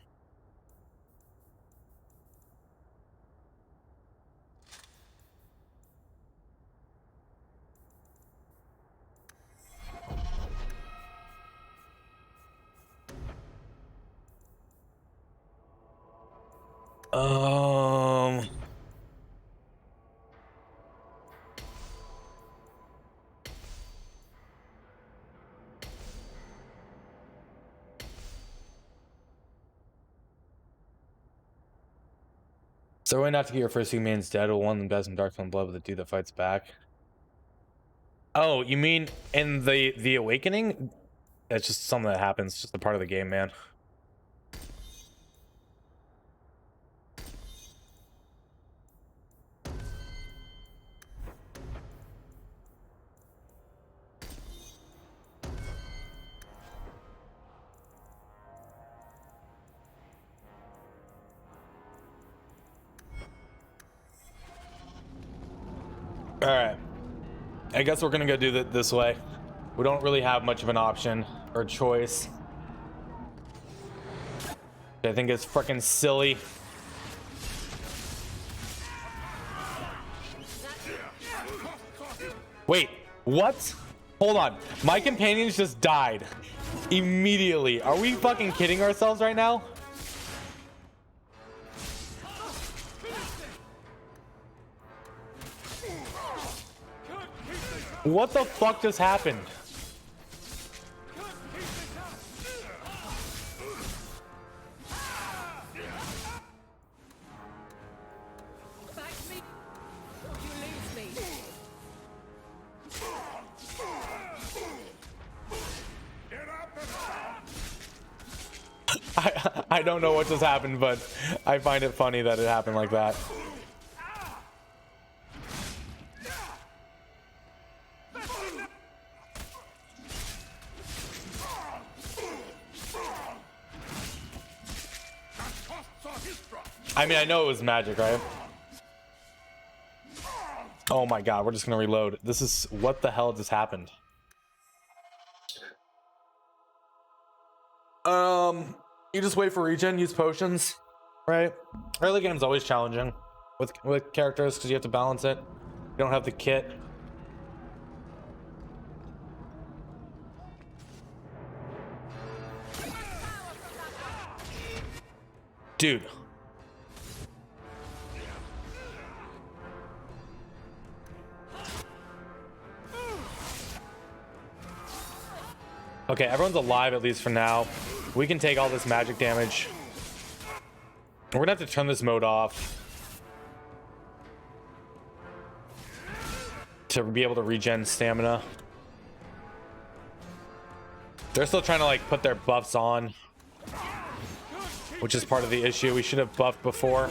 So we're not to get your first two mains dead, or one of them dies in Darkstone Blood with the dude that fights back. Oh, you mean in the Awakening? It's just something that happens, just a part of the game, man. All right, I guess we're gonna go do it this way. We don't really have much of an option or choice. I think it's freaking silly. Wait, what? Hold on, my companions just died immediately. Are we fucking kidding ourselves right now? What the fuck just happened? I don't know what just happened, but I find it funny that it happened like that. I mean, I know it was magic, right? Oh my god, we're just gonna reload. This is what the hell just happened. You just wait for regen, use potions, right? Early game's always challenging with characters because you have to balance it. You don't have the kit. Dude. Okay, everyone's alive at least for now. We can take all this magic damage. We're gonna have to turn this mode off to be able to regen stamina. They're still trying to like put their buffs on, which is part of the issue. We should have buffed before.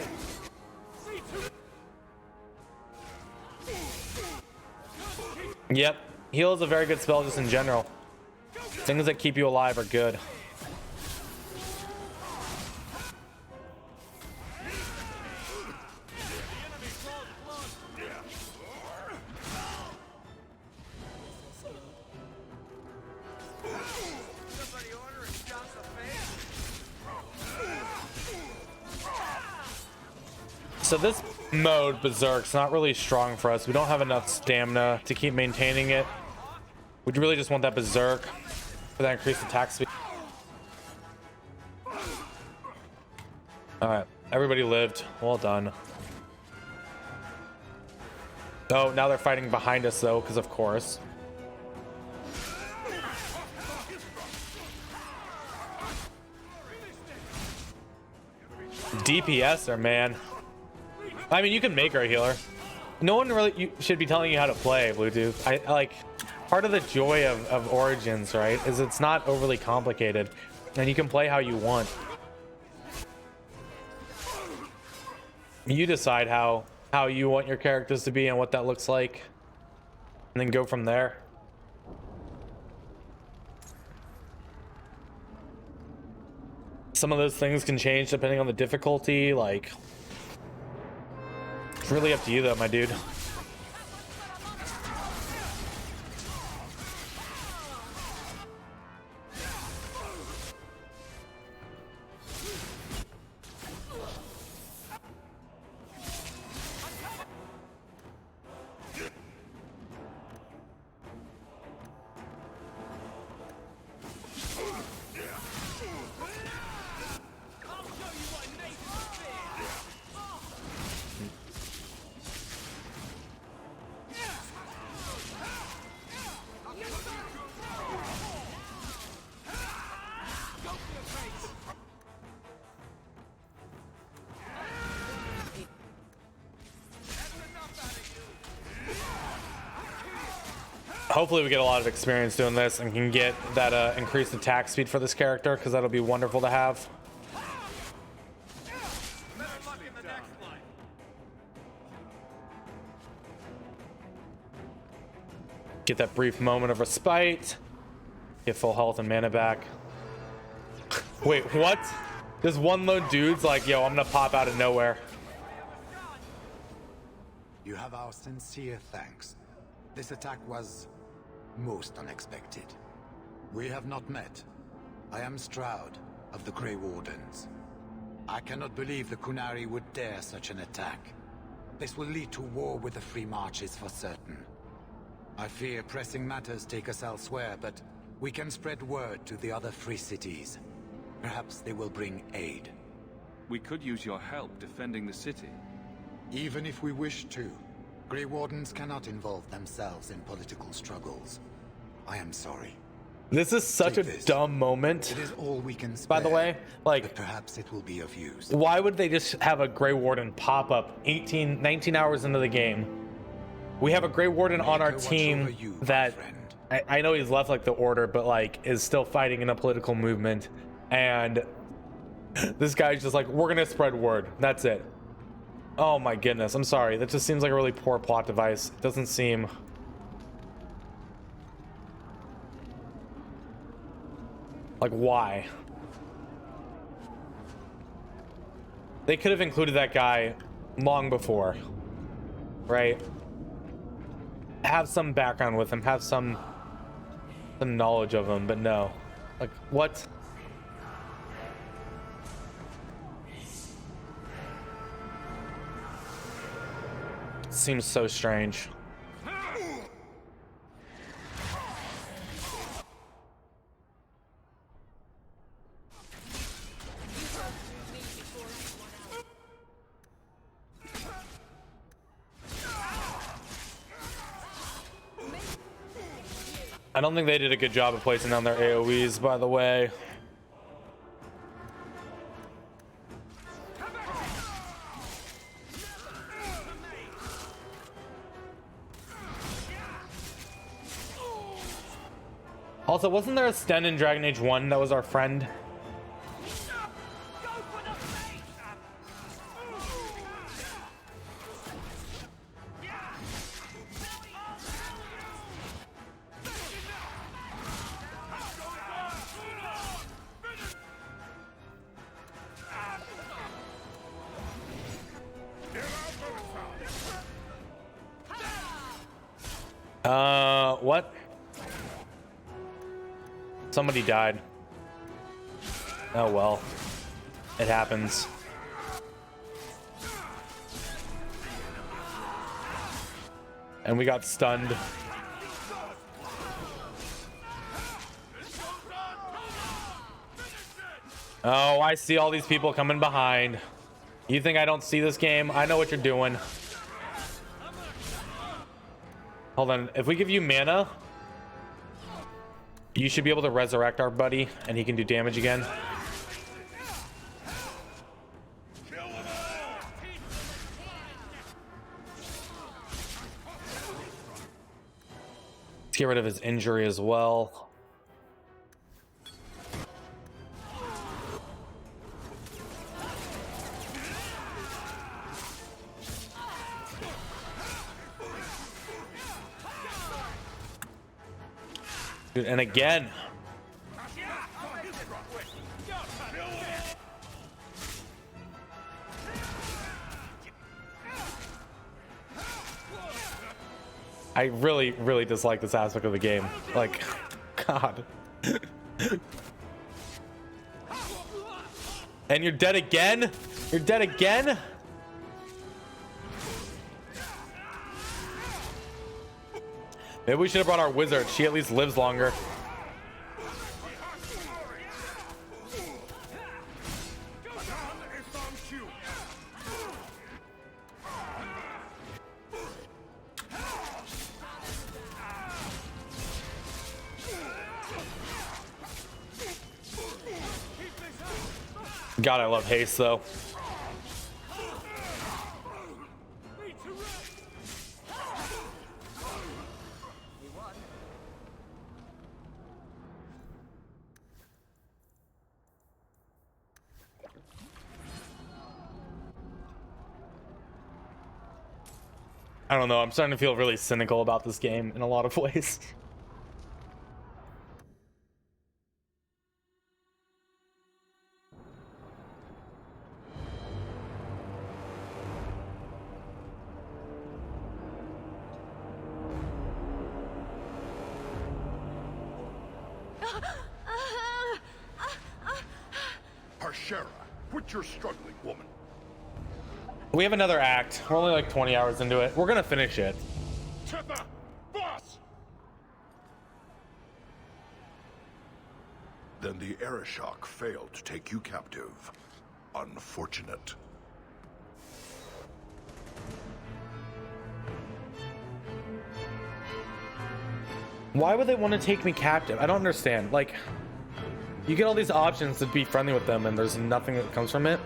Yep, heal is a very good spell just in general. Things that keep you alive are good. So this mode, Berserk's not really strong for us. We don't have enough stamina to keep maintaining it. We really just want that Berserk for that increased attack speed. Alright, everybody lived. Well done. Oh, now they're fighting behind us though, because of course. DPS her, man. I mean, you can make her a healer. No one really should be telling you how to play Bluetooth. I like part of the joy of Origins, right, is it's not overly complicated and you can play how you want. You decide how you want your characters to be and what that looks like, and then go from there. Some of those things can change depending on the difficulty. Like, it's really up to you though, my dude. Hopefully we get a lot of experience doing this and can get that increased attack speed for this character, because that'll be wonderful to have. Get that brief moment of respite. Get full health and mana back. Wait, what? This one lone dude's like, yo, I'm gonna pop out of nowhere. You have our sincere thanks. This attack was most unexpected. We have not met. I am Stroud of the Grey Wardens. I cannot believe the Qunari would dare such an attack. This will lead to war with the Free Marches for certain. I fear pressing matters take us elsewhere, but we can spread word to the other free cities. Perhaps they will bring aid. We could use your help defending the city. Even if we wish to, Grey Wardens cannot involve themselves in political struggles. I am sorry. This is such a dumb moment. It is all we can spare, by the way, like, but perhaps it will be of use. Why would they just have a Grey Warden pop up 19 hours into the game? We have a Grey Warden on our team that I know he's left like the Order, but like is still fighting in a political movement, and this guy's just like, we're gonna spread word. That's it. Oh my goodness, I'm sorry. That just seems like a really poor plot device. It doesn't seem... Like, why? They could have included that guy long before, right? Have some background with him, have some knowledge of him, but no. Like, what? Seems so strange. I don't think they did a good job of placing down their AoEs, by the way. Also, wasn't there a Sten in Dragon Age 1 that was our friend? What? Somebody died. Oh well. It happens. And we got stunned. Oh, I see all these people coming behind. You think I don't see this game? I know what you're doing. Hold on. If we give you mana, you should be able to resurrect our buddy and he can do damage again. Get rid of his injury as well. Dude, and again. I really, really dislike this aspect of the game. Like, God. And you're dead again? You're dead again? Maybe we should have brought our wizard. She at least lives longer. God, I love haste though. I don't know, I'm starting to feel really cynical about this game in a lot of ways. Harshera, quit your struggling, woman. We have another act. We're only like 20 hours into it. We're gonna finish it. Titha! Boss! Then the Arishok failed to take you captive. Unfortunate. Why would they want to take me captive? I don't understand. Like, you get all these options to be friendly with them and there's nothing that comes from it.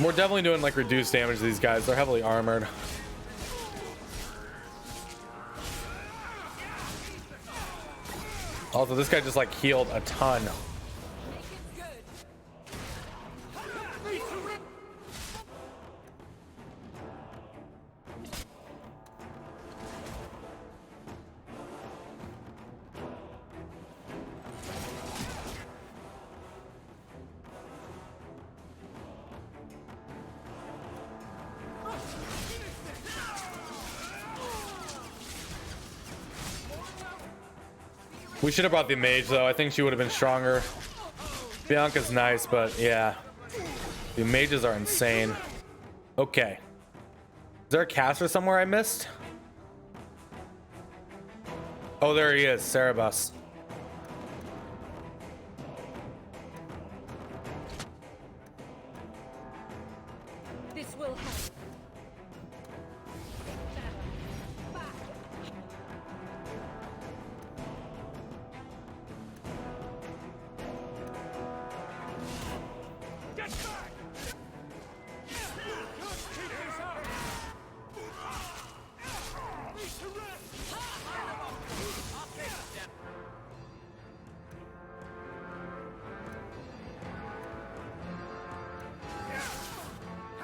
We're definitely doing like reduced damage to these guys. They're heavily armored. Also, this guy just like healed a ton. We should have brought the mage though. I think she would have been stronger. Bianca's nice, but yeah. The mages are insane. Okay. Is there a caster somewhere I missed? Oh, there he is, Cerebus. This will help.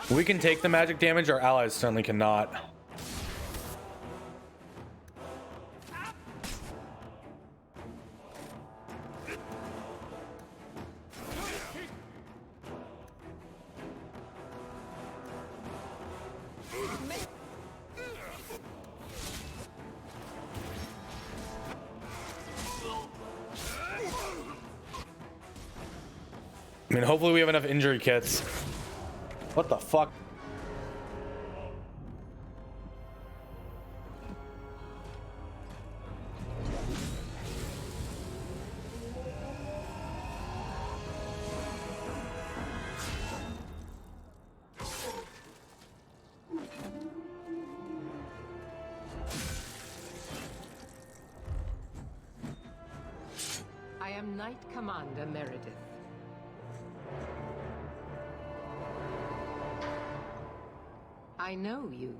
We can take the magic damage, our allies certainly cannot. I mean, hopefully we have enough injury kits. What the fuck? Knight Commander Meredith. I know you.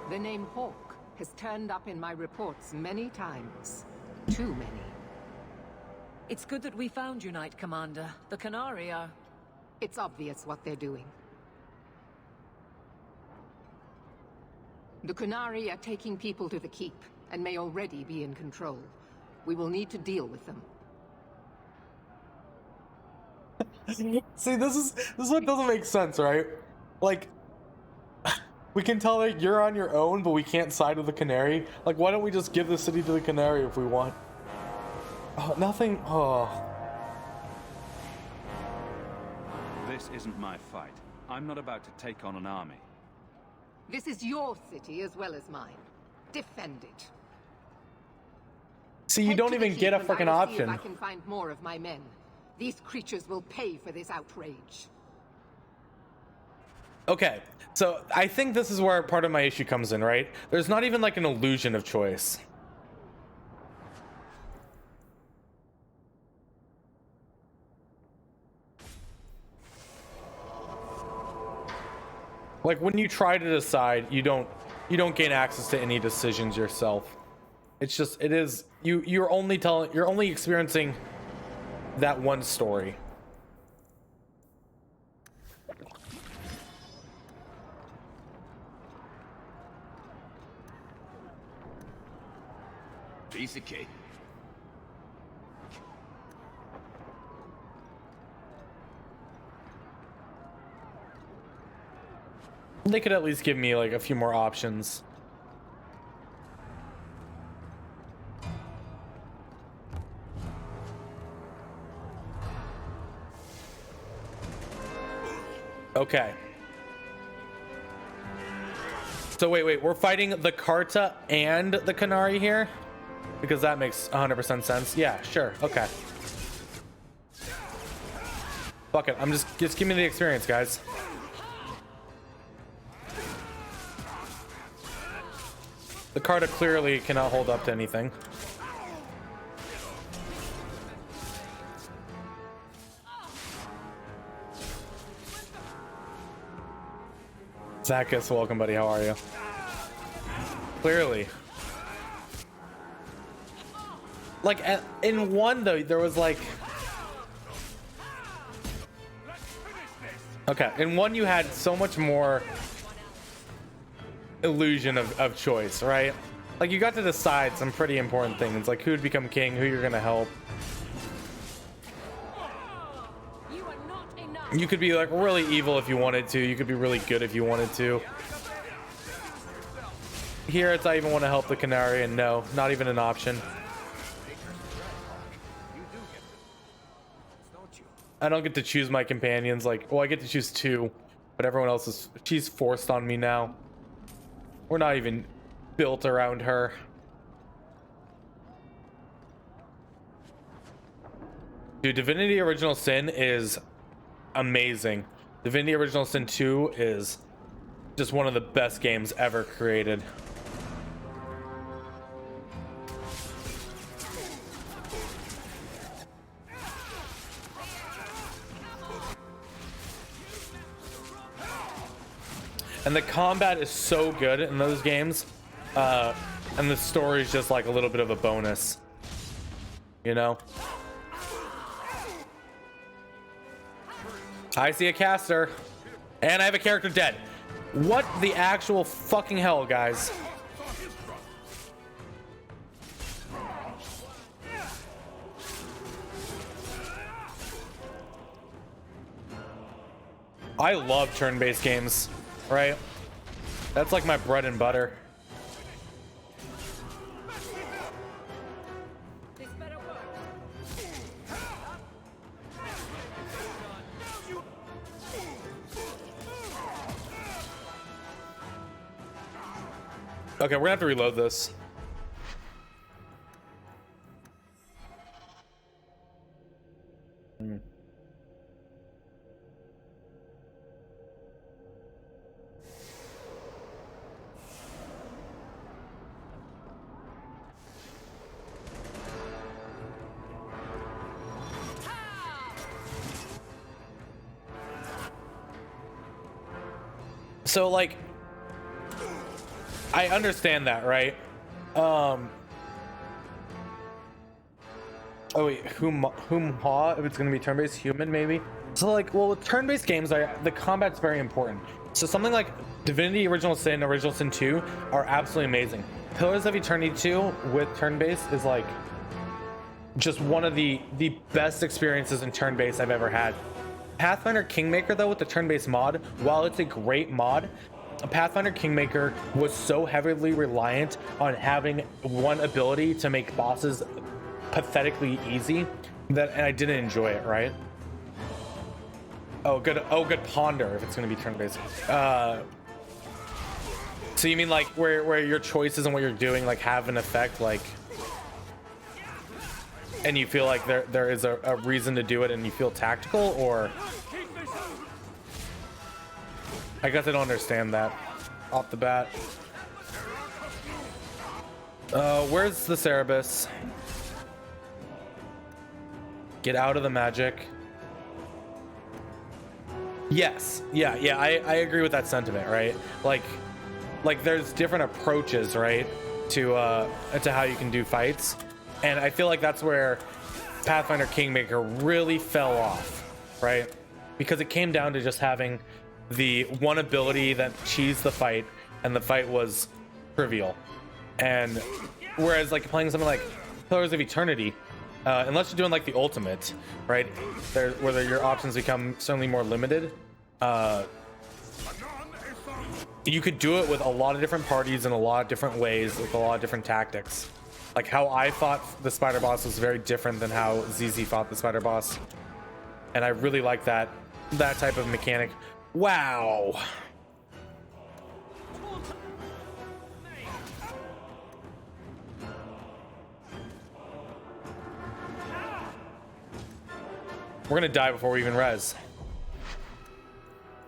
The name Hawke has turned up in my reports many times. Too many. It's good that we found you, Knight Commander. The Qunari are... It's obvious what they're doing. The Qunari are taking people to the Keep, and may already be in control. We will need to deal with them. See, this is what doesn't make sense, right? Like, we can tell that you're on your own, but we can't side with the Qunari. Like, why don't we just give the city to the Qunari if we want? Oh, nothing. Oh. This isn't my fight. I'm not about to take on an army. This is your city as well as mine. Defend it. See, you don't even get a freaking option. I can find more of my men. These creatures will pay for this outrage. Okay, so I think this is where part of my issue comes in, right? There's not even like an illusion of choice. Like when you try to decide, you don't gain access to any decisions yourself. It's just, it is, you're only experiencing that one story. Piece of cake. They could at least give me like a few more options. Okay. So wait, we're fighting the Carta and the Qunari here? Because that makes 100% sense. Yeah, sure. Okay. Fuck it. Just give me the experience, guys. The Carta clearly cannot hold up to anything. Zacchus, welcome, buddy. How are you? Clearly. Like, in one, though, there was like... Okay, in one you had so much more illusion of choice, right? Like, you got to decide some pretty important things, like who would become king, who you're gonna help. You could be like really evil if you wanted to. You could be really good if you wanted to. Here it's I even want to help the Qunari, and no, not even an option. I don't get to choose my companions. Like, well, I get to choose two, but everyone else is, she's forced on me now. We're not even built around her. Dude, Divinity Original Sin is amazing. Divinity Original Sin 2 is just one of the best games ever created. And the combat is so good in those games, and the story is just like a little bit of a bonus, you know? I see a caster, and I have a character dead. What the actual fucking hell, guys? I love turn-based games, right? That's like my bread and butter. Okay, we're gonna have to reload this. So like, I understand that, right? Oh wait, whom-ha, if it's gonna be turn-based, human maybe? So like, well, with turn-based games, the combat's very important. So something like Divinity Original Sin, Original Sin 2 are absolutely amazing. Pillars of Eternity 2 with turn-based is like just one of the best experiences in turn-based I've ever had. Pathfinder Kingmaker though, with the turn-based mod, while it's a great mod, Pathfinder Kingmaker was so heavily reliant on having one ability to make bosses pathetically easy that, and I didn't enjoy it, right? Oh good Ponder, if it's gonna be turn-based. So you mean like where your choices and what you're doing like have an effect, like, and you feel like there is a reason to do it and you feel tactical? Or I guess I don't understand that off the bat. Where's the Cerebus? Get out of the magic. Yes, yeah, I agree with that sentiment, right? Like there's different approaches, right, to how you can do fights, and I feel like that's where Pathfinder Kingmaker really fell off, right? Because it came down to just having the one ability that cheesed the fight, and the fight was trivial. And whereas like playing something like Pillars of Eternity, unless you're doing like the ultimate, right, where your options become certainly more limited, you could do it with a lot of different parties in a lot of different ways with a lot of different tactics. Like how I fought the spider boss was very different than how ZZ fought the spider boss, and I really like that type of mechanic. Wow. We're gonna die before we even res.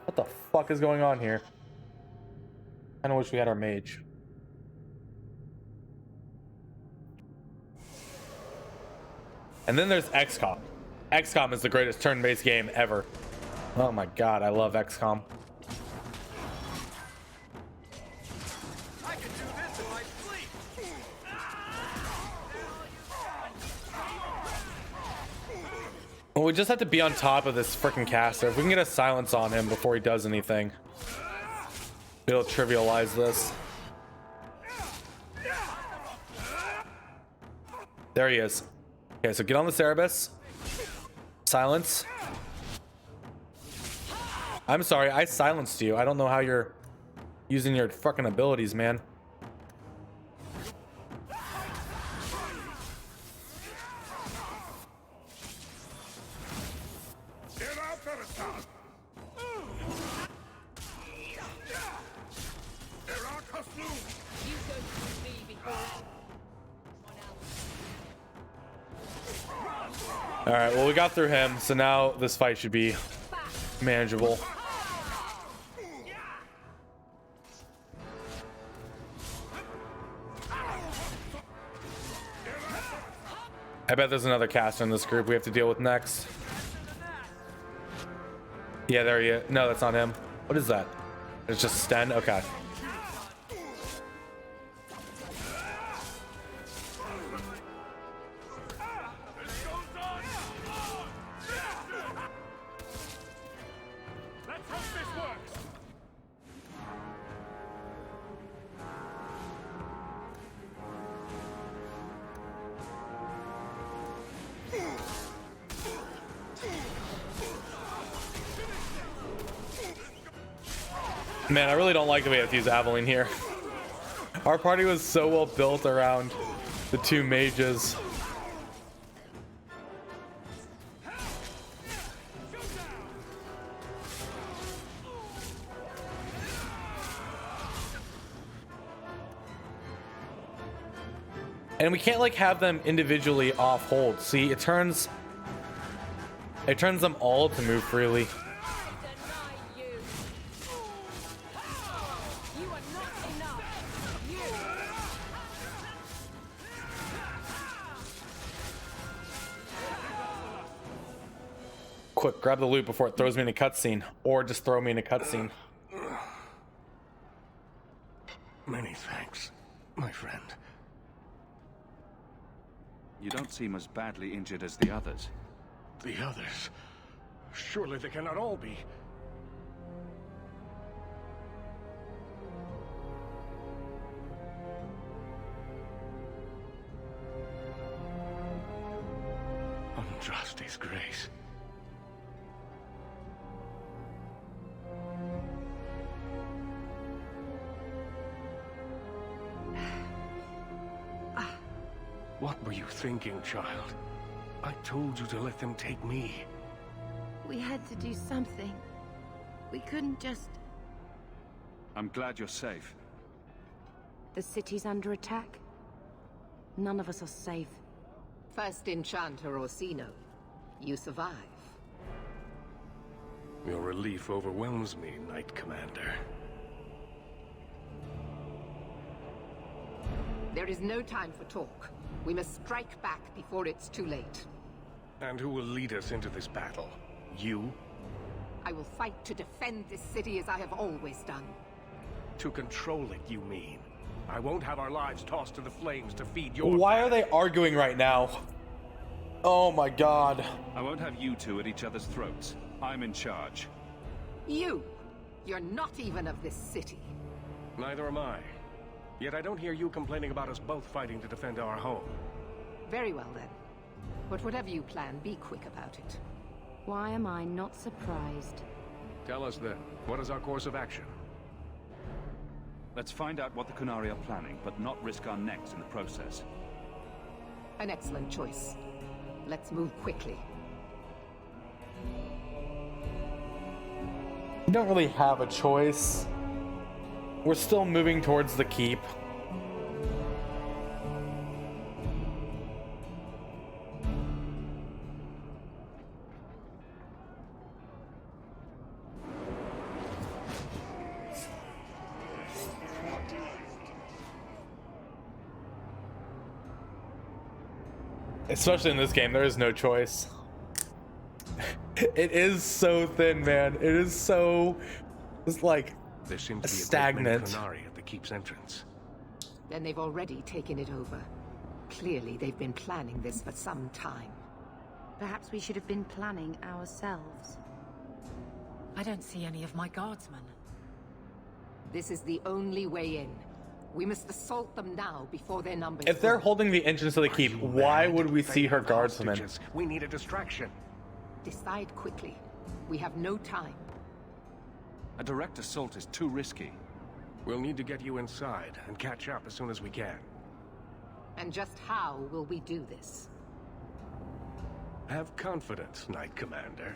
What the fuck is going on here? I kinda wish we had our mage. And then there's XCOM. XCOM is the greatest turn-based game ever. Oh my god, I love XCOM. I can do this in my sleep. Well, we just have to be on top of this freaking caster. If we can get a silence on him before he does anything, it'll trivialize this. There he is. Okay, so get on the Cerebus. Silence. I'm sorry, I silenced you. I don't know how you're using your fucking abilities, man. All right, well, we got through him, so now this fight should be manageable. I bet there's another caster in this group we have to deal with next. Yeah, there he is. No, that's not him. What is that? It's just Sten? Okay. Man, I really don't like the way I have to use Aveline here. Our party was so well built around the two mages. And we can't like have them individually off hold. See, it turns them all to move freely. Quick, grab the loot before it throws me in a cutscene, or just throw me in a cutscene. Many thanks, my friend. You don't seem as badly injured as the others. The others? Surely they cannot all be. Andraste's grace. What were you thinking, child? I told you to let them take me. We had to do something. We couldn't just... I'm glad you're safe. The city's under attack. None of us are safe. First Enchanter Orsino. You survive. Your relief overwhelms me, Knight Commander. There is no time for talk. We must strike back before it's too late. And who will lead us into this battle? You? I will fight to defend this city as I have always done. To control it, you mean? I won't have our lives tossed to the flames to feed your... Why are they arguing right now? Oh my god. I won't have you two at each other's throats. I'm in charge. You! You're not even of this city. Neither am I. Yet I don't hear you complaining about us both fighting to defend our home. Very well then. But whatever you plan, be quick about it. Why am I not surprised? Tell us then, what is our course of action? Let's find out what the Qunari are planning, but not risk our necks in the process. An excellent choice. Let's move quickly. We don't really have a choice. We're still moving towards the keep. Especially in this game, there is no choice. It is so thin, man. It is so... It's like... There seems to be stagnant. a Qunari at the keep's entrance. Then they've already taken it over. Clearly, they've been planning this for some time. Perhaps we should have been planning ourselves. I don't see any of my guardsmen. This is the only way in. We must assault them now before their numbers... If they're holding the entrance to the keep, why would we see her guardsmen? We need a distraction. Decide quickly. We have no time. A direct assault is too risky. We'll need to get you inside and catch up as soon as we can. And just how will we do this? Have confidence, Knight Commander.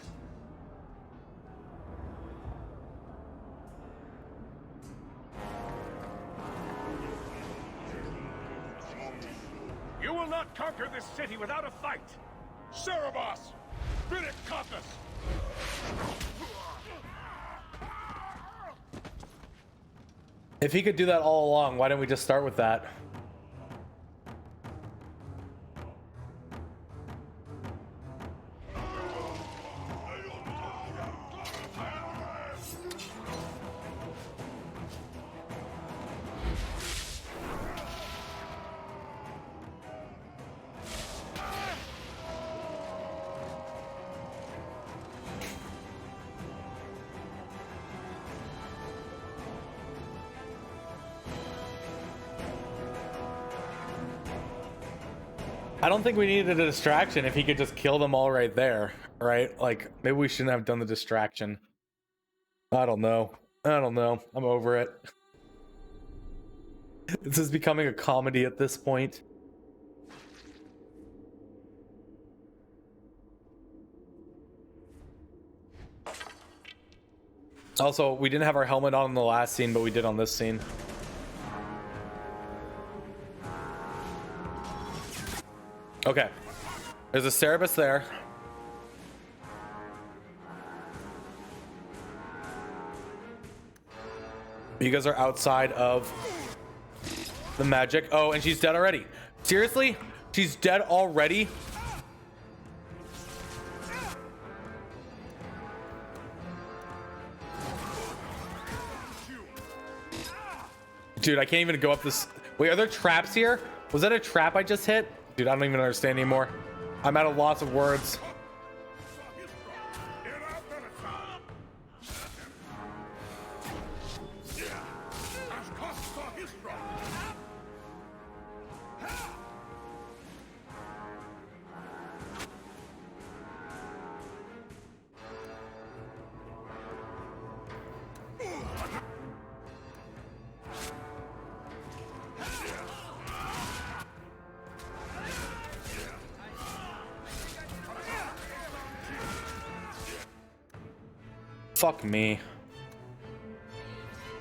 You will not conquer this city without a fight! Cerebos! Vidic Caucus! If he could do that all along, why didn't we just start with that? I don't think we needed a distraction if he could just kill them all right there, right? Like, maybe we shouldn't have done the distraction. I don't know. I'm over it. This is becoming a comedy at this point. Also, we didn't have our helmet on in the last scene, but we did on this scene. Okay, there's a Cerebus there. You guys are outside of the magic. Oh, and she's dead already. Seriously? She's dead already? Dude, I can't even go up this. Wait, are there traps here? Was that a trap I just hit? Dude, I don't even understand anymore. I'm at a loss of words. Fuck me.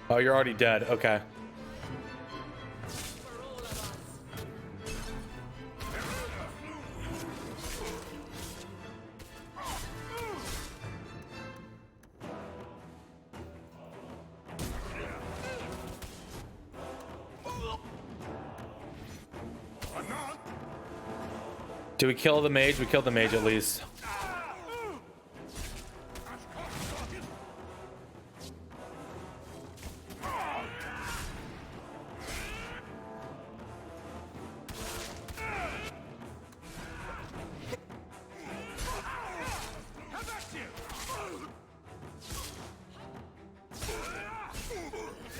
Oh, you're already dead. Okay. Do we kill the mage? We killed the mage at least.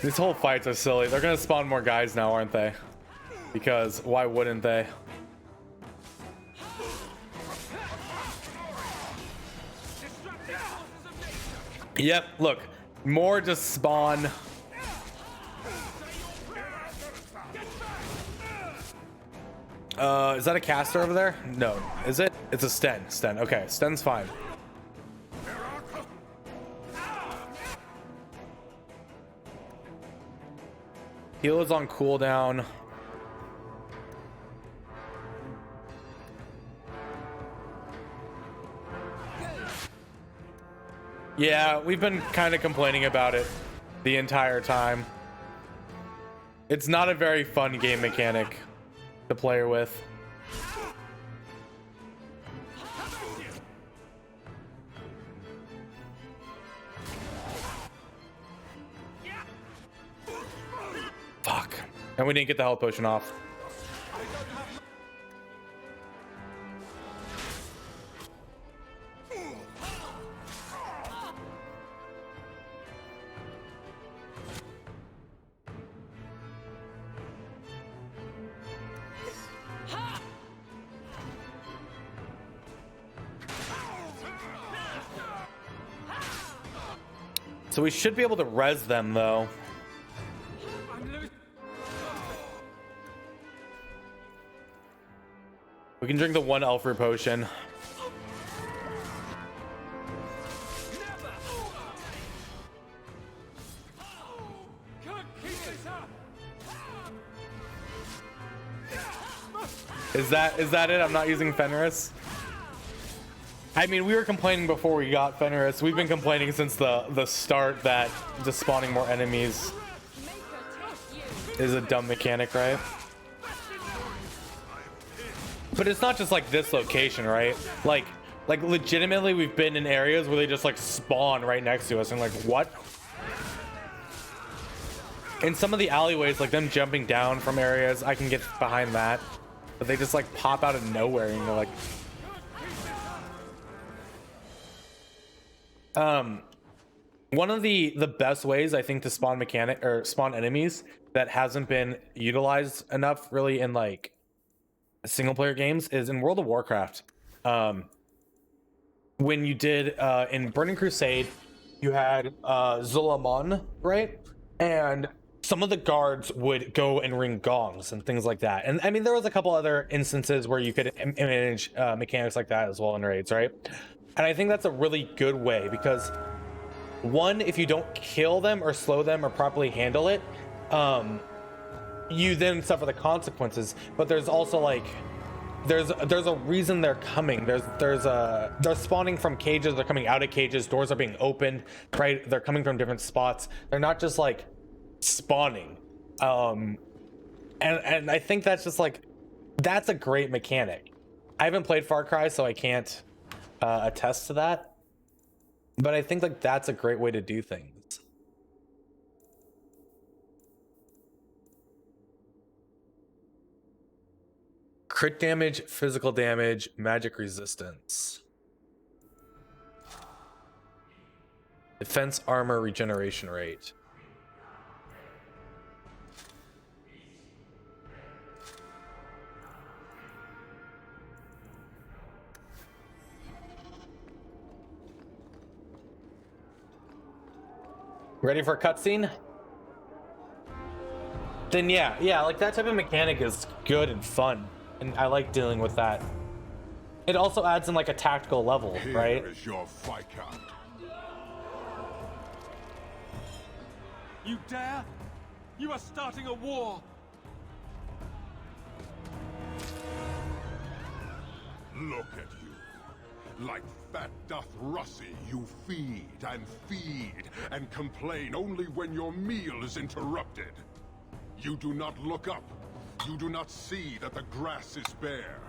These whole fights are silly. They're gonna spawn more guys now, aren't they? Because why wouldn't they? Yep, look. More just spawn. Is that a caster over there? No. Is it? It's a Sten. Sten. Okay, Sten's fine. Heal is on cooldown. Yeah, we've been kind of complaining about it the entire time. It's not a very fun game mechanic to play with. Fuck. And we didn't get the health potion off. So we should be able to res them though. We can drink the one elf root potion. Is that it? I'm not using Fenris. I mean, we were complaining before we got Fenris. We've been complaining since the start that just spawning more enemies is a dumb mechanic, right? But it's not just like this location, right? Like legitimately we've been in areas where they just like spawn right next to us and like, what? In some of the alleyways, like them jumping down from areas, I can get behind that. But they just like pop out of nowhere and you're like... One of the best ways I think to spawn mechanic or spawn enemies that hasn't been utilized enough really in like single player games is in World of Warcraft. When you did in Burning Crusade, you had Zul'Aman, right? And some of the guards would go and ring gongs and things like that. And I mean, there was a couple other instances where you could manage mechanics like that as well in raids, right? And I think that's a really good way because one, if you don't kill them or slow them or properly handle it, you then suffer the consequences. But there's also like, there's a reason they're coming. They're spawning from cages, they're coming out of cages, doors are being opened, right? They're coming from different spots. They're not just like spawning. And I think that's just like, that's a great mechanic. I haven't played Far Cry, so I can't attest to that. But I think like that's a great way to do things. Crit damage, physical damage, magic resistance. Defense armor regeneration rate. Ready for a cutscene? Then yeah, like that type of mechanic is good and fun, and I like dealing with that. It also adds in like a tactical level, right? Here is your Viscount. You dare? You are starting a war! Look at you. Like fat Dothrossi, you feed and complain only when your meal is interrupted. You do not look up. You do not see that the grass is bare.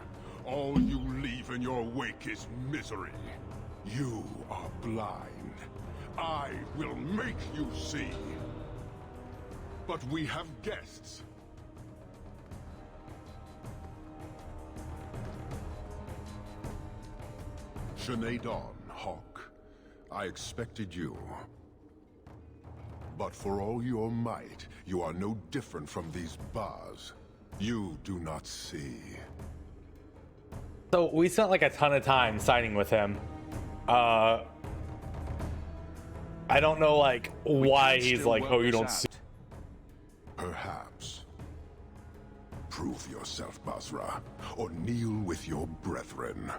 All you leave in your wake is misery. You are blind. I will make you see. But we have guests. Sinead Dawn, Hawk. I expected you. But for all your might, you are no different from these bars. You do not see. So we spent like a ton of time signing with him. I don't know like why he's like, oh, you don't see. Perhaps. Prove yourself, Basra, or kneel with your brethren.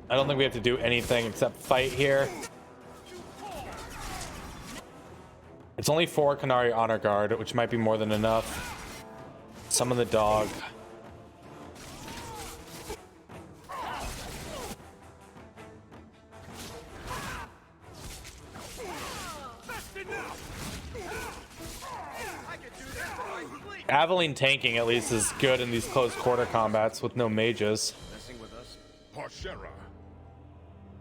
I don't think we have to do anything except fight here. It's only 4 Qunari Honor Guard, which might be more than enough. Summon the dog. Aveline tanking at least is good in these close quarter combats with no mages. Parshera.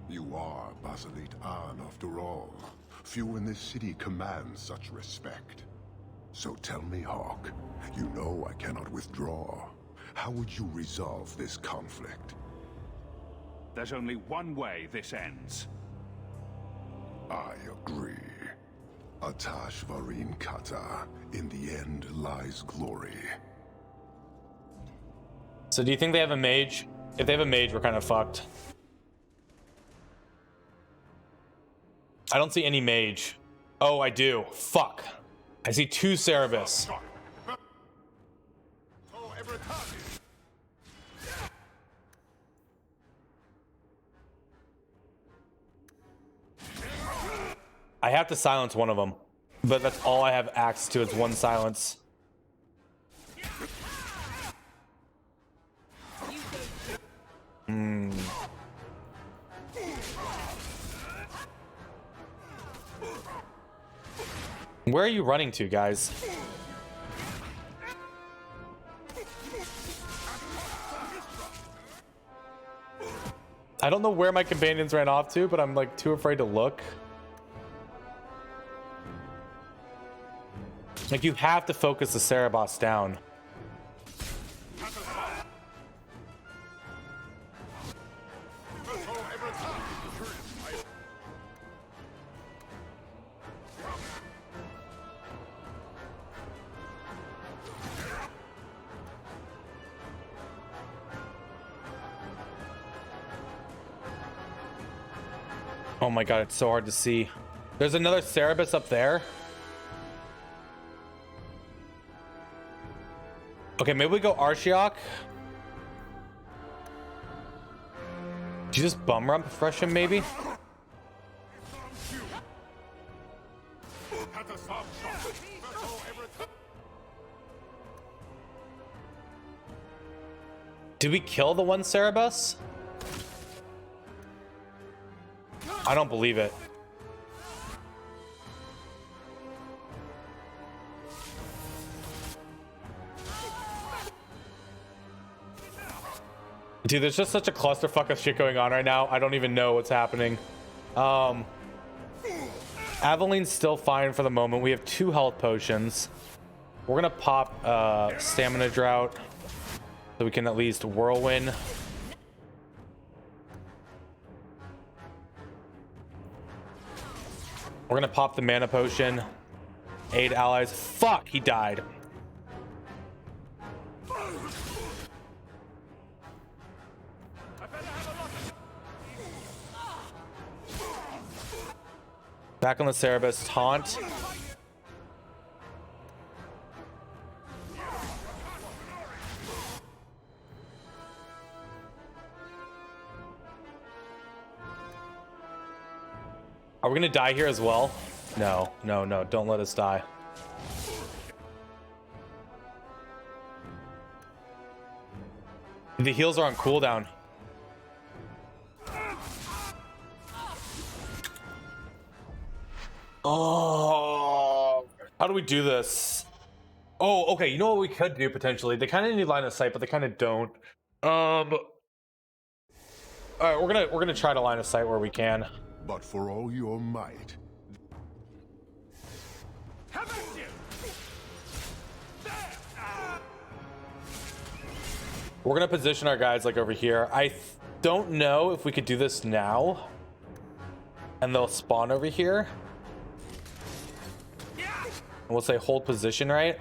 You are Basilit An after all. Few in this city command such respect. So tell me, Hawk, you know I cannot withdraw. How would you resolve this conflict? There's only one way this ends. I agree. Atash Varin Kata. In the end lies glory. So do you think they have a mage? If they have a mage, we're kind of fucked. I don't see any mage. Oh, I do. Fuck. I see 2 Cerebus. I have to silence one of them, but that's all I have access to is 1 silence. Where are you running to, guys? I don't know where my companions ran off to, but I'm like too afraid to look. Like, you have to focus the Cerebos down. Oh my god, it's so hard to see. There's another Cerebus up there. Okay, maybe we go Arshioch. Did you just bum rush him, maybe? Did we kill the 1 Cerebus? I don't believe it. Dude, there's just such a clusterfuck of shit going on right now. I don't even know what's happening. Aveline's still fine for the moment. We have 2 health potions. We're gonna pop stamina drought so we can at least whirlwind. We're gonna pop the mana potion. Aid allies. Fuck, he died. Back on the Cerebus, taunt. Are we gonna die here as well? No, no, no, don't let us die. The heals are on cooldown. Oh, how do we do this? Oh, okay. You know what we could do potentially? They kind of need line of sight, but they kind of don't. All right, we're gonna try to line of sight where we can. But for all your might, we're gonna position our guys like over here. I don't know if we could do this now, and they'll spawn over here. And we'll say hold position, right?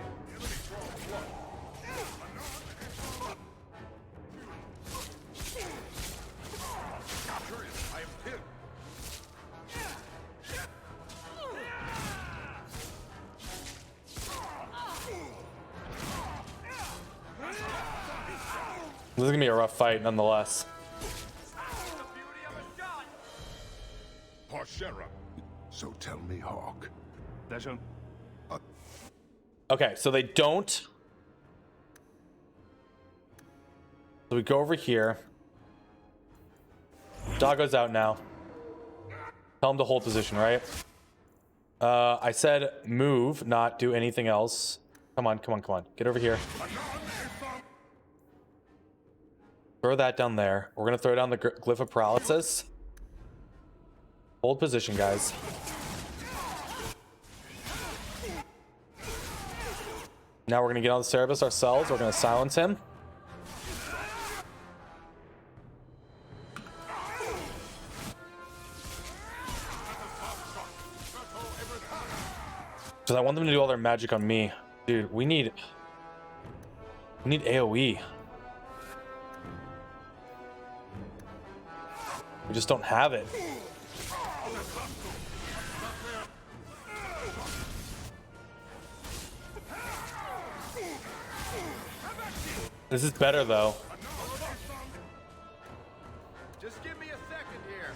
This is gonna be a rough fight nonetheless. Parshera. So tell me, Hawk. There's a... Okay, so they don't. So we go over here. Dog goes out now. Tell him to hold position, right? I said move, not do anything else. Come on, come on, come on. Get over here. Throw that down there. We're gonna throw down the Glyph of Paralysis. Hold position, guys. Now we're gonna get on the Cerebus ourselves. We're gonna silence him. Because I want them to do all their magic on me. Dude, we need AoE. We just don't have it. This is better though. Just give me a second here.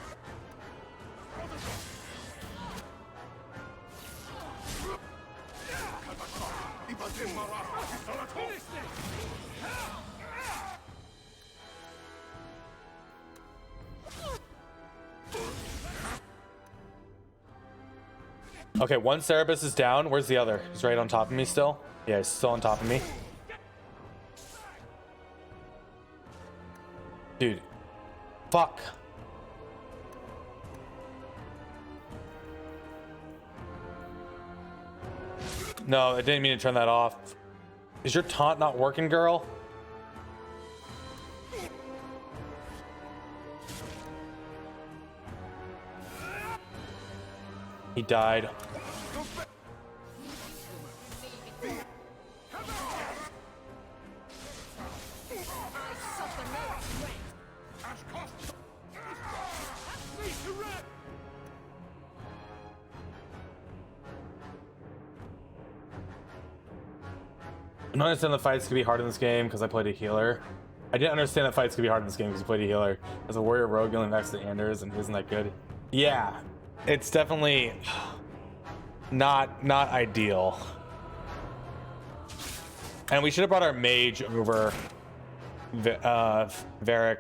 Okay, one Cerebus is down. Where's the other? He's right on top of me still. Yeah, he's still on top of me. Dude. Fuck. No, I didn't mean to turn that off. Is your taunt not working, girl? He died. I don't understand the fights could be hard in this game because I played a healer. I didn't understand that fights could be hard in this game because I played a healer. As a warrior rogue dealing next to Anders, and isn't that good? Yeah, it's definitely not ideal. And we should have brought our mage over Varric.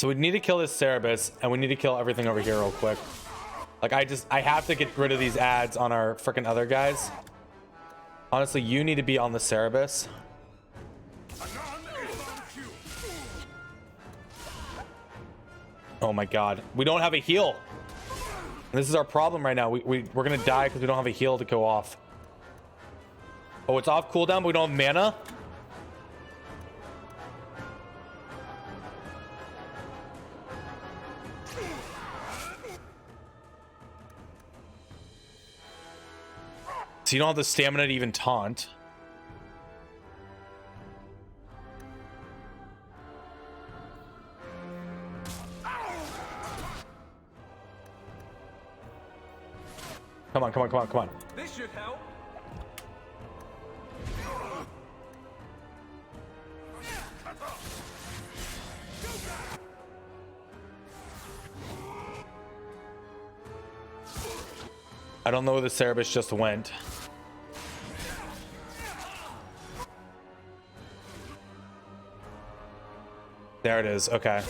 So we need to kill this Cerebus, and we need to kill everything over here real quick. Like, I have to get rid of these ads on our freaking other guys. Honestly, you need to be on the Cerebus. Oh my god. We don't have a heal. This is our problem right now. We're gonna die because we don't have a heal to go off. Oh, it's off cooldown, but we don't have mana? So you don't have the stamina to even taunt. Come on, come on, come on, come on. This should help. I don't know where the Cerebus just went. There it is. Okay.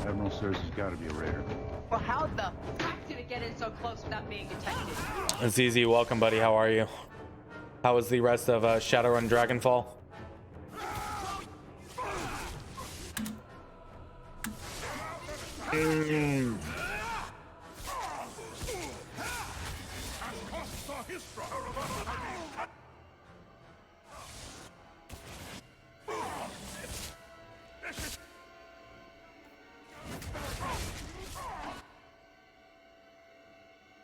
Admiral Sirs has got to be a raider. Well, how the fuck did it get in so close without being detected? Azizi, welcome, buddy. How are you? How was the rest of Shadowrun Dragonfall?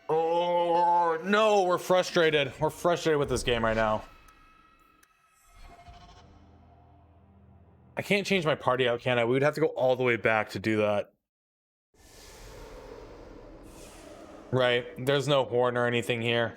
Oh no, we're frustrated. We're frustrated with this game right now. I can't change my party out, can I? We would have to go all the way back to do that. Right, there's no horn or anything here.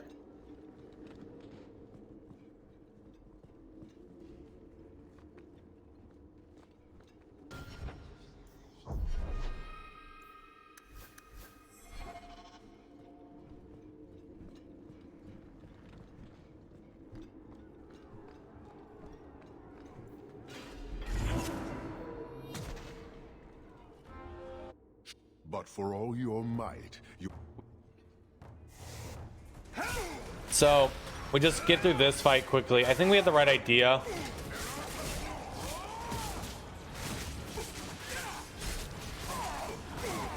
But for all your might, you... So, we just get through this fight quickly. I think we have the right idea.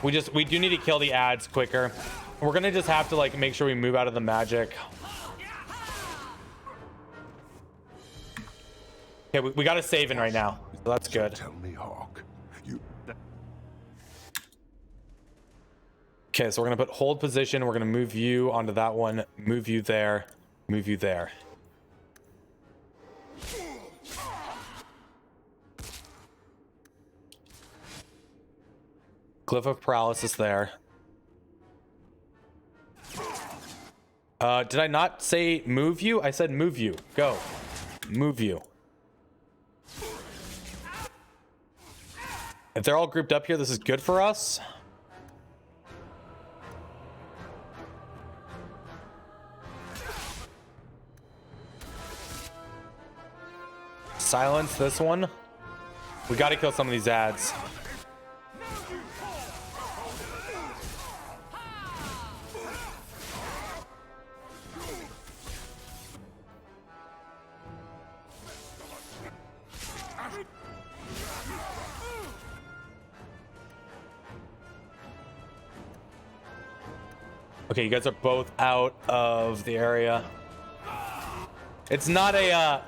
We do need to kill the ads quicker. We're gonna just have to like make sure we move out of the magic. Okay, we got a save in right now. So that's good. Tell me, Hawk. Okay, so we're gonna put hold position. We're gonna move you onto that one, move you there, move you there. Glyph of Paralysis there. Did I not say move you? I said move you. Go. Move you. If they're all grouped up here, this is good for us. Silence this one. We got to kill some of these ads. Okay, you guys are both out of the area. It's not a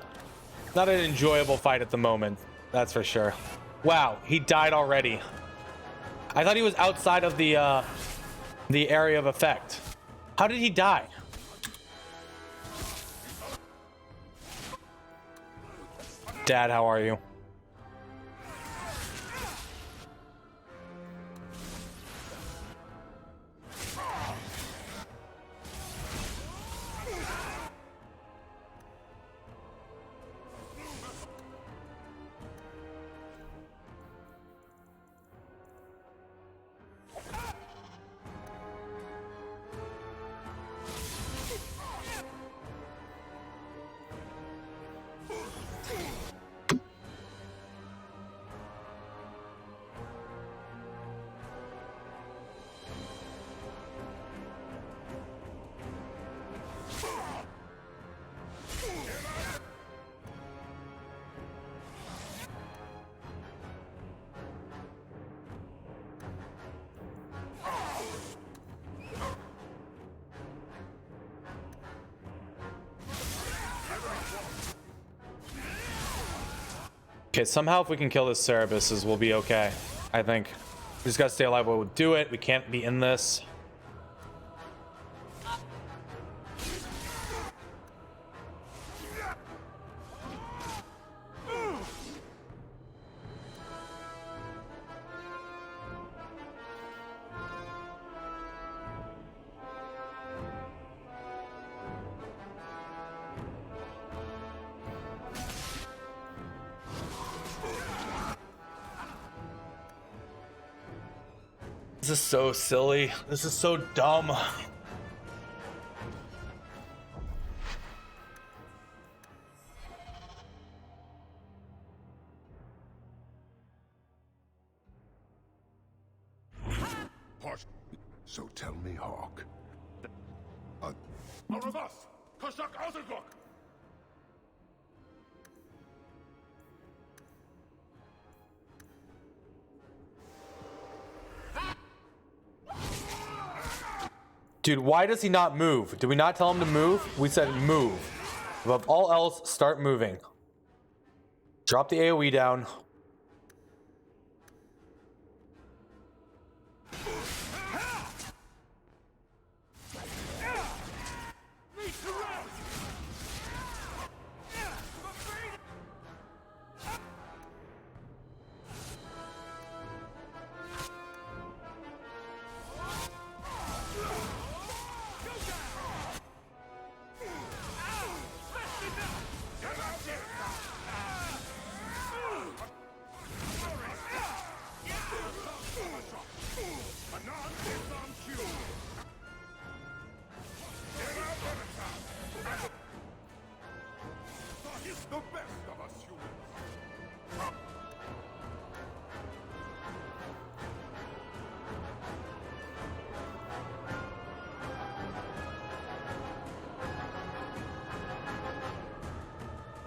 not an enjoyable fight at the moment, that's for sure. Wow, he died already. I thought he was outside of the area of effect. How did he die? Dad, how are you? Okay, somehow if we can kill this Cerebus, we'll be okay. I think. We just gotta stay alive while we do it. We can't be in this. This is so silly. This is so dumb. So tell me, Hawk. Dude, why does he not move? Did we not tell him to move? We said move. Above all else, start moving. Drop the AoE down.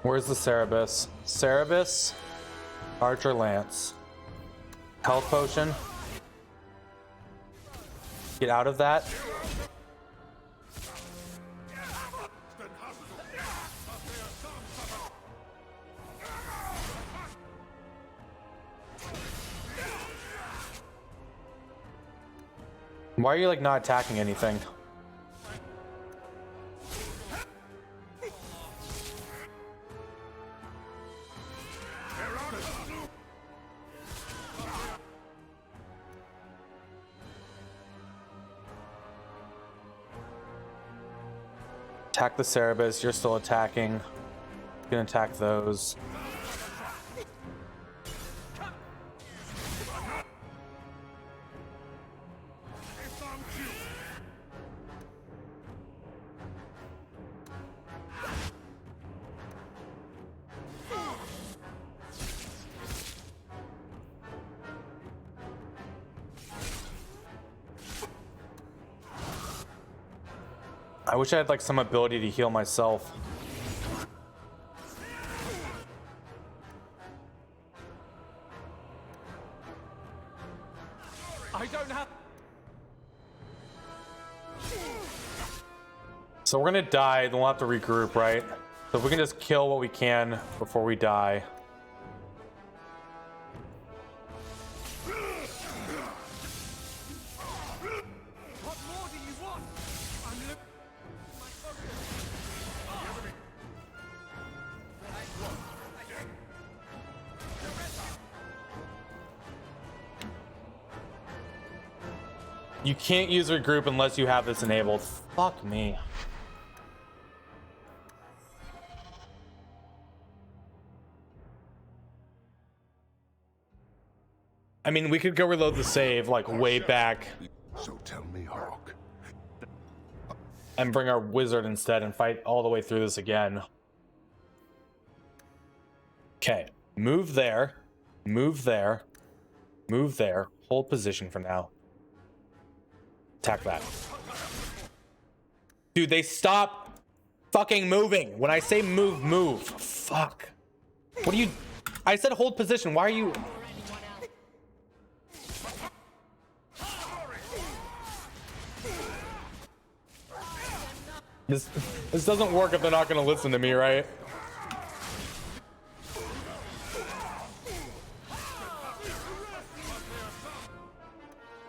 Where's the Cerebus? Cerebus, Archer Lance. Health potion. Get out of that. Why are you like not attacking anything? Attack the Cerebus, you're still attacking. You can attack those. I wish I had like some ability to heal myself. I don't have. So we're gonna die, then we'll have to regroup, right? So if we can just kill what we can before we die. You can't use regroup unless you have this enabled. Fuck me. I mean, we could go reload the save like way back. So tell me, Hawk. And bring our wizard instead and fight all the way through this again. Okay, move there, move there, move there. Hold position for now. Attack that. Dude, they stop fucking moving. When I say move, move. Fuck. What do you... I said hold position. Why are you... This doesn't work if they're not going to listen to me, right?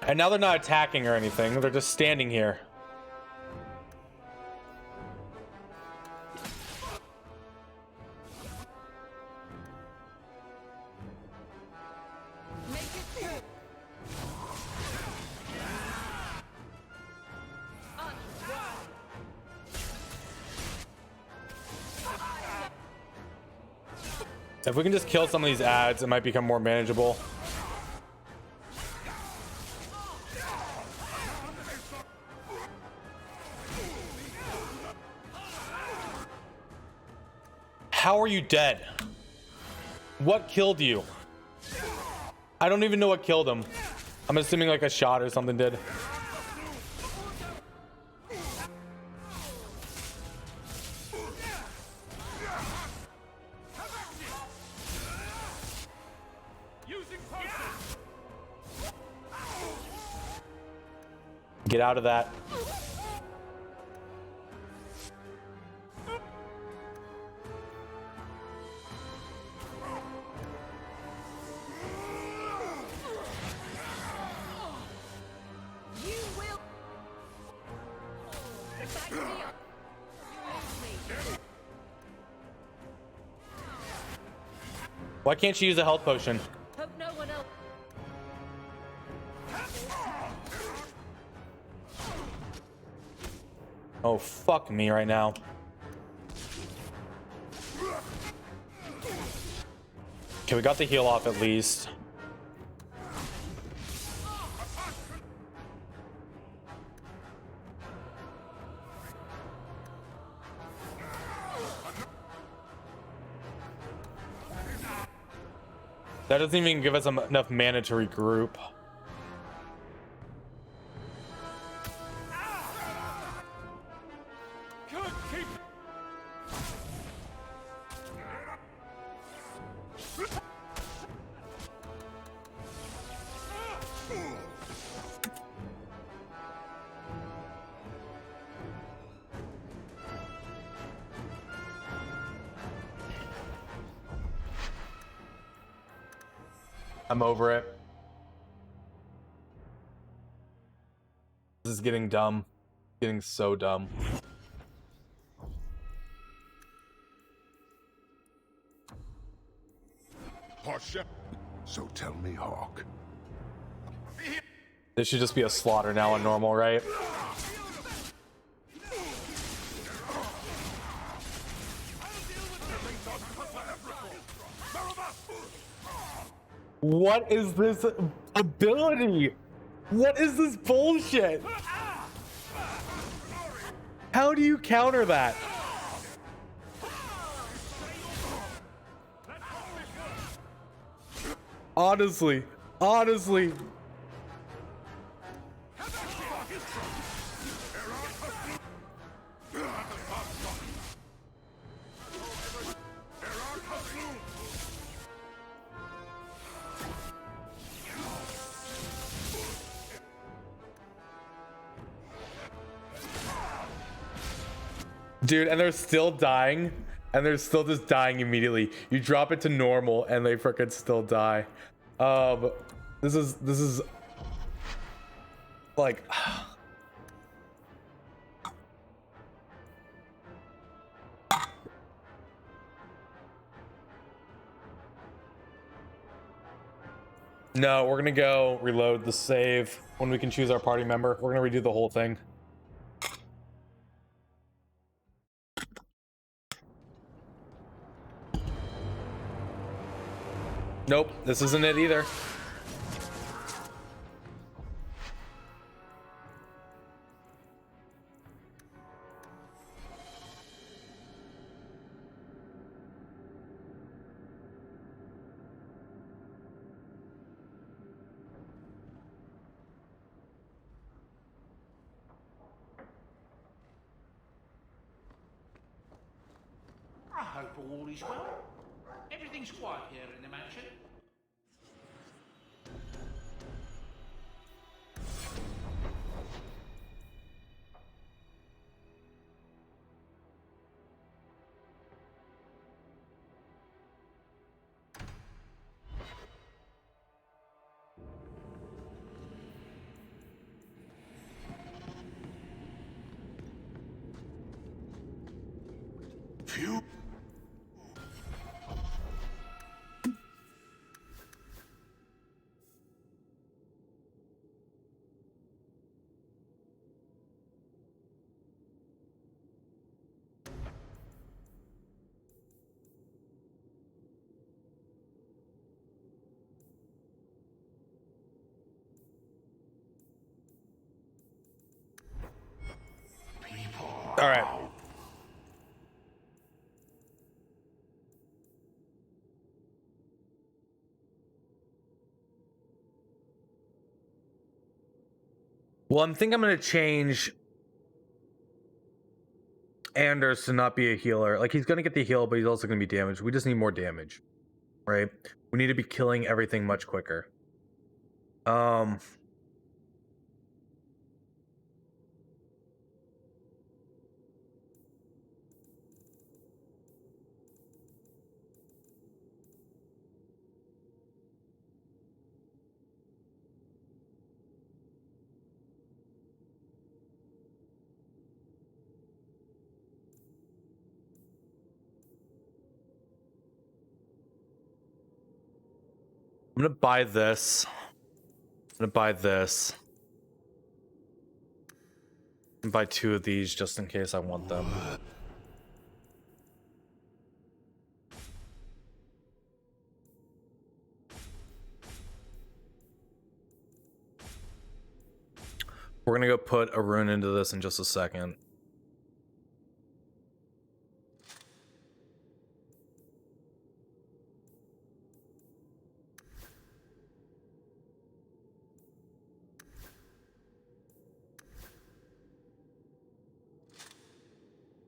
And now they're not attacking or anything. They're just standing here. If we can just kill some of these ads, it might become more manageable. How are you dead? What killed you? I don't even know what killed him. I'm assuming like a shot or something did. Get out of that. Why can't she use a health potion? Hope no one else. Oh, fuck me right now. Okay, we got the heal off at least. That doesn't even give us enough mana to regroup. I'm over it. This is getting dumb. Getting so dumb. So tell me, Hawk. This should just be a slaughter now on normal, right? What is this ability? What is this bullshit? How do you counter that? Honestly. Dude, and they're still dying, and they're still just dying immediately. You drop it to normal, and they frickin' still die. This is like. No, we're gonna go reload the save when we can choose our party member. We're gonna redo the whole thing. Nope, this isn't it either. I hope all is well. Everything's quiet here in the mansion. Well, I'm gonna change Anders to not be a healer. Like, he's gonna get the heal, but he's also gonna be damaged. We just need more damage, right? We need to be killing everything much quicker. I'm gonna buy this. I'm gonna buy this. And buy 2 of these just in case I want them. We're gonna go put a rune into this in just a second.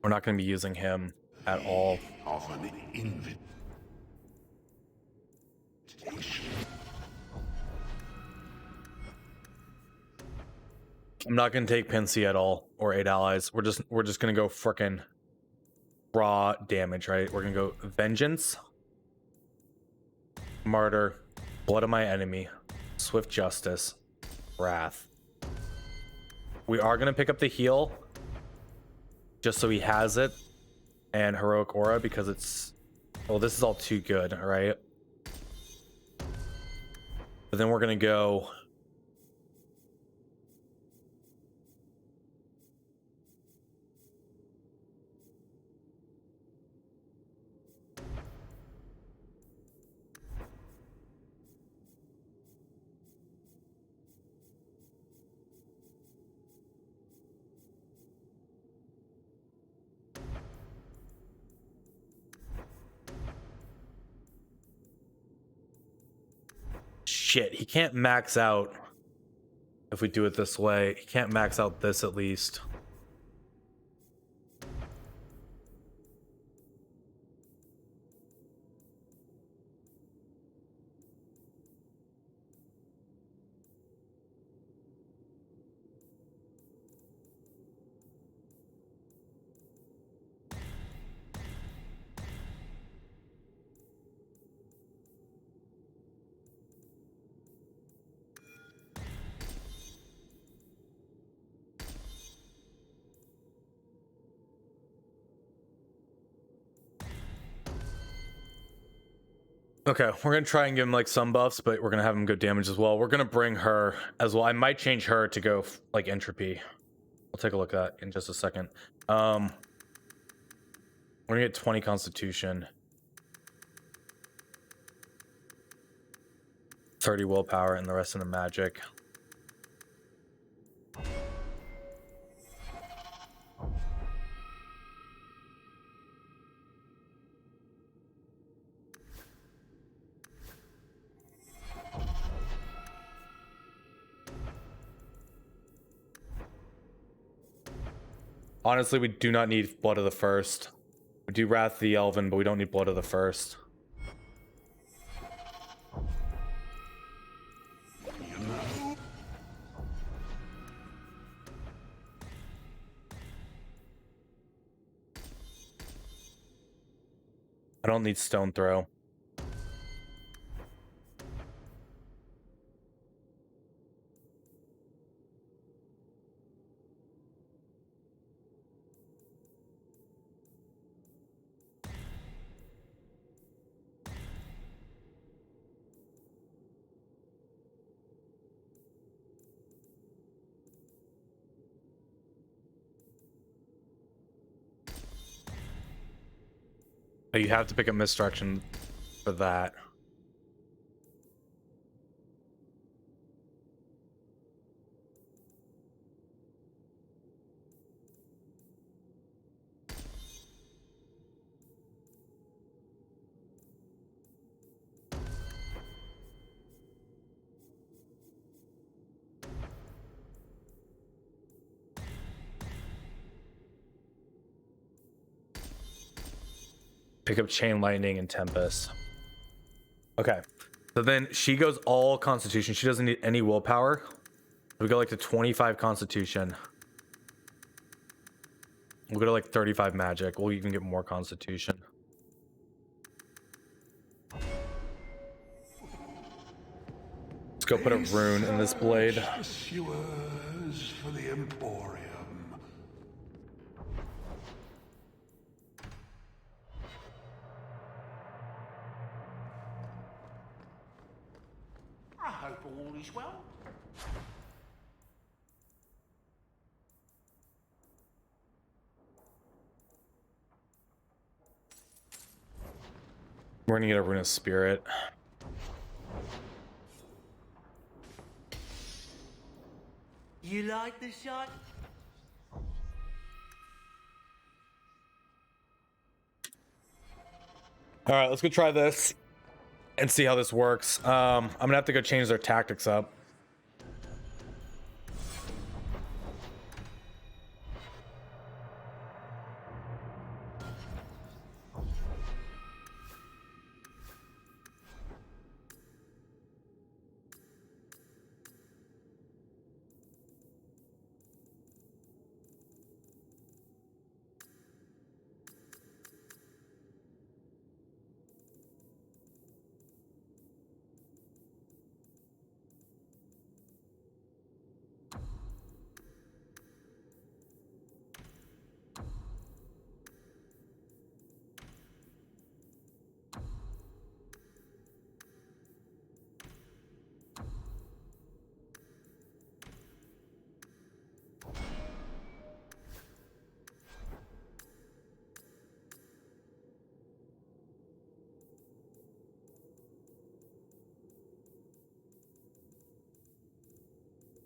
We're not going to be using him at all. I'm not going to take Pinsy at all, or 8 allies. We're just going to go frickin' raw damage, right? We're going to go Vengeance, Martyr, Blood of My Enemy, Swift Justice, Wrath. We are going to pick up the heal, just so he has it, and Heroic Aura, because it's... Well, this is all too good, right? But then we're going to go... Shit, he can't max out if we do it this way. He can't max out this at least. Okay, we're gonna try and give him like some buffs, but we're gonna have him go damage as well. We're gonna bring her as well. I might change her to go like entropy. We'll take a look at that in just a second. We're gonna get 20 constitution, 30 willpower, and the rest of the magic. Honestly, we do not need Blood of the First. We do Wrath of the Elven, but we don't need Blood of the First. I don't need Stone Throw. You have to pick up Misdirection for that. Pick up Chain Lightning and Tempest. Okay. So then she goes all Constitution. She doesn't need any willpower. We go like to 25 Constitution. We'll go to like 35 Magic. We'll even get more Constitution. Let's go put a rune in this blade. Pursuers for the Emporium. I hope all is well. We're gonna get a Rune of Spirit. You like the shot? All right, let's go try this and see how this works. I'm gonna have to go change their tactics up.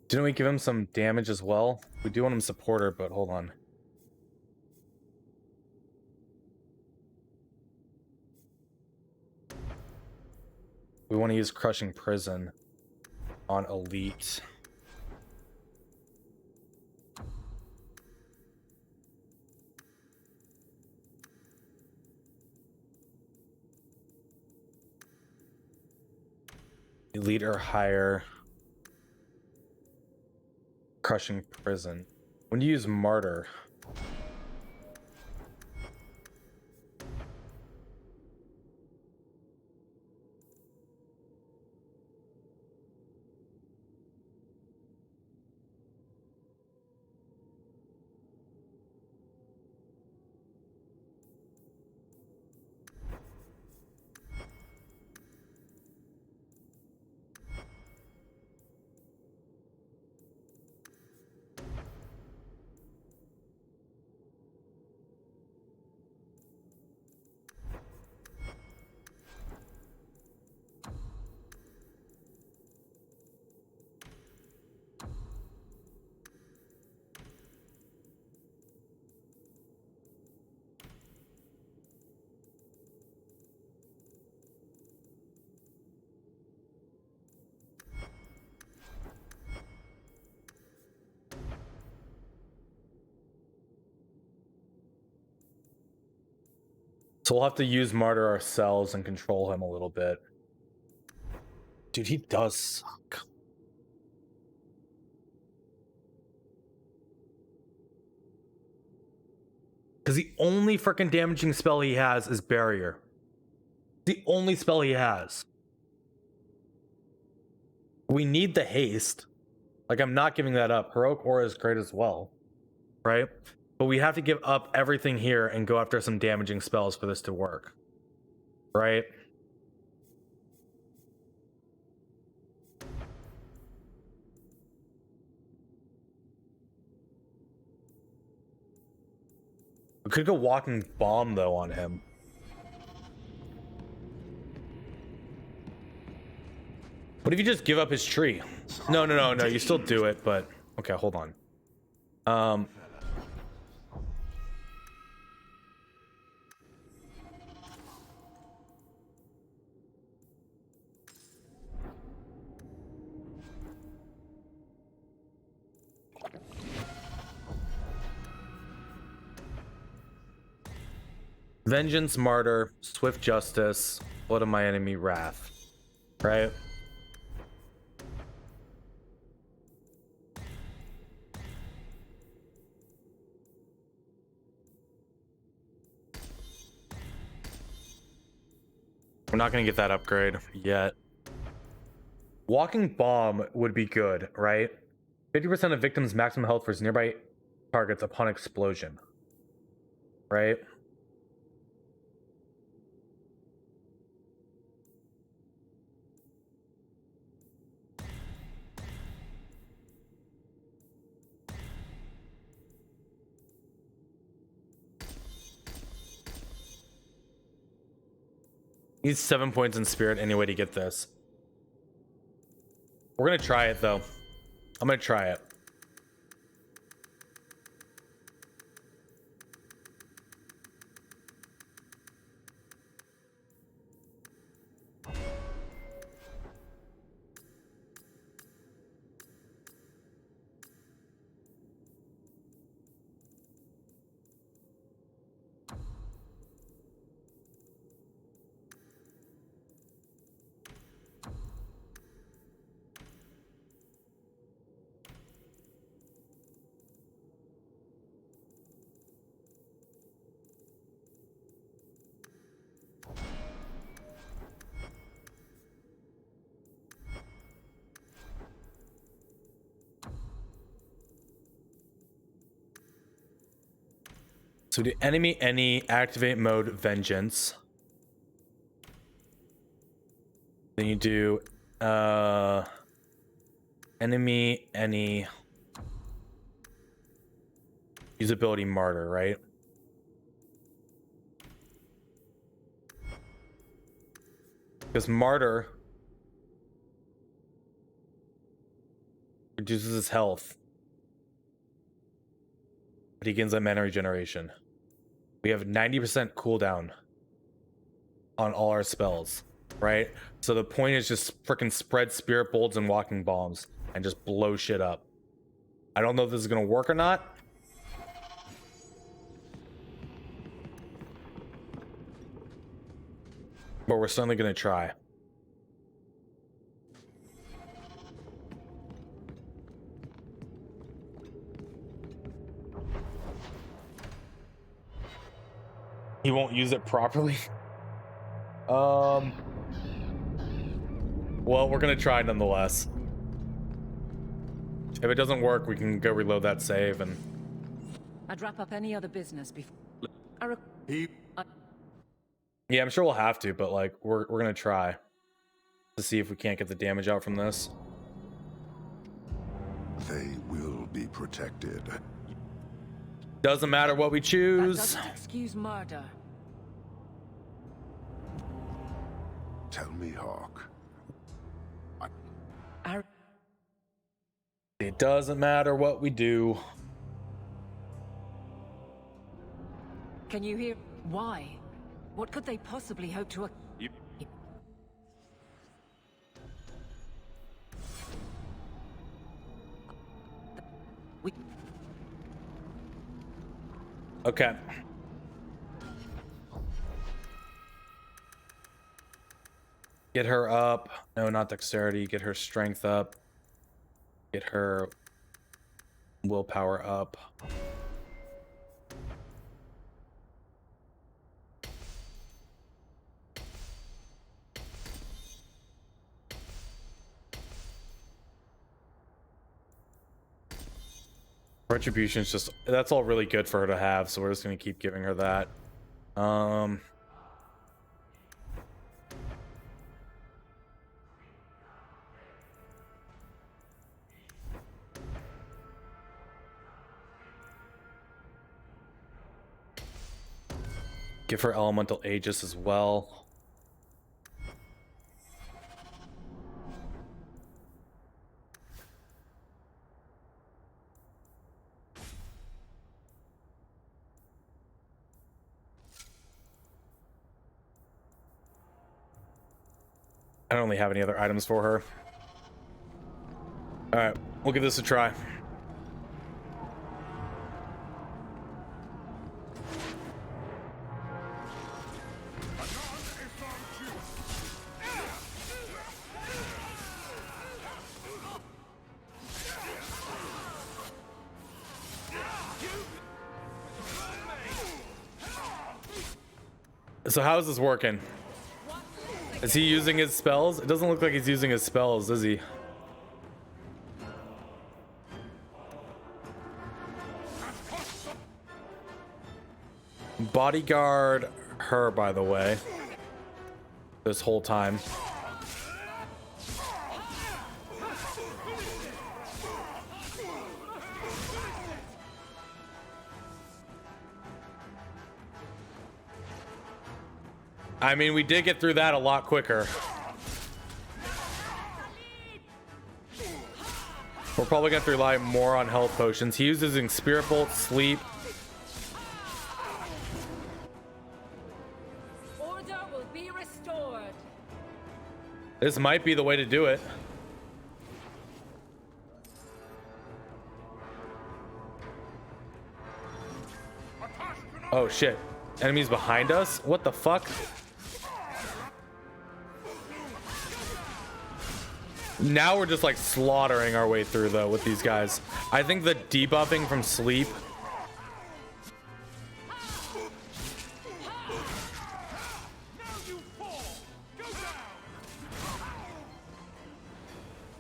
Didn't we give him some damage as well? We do want him supporter, but hold on. We want to use Crushing Prison on Elite. Elite or higher. Crushing Prison. When you use Martyr. So we'll have to use Martyr ourselves and control him a little bit. Dude, he does suck. Because the only freaking damaging spell he has is Barrier. The only spell he has. We need the haste. Like, I'm not giving that up. Heroic Aura is great as well. Right? But we have to give up everything here and go after some damaging spells for this to work. Right? We could go Walking Bomb, though, on him. What if you just give up his tree? No, you still do it, but... Okay, hold on. Vengeance, Martyr, Swift Justice, Blood of My Enemy, Wrath. Right? We're not going to get that upgrade yet. Walking Bomb would be good, right? 50% of victims' maximum health for nearby targets upon explosion. Right? Needs 7 points in spirit anyway to get this. We're gonna try it though. I'm gonna try it. So do enemy any activate mode vengeance. Then you do enemy any usability martyr, right? Because martyr reduces his health, but he gains that mana regeneration. We have 90% cooldown on all our spells, right? So the point is just freaking spread spirit bolts and walking bombs and just blow shit up. I don't know if this is gonna work or not. But we're certainly gonna try. He won't use it properly. Well, we're gonna try nonetheless. If it doesn't work, we can go reload that save and. I'd wrap up any other business before. Yeah, I'm sure we'll have to, but like we're gonna try to see if we can't get the damage out from this. They will be protected. Doesn't matter what we choose. That doesn't excuse murder. Tell me, Hawk. It doesn't matter what we do. Can you hear? Why? What could they possibly hope to? Okay. Get her up. No, not dexterity. Get her strength up. Get her willpower up. Retribution's just, that's all really good for her to have, so we're just gonna keep giving her that. Give her elemental Aegis as well. I don't really have any other items for her. All right, we'll give this a try. So how is this working? Is he using his spells? It doesn't look like he's using his spells, is he? Bodyguard her, by the way, this whole time. I mean, we did get through that a lot quicker. We're probably going to rely more on health potions. He uses Spirit Bolt, Sleep. Order will be restored. This might be the way to do it. Oh shit. Enemies behind us? What the fuck? Now we're just like slaughtering our way through though with these guys. I think the debuffing from sleep.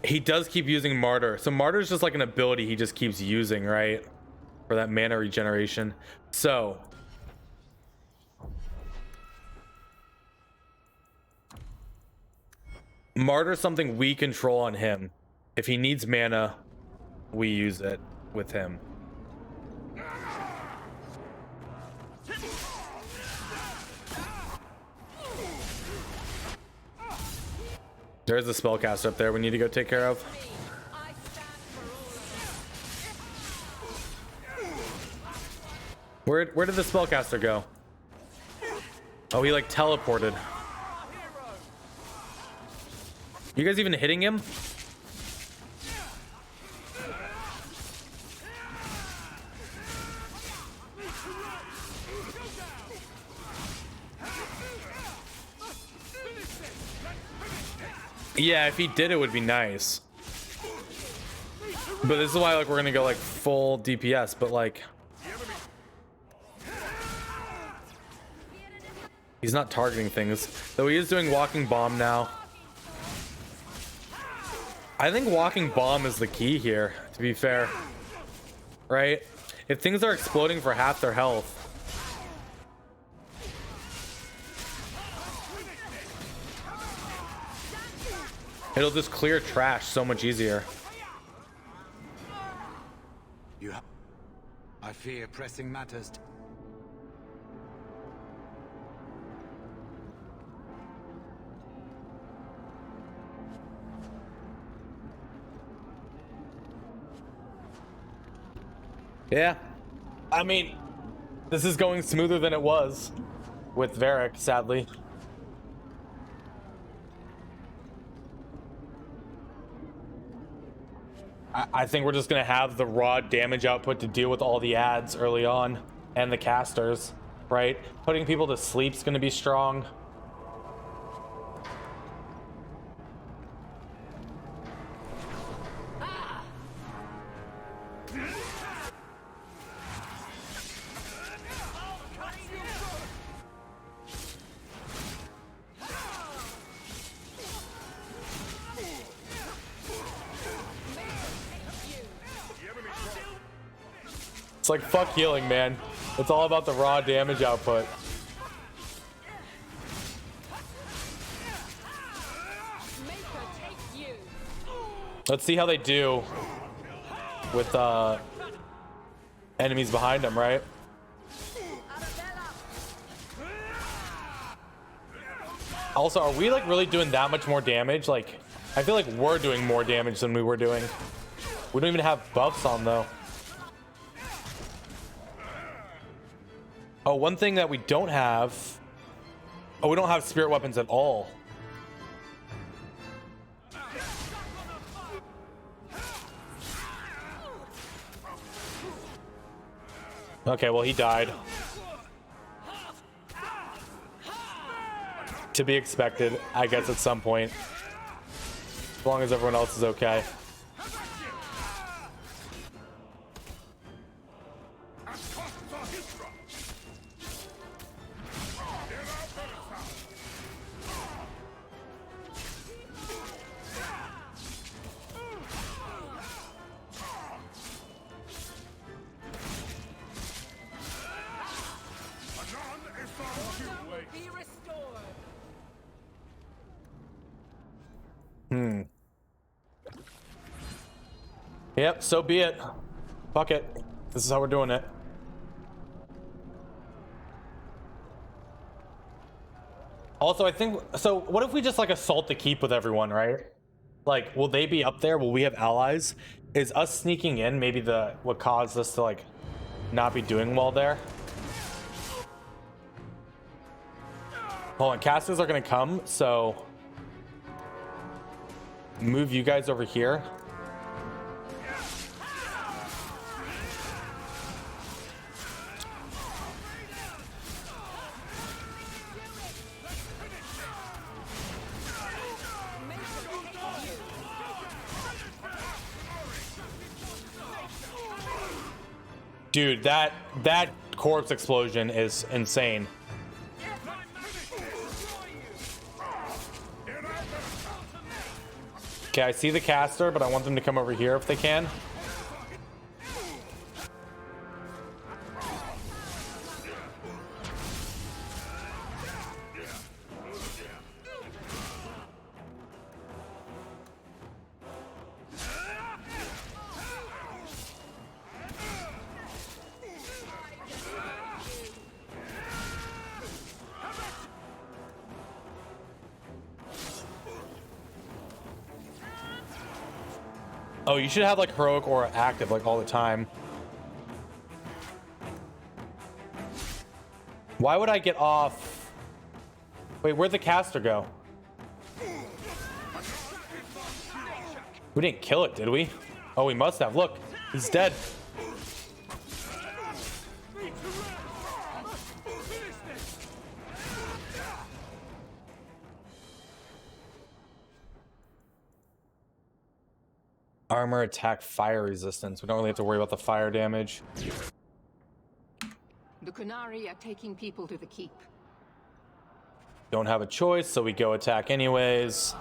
He does keep using Martyr. So Martyr is just like an ability he just keeps using, right? For that mana regeneration. So Martyr is something we control on him. If he needs mana, we use it with him. There's a spellcaster up there we need to go take care of. Where did the spellcaster go? Oh, he like teleported. You guys even hitting him? Yeah, if he did, it would be nice. But this is why like we're gonna go like full DPS, but like he's not targeting things. Though he is doing Walking Bomb now. I think Walking Bomb is the key here, to be fair. Right? If things are exploding for half their health. It'll just clear trash so much easier. I fear pressing matters. Yeah. I mean, this is going smoother than it was with Varric, sadly. I think we're just going to have the raw damage output to deal with all the ads early on and the casters, right? Putting people to sleep is going to be strong. It's like fuck healing, man. It's all about the raw damage output. Let's see how they do with enemies behind them, right? Also, are we like really doing that much more damage? Like, I feel like we're doing more damage than we were doing. We don't even have buffs on though. Oh, one thing that we don't have. Oh, we don't have spirit weapons at all. Okay, well, he died. To be expected, I guess, at some point. As long as everyone else is okay. Yep, so be it. Fuck it. This is how we're doing it. Also, I think, so what if we just like assault the keep with everyone, right? Like, will they be up there? Will we have allies? Is us sneaking in maybe what caused us to like not be doing well there? Hold on, casters are gonna come, so move you guys over here. Dude, that corpse explosion is insane. Okay, I see the caster, but I want them to come over here if they can. Oh, you should have like heroic aura active like all the time. Why would I get off? Wait, where'd the caster go? We didn't kill it, did we? Oh, we must have. Look, he's dead. Armor, attack, fire resistance. We don't really have to worry about the fire damage. The Qunari are taking people to the keep. Don't have a choice, so we go attack anyways.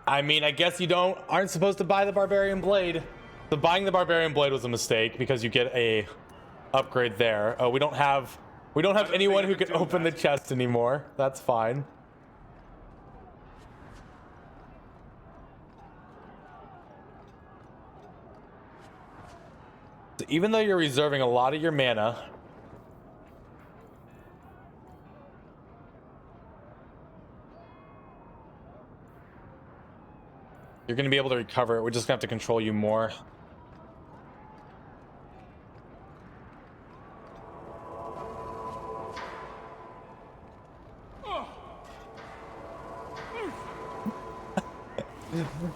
I mean, I guess you aren't supposed to buy the Barbarian Blade. So buying the Barbarian Blade was a mistake because you get a upgrade there. Oh, we don't have anyone who can open the chest anymore. That's fine. So even though you're reserving a lot of your mana, you're going to be able to recover it. We're just going to have to control you more.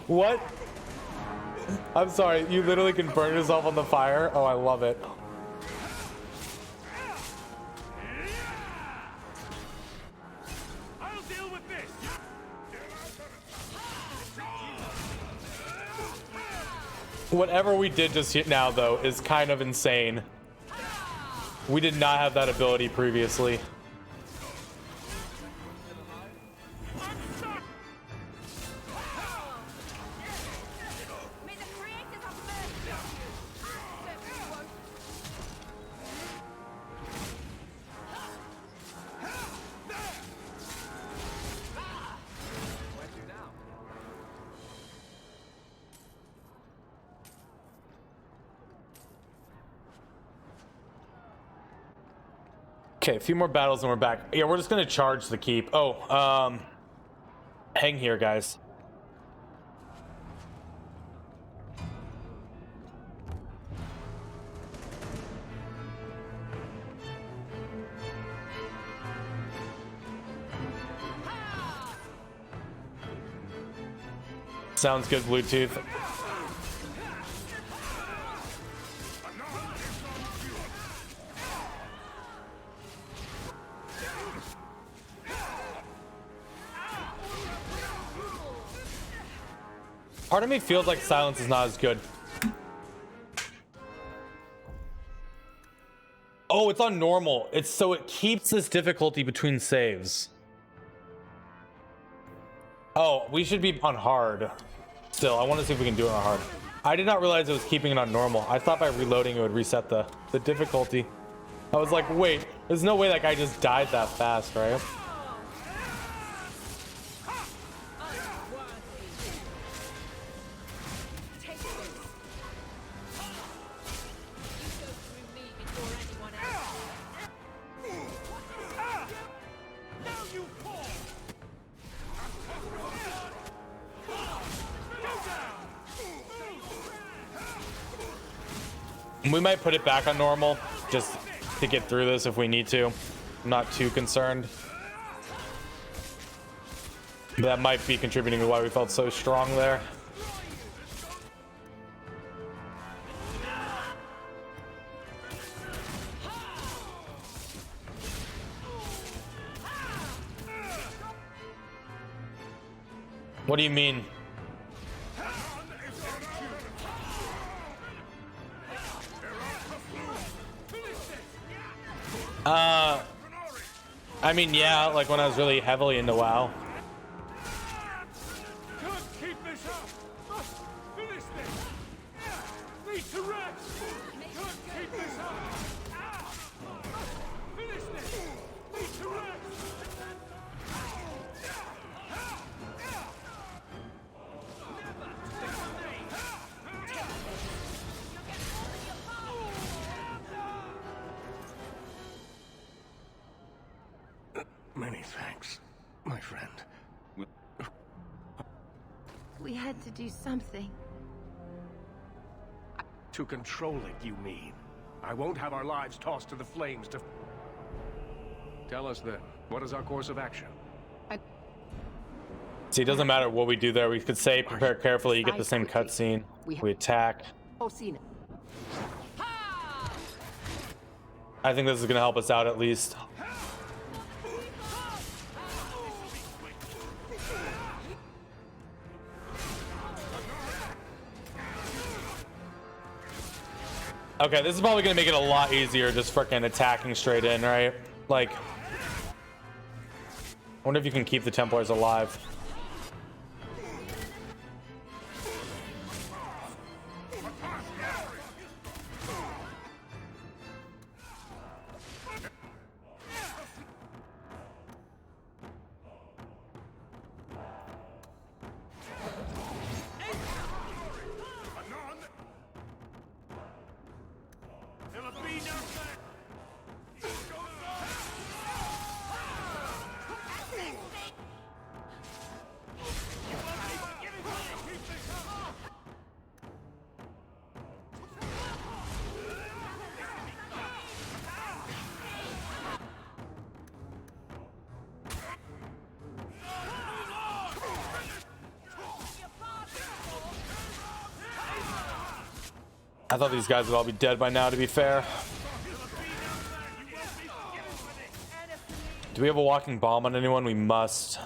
What? I'm sorry, you literally can burn yourself on the fire? Oh, I love it. I'll deal with this. Whatever we did just now, though, is kind of insane. We did not have that ability previously. Okay, a few more battles and we're back. Yeah, we're just gonna charge the keep. Oh, hang here, guys. Sounds good, Bluetooth. Part of me feels like silence is not as good. Oh, it's on normal. So it keeps this difficulty between saves. Oh, we should be on hard. Still, I want to see if we can do it on hard. I did not realize it was keeping it on normal. I thought by reloading it would reset the difficulty. I was like, wait, there's no way that guy just died that fast, right? We might put it back on normal just to get through this if we need to. I'm not too concerned. That might be contributing to why we felt so strong there. What do you mean? I mean, yeah, like when I was really heavily into WoW. Can't keep this up. Must finish this. Need to rest. Can't keep this up. Must finish this. Need to rest. Many thanks, my friend. We had to do something. To control it, you mean? I won't have our lives tossed to the flames to... Tell us then, what is our course of action? See, it doesn't matter what we do there. We could say, prepare carefully, you get the same cutscene. We attack. I think this is going to help us out at least. Okay, this is probably gonna make it a lot easier just freaking attacking straight in, right? Like, I wonder if you can keep the Templars alive. I thought these guys would all be dead by now, to be fair. Do we have a walking bomb on anyone? We must.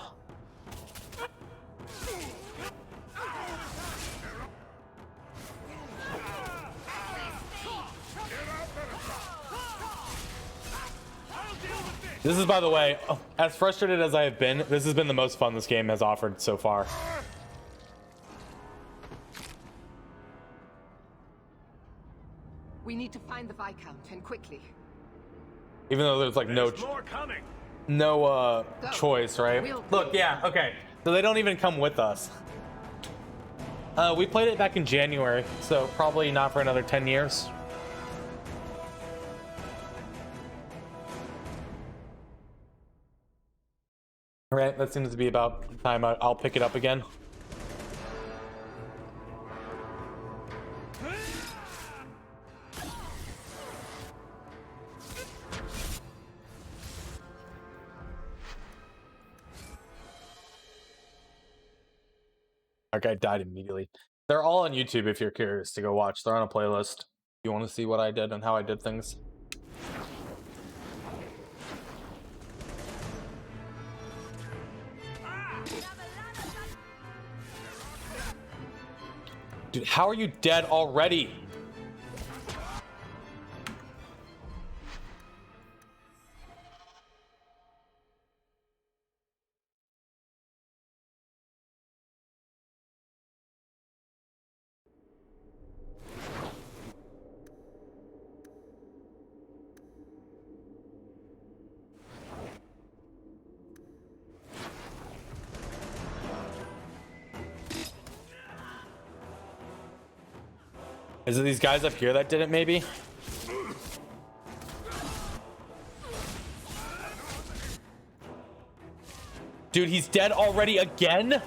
This is, by the way, as frustrated as I have been, this has been the most fun this game has offered so far. We need to find the Viscount, and quickly. Even though there's like no choice, right? Look, yeah, okay. So they don't even come with us. We played it back in January, so probably not for another 10 years. All right, that seems to be about time I'll pick it up again. That guy died immediately. They're all on YouTube if you're curious to go watch. They're on a playlist. If you want to see what I did and how I did things. Dude, how are you dead already? Is it these guys up here that did it, maybe? Dude, he's dead already again?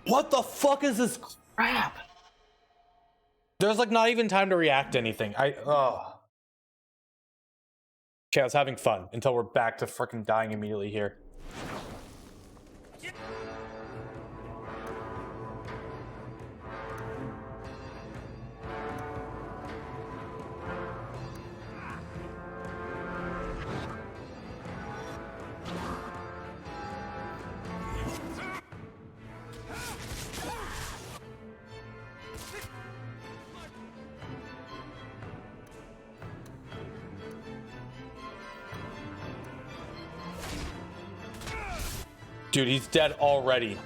What the fuck is this crap? There's like not even time to react to anything. Okay, I was having fun until we're back to freaking dying immediately here. Dude, he's dead already.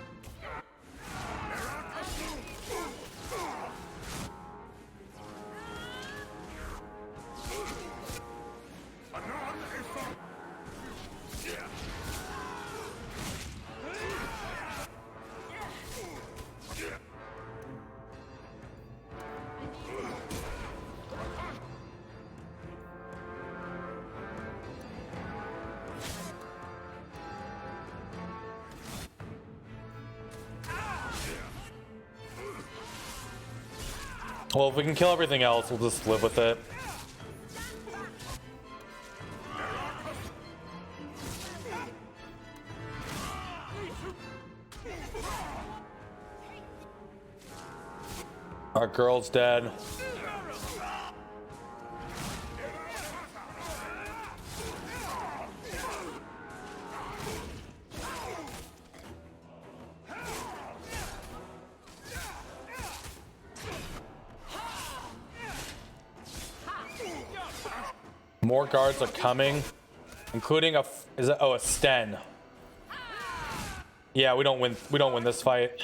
Well, if we can kill everything else, we'll just live with it. Our girl's dead. More guards are coming, including a Sten. Yeah, we don't win this fight.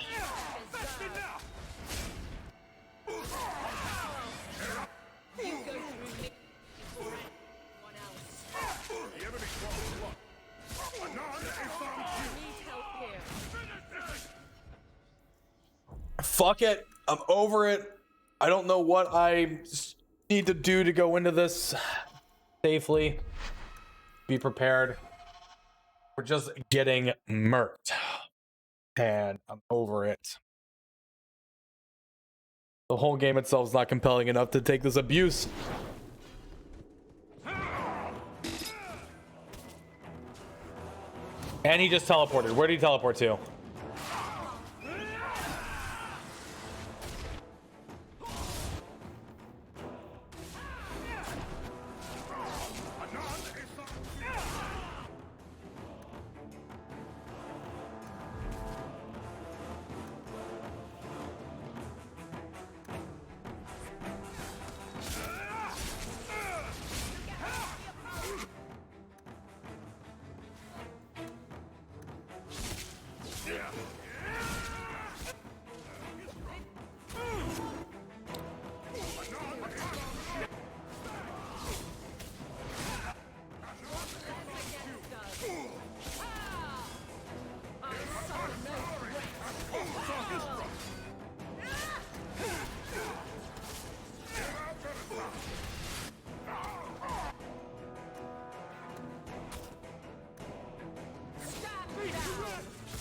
Fuck it. I'm over it. I don't know what I need to do to go into this safely. Be prepared. We're just getting murked. And I'm over it. The whole game itself is not compelling enough to take this abuse. And he just teleported. Where did he teleport to?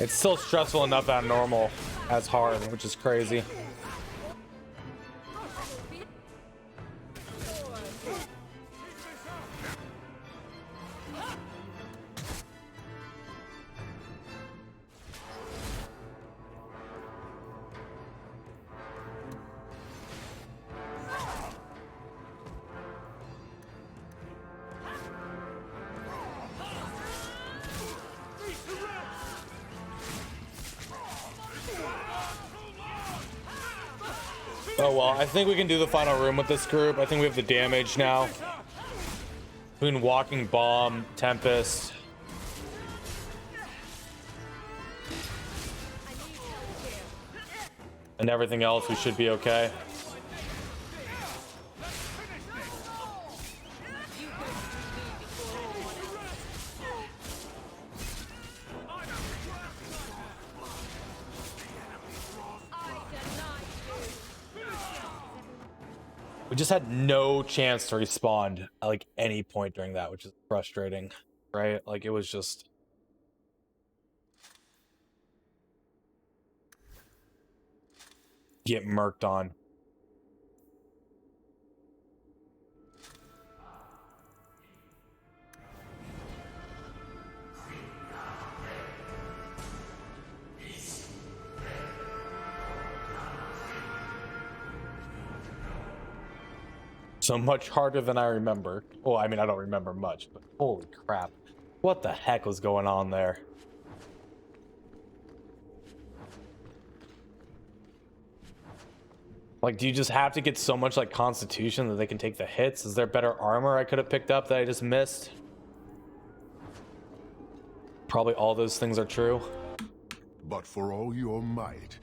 It's still stressful enough at normal as hard, which is crazy. Oh well, I think we can do the final room with this group. I think we have the damage now. Between Walking Bomb, Tempest. And everything else, we should be okay. We just had no chance to respawn at like any point during that, which is frustrating, right? Like it was just get murked on. So much harder than I remember. Well, I mean, I don't remember much, but holy crap. What the heck was going on there? Like, do you just have to get so much, like, constitution that they can take the hits? Is there better armor I could have picked up that I just missed? Probably all those things are true. But for all your might,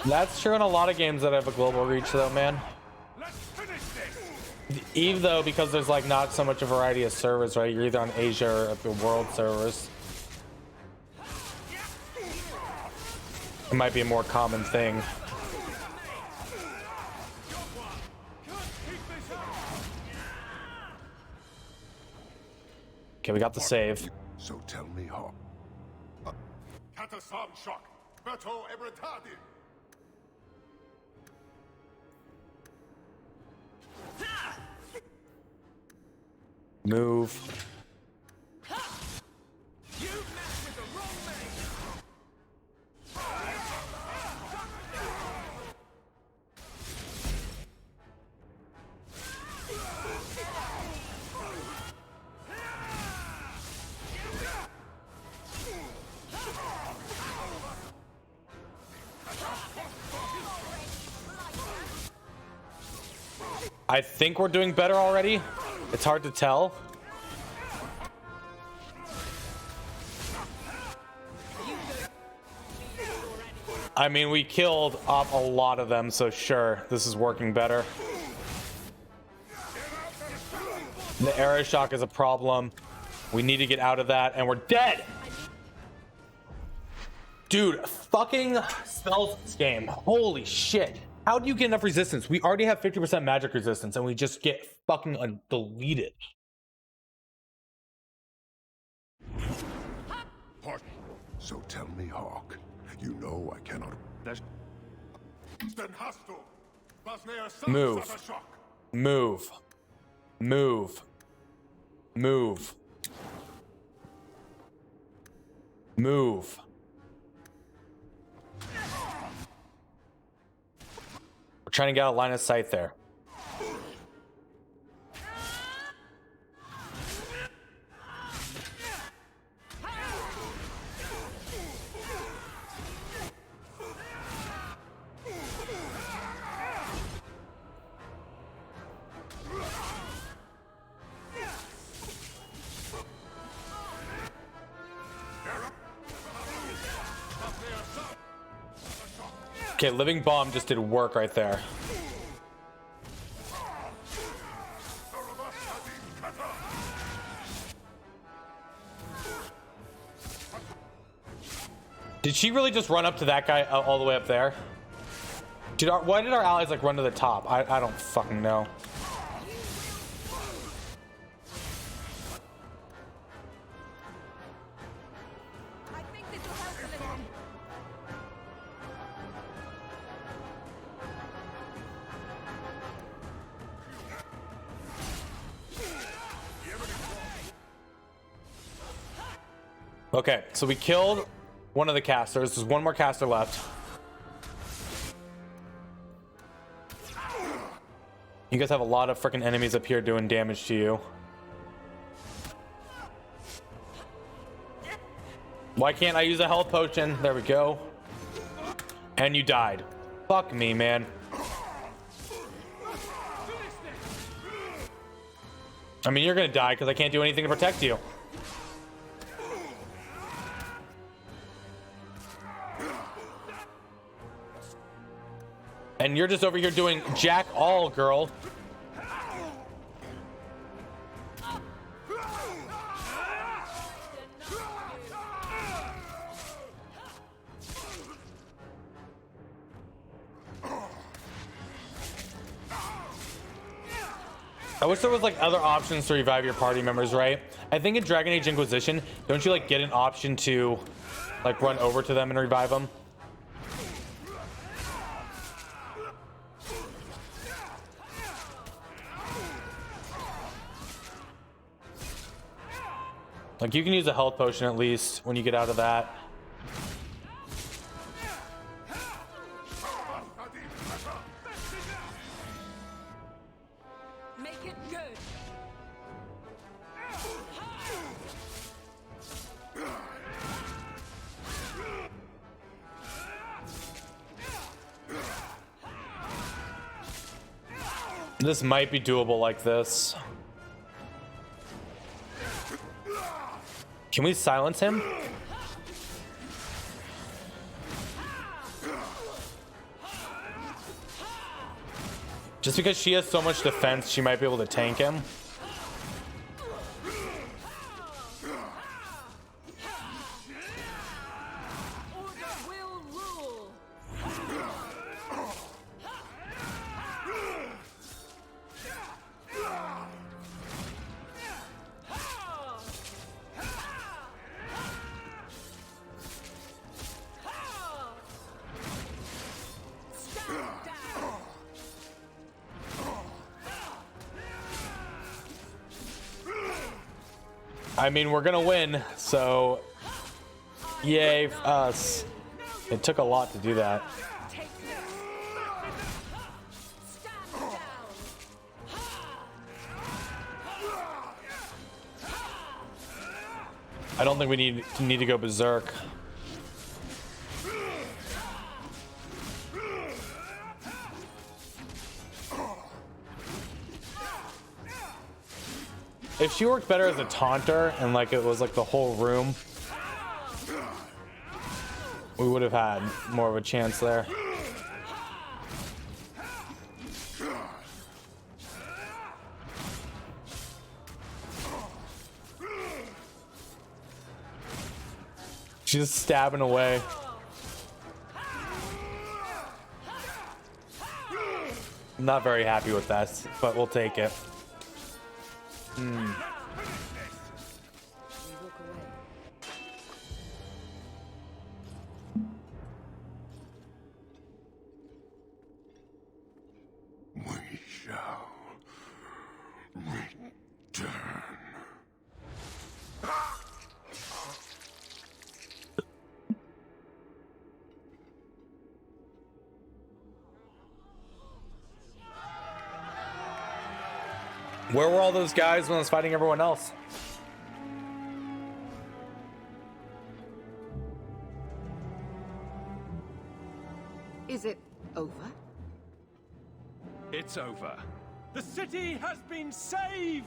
That's true in a lot of games that have a global reach, though, man. Eve, though, because there's like not so much a variety of servers, right? You're either on Asia or the world servers. It might be a more common thing. Okay, we got the save. So tell me how. Katasam shock. Beto ebretadi. Move. I think we're doing better already. It's hard to tell. I mean, we killed off a lot of them, so sure, this is working better. The arrow shock is a problem. We need to get out of that, and we're dead! Dude, fucking spells this game. Holy shit. How do you get enough resistance? We already have 50% magic resistance, and we just get fucking deleted. So tell me, Hawk. You know I cannot. Move. Move. Move. Move. Move. We're trying to get out of line of sight there. Okay, living bomb just did work right there. Did she really just run up to that guy all the way up there? Why did our allies like run to the top? I don't fucking know. Okay, so we killed one of the casters. There's one more caster left. You guys have a lot of freaking enemies up here doing damage to you. Why can't I use a health potion? There we go. And you died. Fuck me, man. I mean, you're gonna die because I can't do anything to protect you. And you're just over here doing jack all, girl. I wish there was like other options to revive your party members, right? I think in Dragon Age Inquisition, don't you like get an option to like run over to them and revive them? Like you can use a health potion at least when you get out of that. Make it good. This might be doable like this. Can we silence him? Just because she has so much defense, she might be able to tank him. I mean, we're gonna win, so yay us. It took a lot to do that. I don't think we need to go berserk. If she worked better as a taunter and like it was like the whole room, we would have had more of a chance there. She's just stabbing away. I'm not very happy with that, but we'll take it. We shall return. Where were all those guys when I was fighting everyone else? Is it over? It's over. The city has been saved!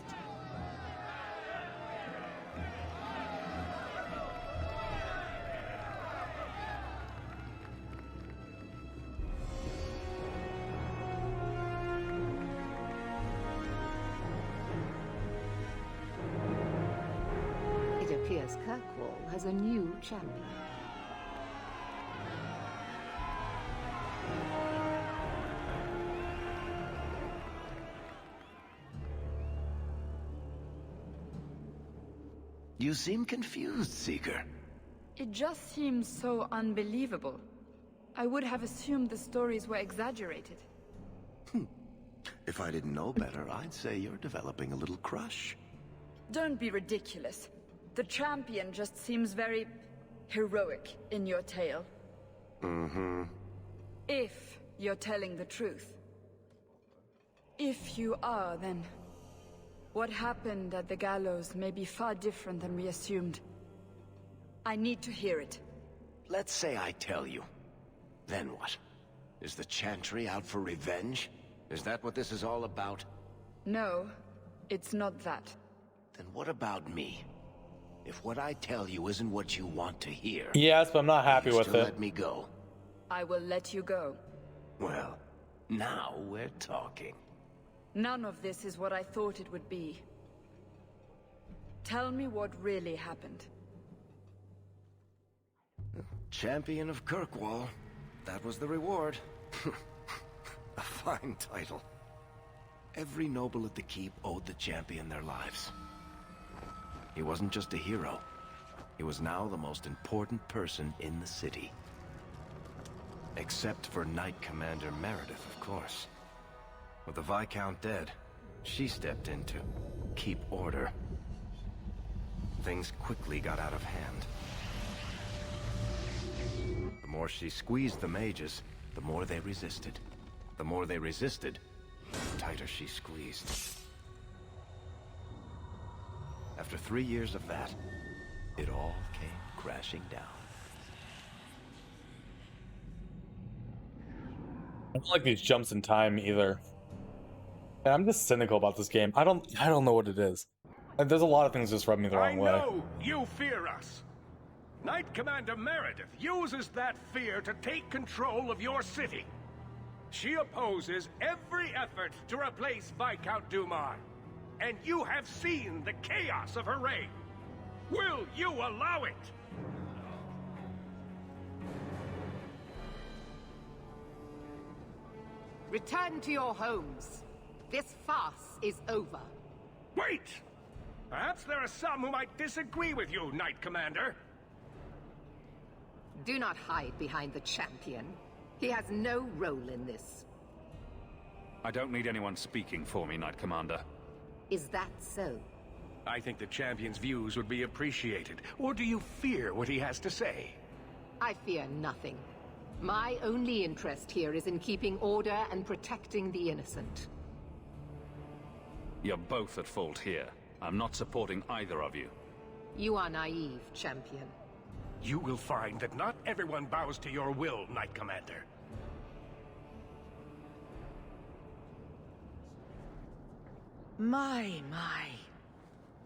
It appears Kirkwall has a new champion. You seem confused, Seeker. It just seems so unbelievable. I would have assumed the stories were exaggerated. If I didn't know better, I'd say you're developing a little crush. Don't be ridiculous. The champion just seems very heroic in your tale. Mm-hmm. If you're telling the truth. If you are, then what happened at the gallows may be far different than we assumed. I need to hear it. Let's say I tell you. Then what? Is the Chantry out for revenge? Is that what this is all about? No, it's not that. Then what about me? If what I tell you isn't what you want to hear... Yes, but I'm not happy with it. Let me go. I will let you go. Well, now we're talking. None of this is what I thought it would be. Tell me what really happened. Champion of Kirkwall. That was the reward. A fine title. every noble at the keep owed the champion their lives. He wasn't just a hero. He was now the most important person in the city. Except for Knight Commander Meredith, of course. With the Viscount dead, she stepped in to keep order. Things quickly got out of hand. The more she squeezed the mages, the more they resisted. The more they resisted, the tighter she squeezed. After 3 years of that, it all came crashing down. I don't like these jumps in time either. And I'm just cynical about this game. I don't know what it is. Like, there's a lot of things just rub me the wrong way. I know you fear us. Knight Commander Meredith uses that fear to take control of your city. She opposes every effort to replace Viscount Dumar. And you have seen the chaos of her reign. Will you allow it? Return to your homes. This farce is over. Wait! Perhaps there are some who might disagree with you, Knight Commander. Do not hide behind the champion. He has no role in this. I don't need anyone speaking for me, Knight Commander. Is that so? I think the champion's views would be appreciated. Or do you fear what he has to say? I fear nothing. My only interest here is in keeping order and protecting the innocent. You're both at fault here. I'm not supporting either of you. You are naive, champion. You will find that not everyone bows to your will, Knight Commander. My.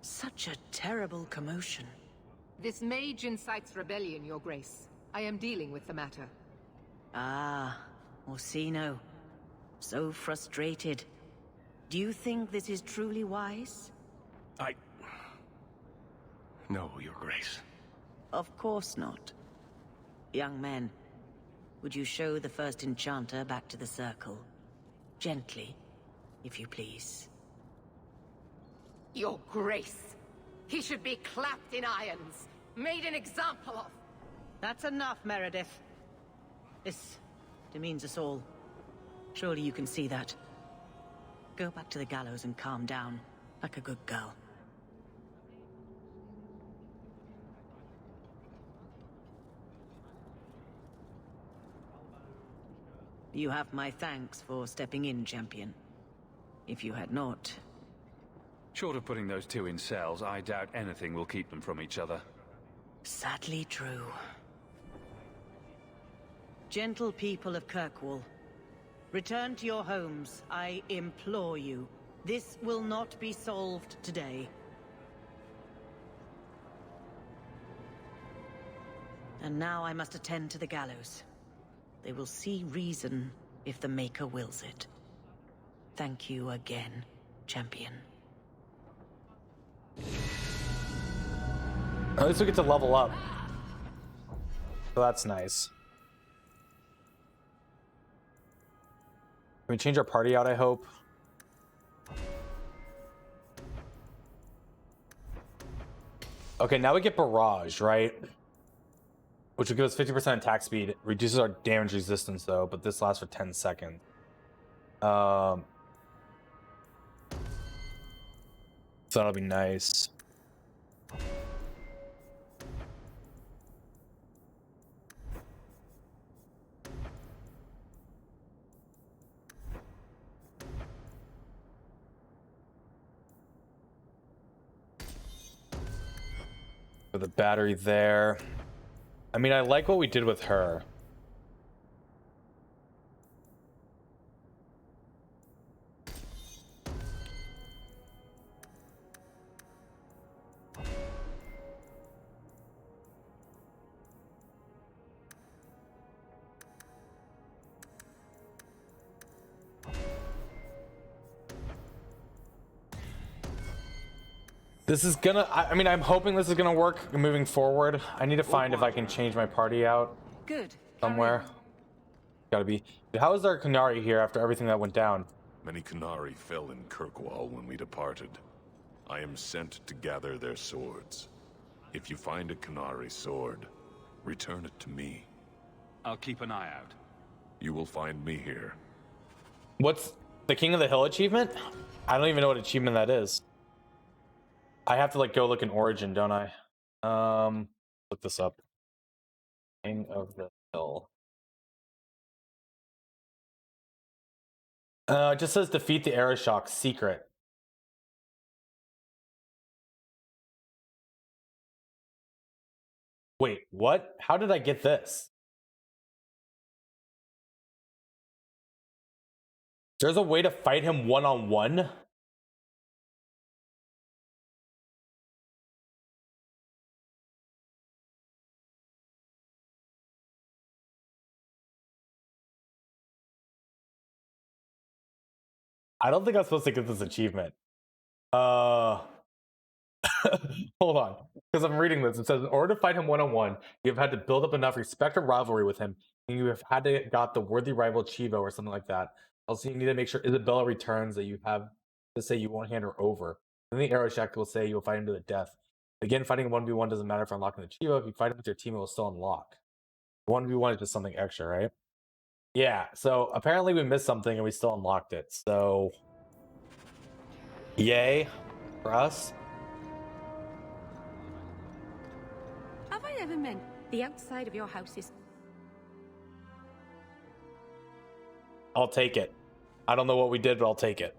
Such a terrible commotion. This mage incites rebellion, Your Grace. I am dealing with the matter. Ah, Orsino. So frustrated. Do you think this is truly wise? No, Your Grace. Of course not. Young men, would you show the first enchanter back to the circle? Gently, if you please. Your Grace! He should be clapped in irons, made an example of! That's enough, Meredith. This demeans us all. Surely you can see that. Go back to the gallows and calm down, like a good girl. You have my thanks for stepping in, champion. If you had not... Short of putting those two in cells, I doubt anything will keep them from each other. Sadly true. Gentle people of Kirkwall, return to your homes, I implore you. This will not be solved today. And now I must attend to the gallows. They will see reason if the Maker wills it. Thank you again, champion. At least we get to level up. So that's nice. Can we change our party out, I hope? Okay, now we get Barrage, right? Which will give us 50% attack speed. Reduces our damage resistance, though, but this lasts for 10 seconds. So that'll be nice. With the battery there. I mean, I like what we did with her. This is gonna, I mean, I'm hoping this is gonna work moving forward. I need to find if I can change my party out. Good. Somewhere. Gotta be. How is our Qunari here after everything that went down? Many Qunari fell in Kirkwall when we departed. I am sent to gather their swords. If you find a Qunari sword, return it to me. I'll keep an eye out. You will find me here. What's the King of the Hill achievement? I don't even know what achievement that is. I have to like go look in Origin, don't I? Look this up. King of the Hill. It just says defeat the Arishok secret. Wait, what? How did I get this? There's a way to fight him one-on-one? I don't think I'm supposed to get this achievement. Hold on, because I'm reading this. It says, in order to fight him one-on-one, you've had to build up enough respect and rivalry with him, and you have had to got the worthy rival Chivo or something like that. Also, you need to make sure Isabella returns that you have to say you won't hand her over. Then the Arishok will say you will fight him to the death. Again, fighting 1v1 doesn't matter for unlocking the Chivo. If you fight him with your team, it will still unlock. 1v1 is just something extra, right? Yeah, so apparently we missed something and we still unlocked it. So, yay for us. Have I ever meant the outside of your house is... I'll take it. I don't know what we did, but I'll take it.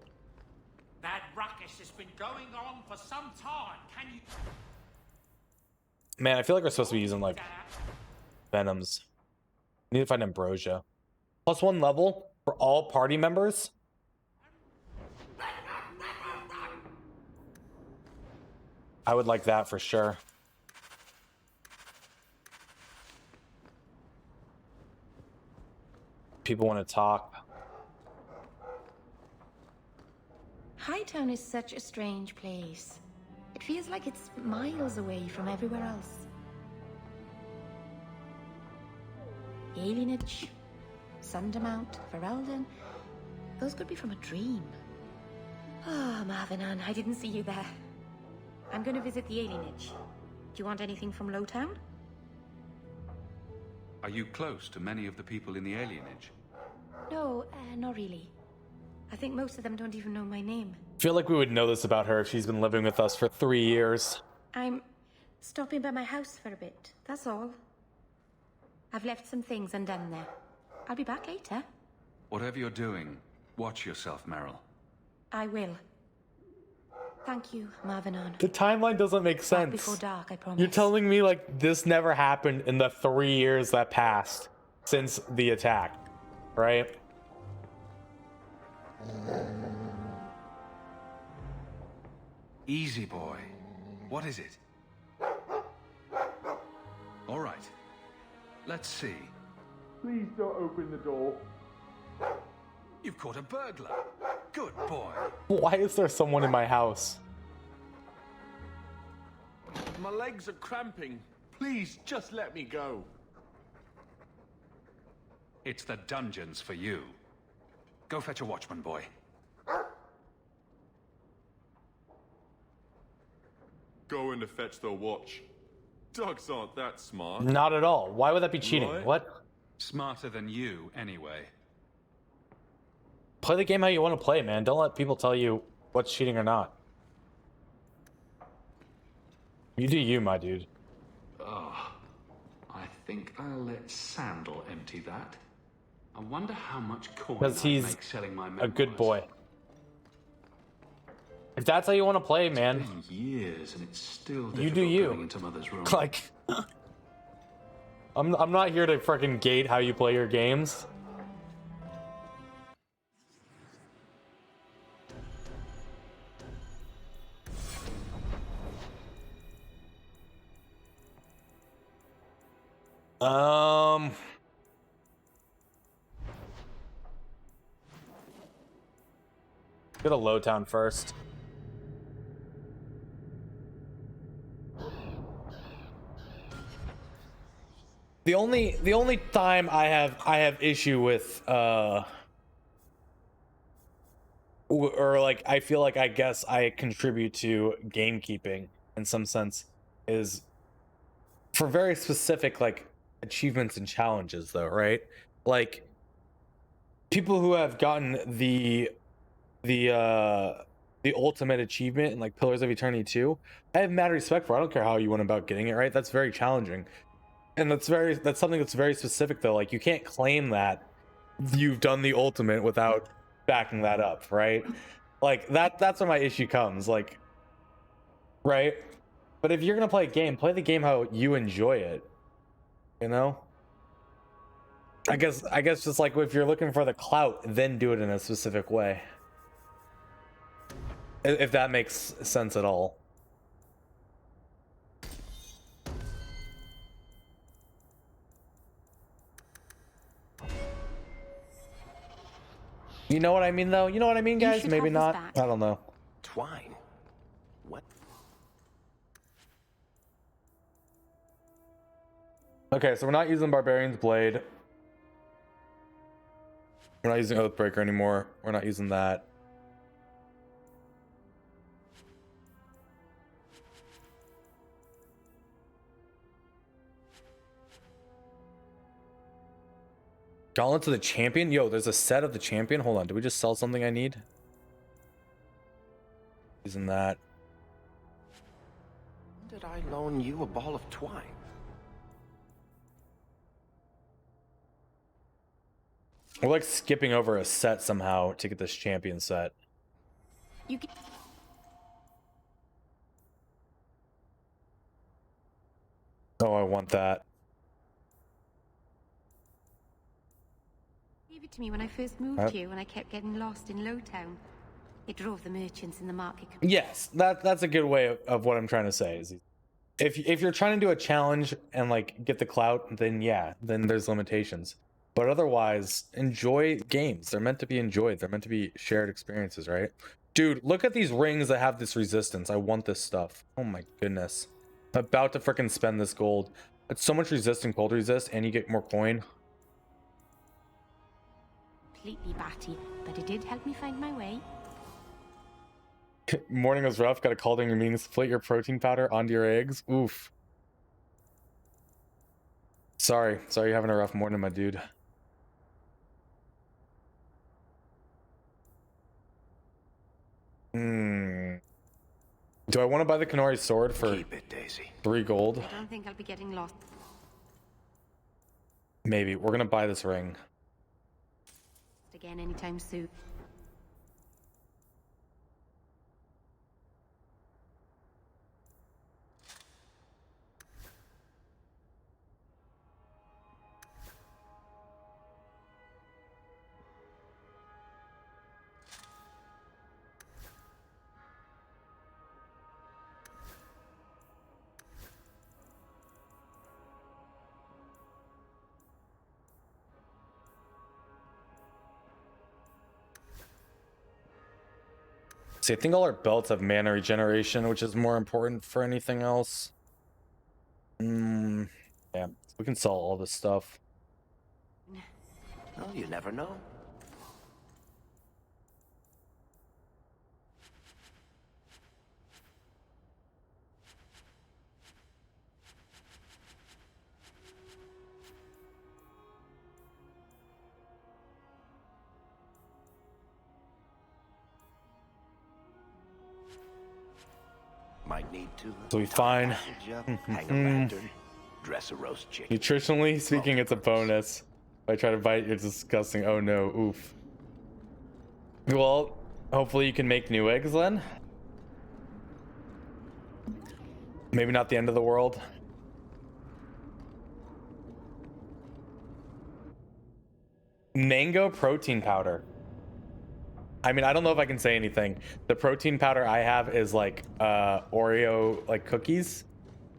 That ruckus has been going on for some time. Can you... Man, I feel like we're supposed to be using like Venoms. We need to find Ambrosia. +1 level for all party members. I would like that for sure. People want to talk. Hightown is such a strange place. It feels like it's miles away from everywhere else. The Alienage, Sundermount, Ferelden, those could be from a dream. Oh, Marvinan, I didn't see you there. I'm going to visit the Alienage. Do you want anything from Lowtown? Are you close to many of the people in the alienage? No, not really. I think most of them don't even know my name. I feel like we would know this about her if she's been living with us for 3 years. I'm stopping by my house for a bit, that's all. I've left some things undone there. I'll be back later. Whatever you're doing, watch yourself, Meryl. I will. Thank you, Marvinan. The timeline doesn't make sense. Before dark, I promise. You're telling me like this never happened in the 3 years that passed since the attack, right? Easy, boy. What is it? All right. Let's see. Please don't open the door. You've caught a burglar. Good boy. Why is there someone in my house? My legs are cramping. Please, just let me go. It's the dungeons for you. Go fetch a watchman, boy. Going to fetch the watch. Dogs aren't that smart. Not at all. Why would that be cheating? Right? What? Smarter than you, anyway. Play the game how you want to play, man. Don't let people tell you what's cheating or not. You do you, my dude. Oh, I think I'll let Sandal empty that. I wonder how much coin Because I he's make selling my a good boy. If that's how you want to play, man. It's been years and it's still You do difficult you. going into Mother's room. Like, I'm not here to freaking gate how you play your games. Go to Lowtown first. The only time I have issue with or like I feel like I guess I contribute to gamekeeping in some sense is for very specific like achievements and challenges though, right? Like people who have gotten the ultimate achievement in like Pillars of Eternity 2, I have mad respect for. I don't care how you went about getting it, right? That's very challenging. And that's something that's very specific though. Like you can't claim that you've done the ultimate without backing that up, right? Like that's where my issue comes, like, right? But if you're gonna play the game how you enjoy it, you know? I guess just like if you're looking for the clout, then do it in a specific way. If that makes sense at all. You know what I mean, though? You know what I mean, guys? Maybe not. I don't know. Twine? What? Okay, so we're not using Barbarian's Blade. We're not using Oathbreaker anymore. We're not using that. Gauntlets of the Champion? Yo, there's a set of the Champion. Hold on, did we just sell something I need? Isn't that? When did I loan you a ball of twine? We're like skipping over a set somehow to get this Champion set. You can... Oh, I want that. Gave it to me when I first moved here, when I kept getting lost in Lowtown. It drove the merchants in the market. Yes, that's a good way of what I'm trying to say. Is if you're trying to do a challenge and like get the clout, then yeah, then there's limitations. But otherwise, enjoy games. They're meant to be enjoyed. They're meant to be shared experiences, right? Dude, look at these rings that have this resistance. I want this stuff. Oh my goodness. I'm about to freaking spend this gold. It's so much resist and cold resist, and you get more coin. Completely batty, but it did help me find my way. Morning was rough. Got a call during your meetings. Split your protein powder onto your eggs. Oof. Sorry you're having a rough morning, my dude. Do I want to buy the Kenari sword for Keep it, Daisy. 3 gold? I don't think I'll be getting lost. Maybe. We're gonna buy this ring. Again anytime soon. See, I think all our belts have mana regeneration, which is more important for anything else. Yeah, we can sell all this stuff. Well, you never know. Might need to. So we find. Hang a lantern, dress a roast chicken. Nutritionally speaking, it's a bonus. If I try to bite, you're disgusting. Oh no, oof. Well, hopefully you can make new eggs then. Maybe not the end of the world. Mango protein powder. I mean, I don't know if I can say anything. The protein powder I have is like Oreo like cookies,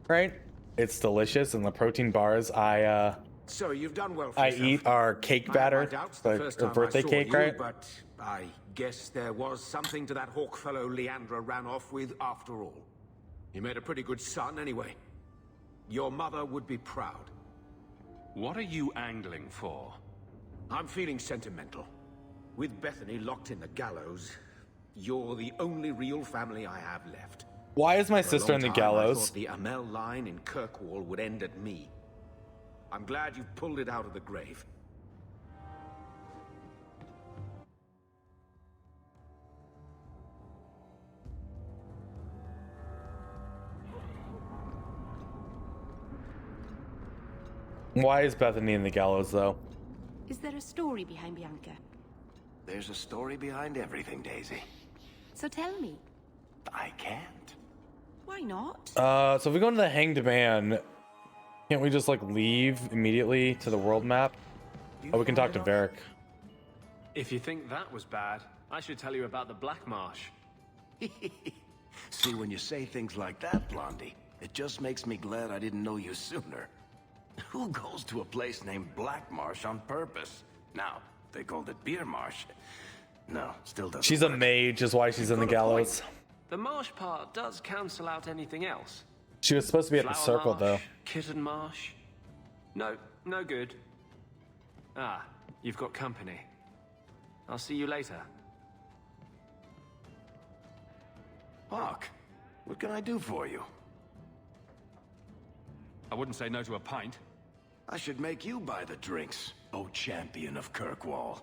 right? It's delicious, and the protein bars So you've done well for I yourself. eat are cake batter, My doubts the like first a time I birthday saw cake, you, right? But I guess there was something to that hawk fellow Leandra ran off with after all. You made a pretty good son anyway. Your mother would be proud. What are you angling for? I'm feeling sentimental. With Bethany locked in the gallows, You're the only real family I have left. Why is my For a sister long in the time, I gallows? thought the Amel line in Kirkwall would end at me. I'm glad you've pulled it out of the grave. Why is Bethany in the gallows, though? Is there a story behind Bianca? There's a story behind everything, Daisy. So tell me. I can't. Why not? So if we go into the Hanged Man, can't we just, like, leave immediately to the world map? Oh, we can talk to Varric. If you think that was bad, I should tell you about the Black Marsh. See, when you say things like that, Blondie, it just makes me glad I didn't know you sooner. Who goes to a place named Black Marsh on purpose? Now, they called it Beer Marsh. No, still doesn't She's a mage, is why she's in the gallows. The marsh part does cancel out anything else. She was supposed to be at the Flower circle, Marsh, though. Kitten Marsh. No, no good. Ah, you've got company. I'll see you later. Hawk, what can I do for you? I wouldn't say no to a pint. I should make you buy the drinks, oh champion of Kirkwall.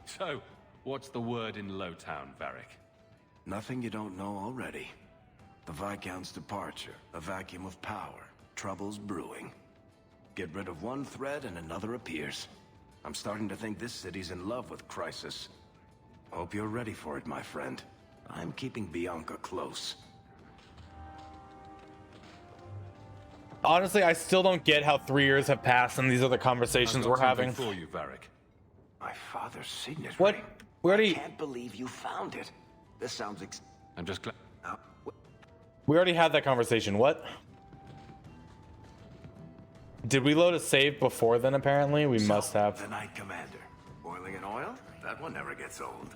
So, what's the word in Lowtown, Varric? Nothing you don't know already. The Viscount's departure, a vacuum of power, troubles brewing. Get rid of one thread and another appears. I'm starting to think this city's in love with Crisis. Hope you're ready for it, my friend. I'm keeping Bianca close. Honestly, I still don't get how 3 years have passed and these are the conversations we're having. For you, Varric. My father's signet What? ring. We already... I can't believe you found it. This sounds I'm just glad. We already had that conversation. What? Did we load a save before then, apparently? We must have. The Knight Commander. Boiling in oil? That one never gets old.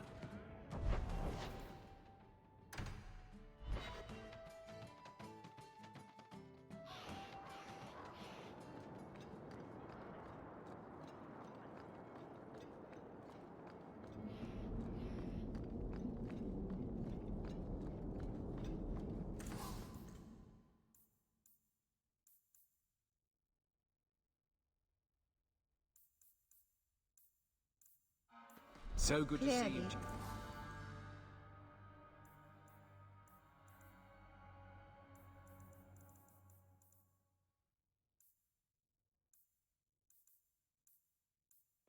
So good to see you.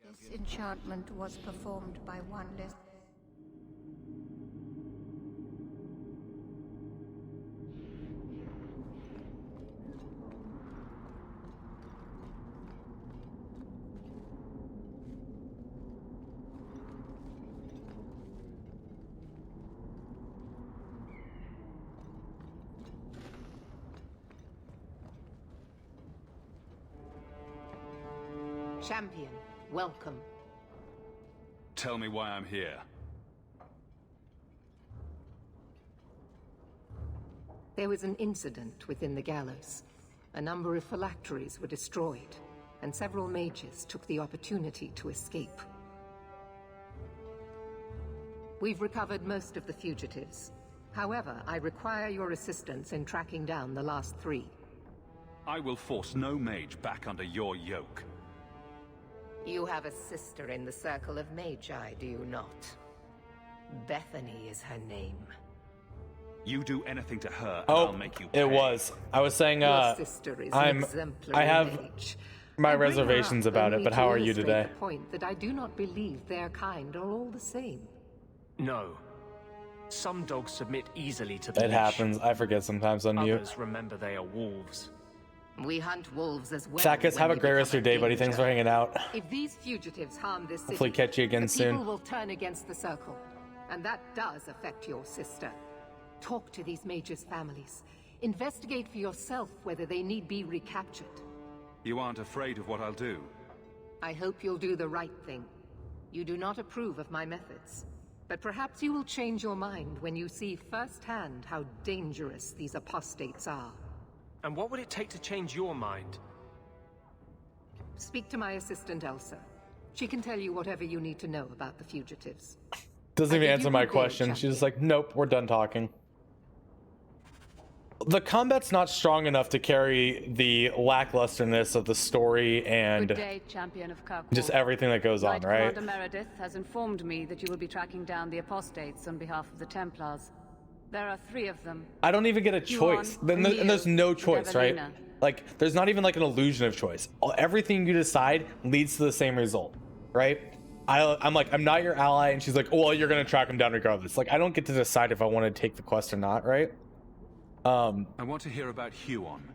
This enchantment was performed by one less. Champion, welcome. Tell me why I'm here. There was an incident within the gallows. A number of phylacteries were destroyed, and several mages took the opportunity to escape. We've recovered most of the fugitives. However, I require your assistance in tracking down the last 3. I will force no mage back under your yoke. You have a sister in the Circle of Magi, do you not? Bethany is her name. You do anything to her, and Oh, I'll make you pay. it was. I was saying, Your sister is an exemplary I have mage. my I bring her reservations up about it, only but to how are you illustrate today? the point that I do not believe their kind are all the same. No. Some dogs submit easily to the It leash. happens. I forget sometimes on mute. Others remember they are wolves. We hunt wolves as well. Sakis, have when a we great rest of your become day, buddy. Thanks for hanging out. If these fugitives harm this city, Hopefully catch you again the soon. people will turn against the Circle. And that does affect your sister. Talk to these mages' families. Investigate for yourself whether they need be recaptured. You aren't afraid of what I'll do. I hope you'll do the right thing. You do not approve of my methods. But perhaps you will change your mind when you see firsthand how dangerous these apostates are. And what would it take to change your mind? Speak to my assistant, Elsa. She can tell you whatever you need to know about the fugitives. Doesn't even answer my question. She's just like, nope, we're done talking. The combat's not strong enough to carry the lacklusterness of the story and Good day, champion of Kirkwall. just everything that goes on, Knight right? Commander Meredith has informed me that you will be tracking down the apostates on behalf of the Templars. There are 3 of them. I don't even get a choice. And there's no choice, right? Evelina. Like, there's not even like an illusion of choice. Everything you decide leads to the same result, right? I'm like, I'm not your ally, and she's like, oh, well, you're gonna track him down regardless. Like, I don't get to decide if I want to take the quest or not, right? I want to hear about Huon.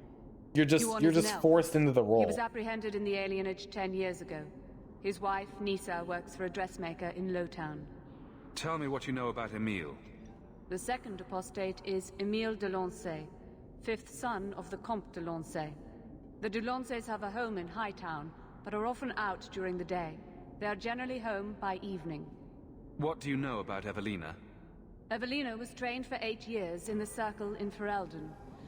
You're just forced into the role. He was apprehended in the alienage 10 years ago. His wife, Nisa, works for a dressmaker in Lowtown. Tell me what you know about Emile. The second apostate is Emile de Lancey, 5th son of the Comte de Lancey. The de Lanceys have a home in Hightown, but are often out during the day. They are generally home by evening. What do you know about Evelina? Evelina was trained for 8 years in the Circle in Ferelden.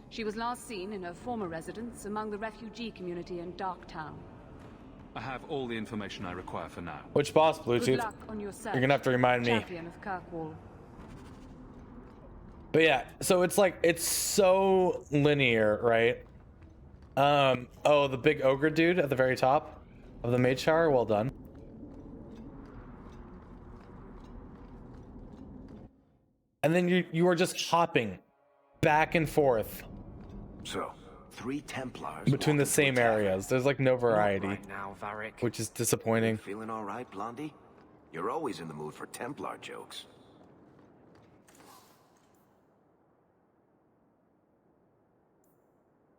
She was last seen in her former residence among the refugee community in Darktown. I have all the information I require for now. Which boss, Good Bluetooth? luck on your search, You're gonna have to remind me. champion of Kirkwall. But yeah, so it's like, it's so linear, right? Oh, the big ogre dude at the very top of the mage tower, well done. And then you are just hopping back and forth So, 3 Templars between the same areas. There's like no variety, Right now, Varric. which is disappointing. Feeling all right, Blondie? You're always in the mood for Templar jokes.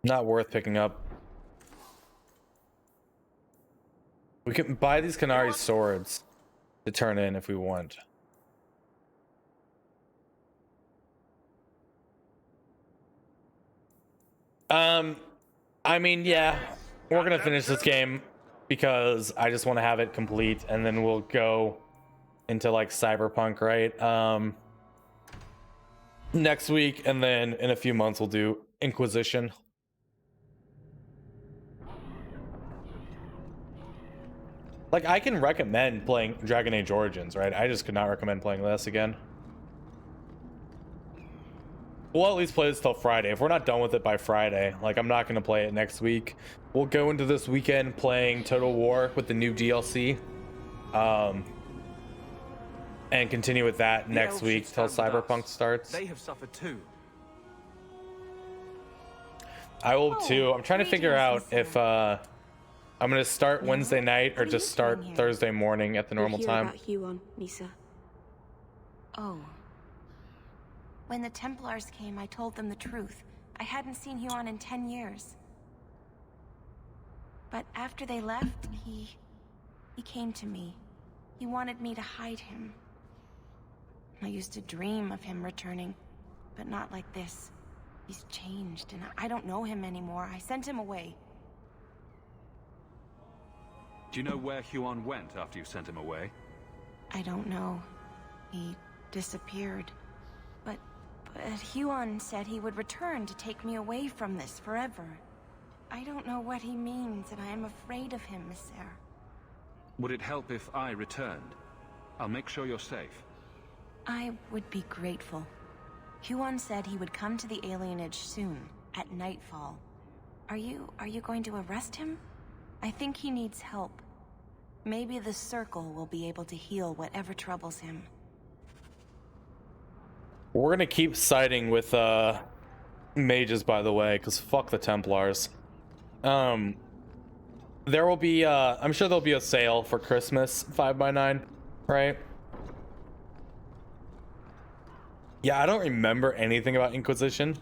Not worth picking up. We can buy these Qunari swords to turn in if we want. I mean, yeah, we're gonna finish this game because I just want to have it complete, and then we'll go into like Cyberpunk, right? Next week, and then in a few months we'll do Inquisition. Like, I can recommend playing Dragon Age Origins, right? I just could not recommend playing this again. We'll at least play this till Friday. If we're not done with it by Friday, like, I'm not going to play it next week. We'll go into this weekend playing Total War with the new DLC. And continue with that next week till Cyberpunk starts. They have suffered too. I will too. I'm trying to figure out if I'm going to start Wednesday night or just start Thursday morning at the normal time. About Huon, Nisa. Oh. When the Templars came, I told them the truth. I hadn't seen Huon in 10 years. But after they left, he came to me. He wanted me to hide him. I used to dream of him returning, but not like this. He's changed, and I don't know him anymore. I sent him away. Do you know where Huon went after you sent him away? I don't know. He disappeared. But Huon said he would return to take me away from this forever. I don't know what he means, and I am afraid of him, Miss Sarah. Would it help if I returned? I'll make sure you're safe. I would be grateful. Huon said he would come to the alienage soon, at nightfall. Are you going to arrest him? I think he needs help. Maybe the Circle will be able to heal whatever troubles him. We're gonna keep siding with mages, by the way, because fuck the Templars. There will be I'm sure there'll be a sale for Christmas 5x9, right? Yeah, I don't remember anything about Inquisition,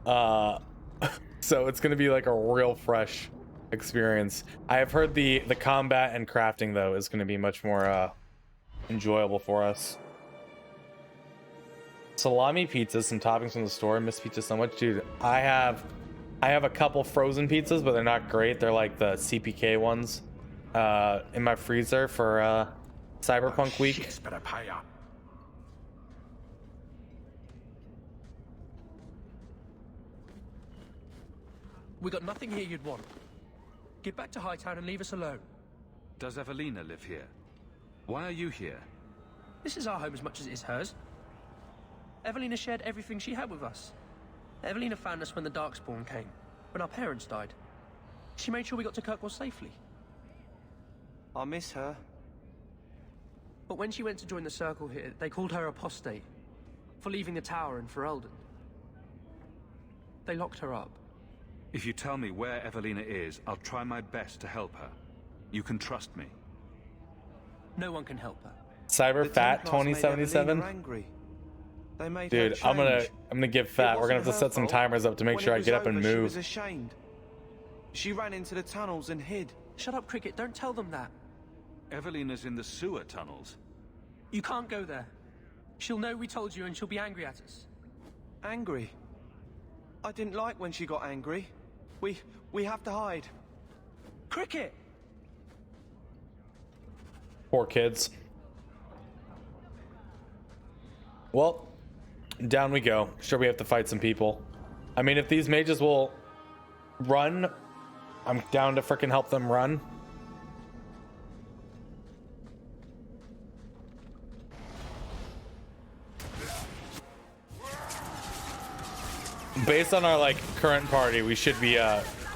so it's gonna be like a real fresh experience. I have heard the combat and crafting though is gonna be much more enjoyable for us. Salami pizzas, some toppings from the store. I miss pizza so much, dude. I have a couple frozen pizzas, but they're not great. They're like the CPK ones in my freezer for Cyberpunk week. We got nothing here you'd want. Get back to Hightown and leave us alone. Does Evelina live here? Why are you here? This is our home as much as it is hers. Evelina shared everything she had with us. Evelina found us when the Darkspawn came, when our parents died. She made sure we got to Kirkwall safely. I miss her. But when she went to join the Circle here, they called her apostate for leaving the tower in Ferelden. They locked her up. If you tell me where Evelina is, I'll try my best to help her. You can trust me. No one can help her. Cyber Fat 2077. They made Dude, her I'm change. gonna give Fat. We're gonna have to Wasn't set some her timers up to make When sure it I was get up and over, She move. was ashamed. She ran into the tunnels and hid. Shut up, Cricket. Don't tell them that. Evelina's in the sewer tunnels. You can't go there. She'll know we told you and she'll be angry at us. Angry? I didn't like when she got angry. We have to hide. Cricket! Poor kids. Well, down we go. Sure, we have to fight some people. I mean, if these mages will run, I'm down to frickin' help them run. Based on our like current party, we should be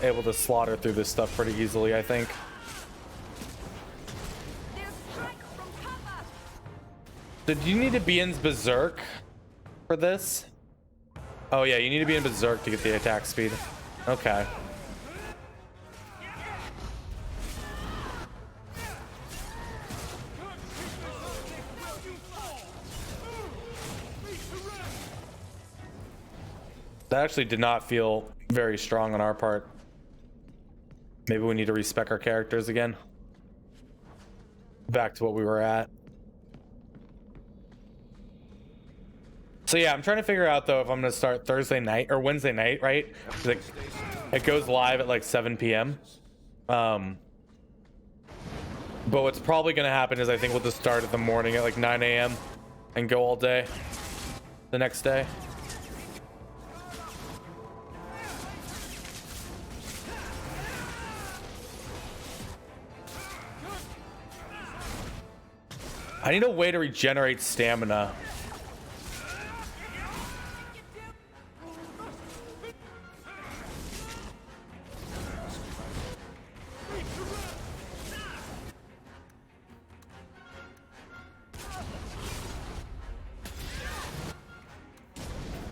able to slaughter through this stuff pretty easily, I think. Did you need to be in Berserk for this? Oh yeah, you need to be in Berserk to get the attack speed. Okay. That actually did not feel very strong on our part. Maybe we need to respec our characters again. Back to what we were at. So yeah, I'm trying to figure out though if I'm gonna start Thursday night or Wednesday night, right? Like, it goes live at like 7 p.m. But what's probably gonna happen is I think we'll just start at the morning at like 9 a.m. and go all day the next day. I need a way to regenerate stamina.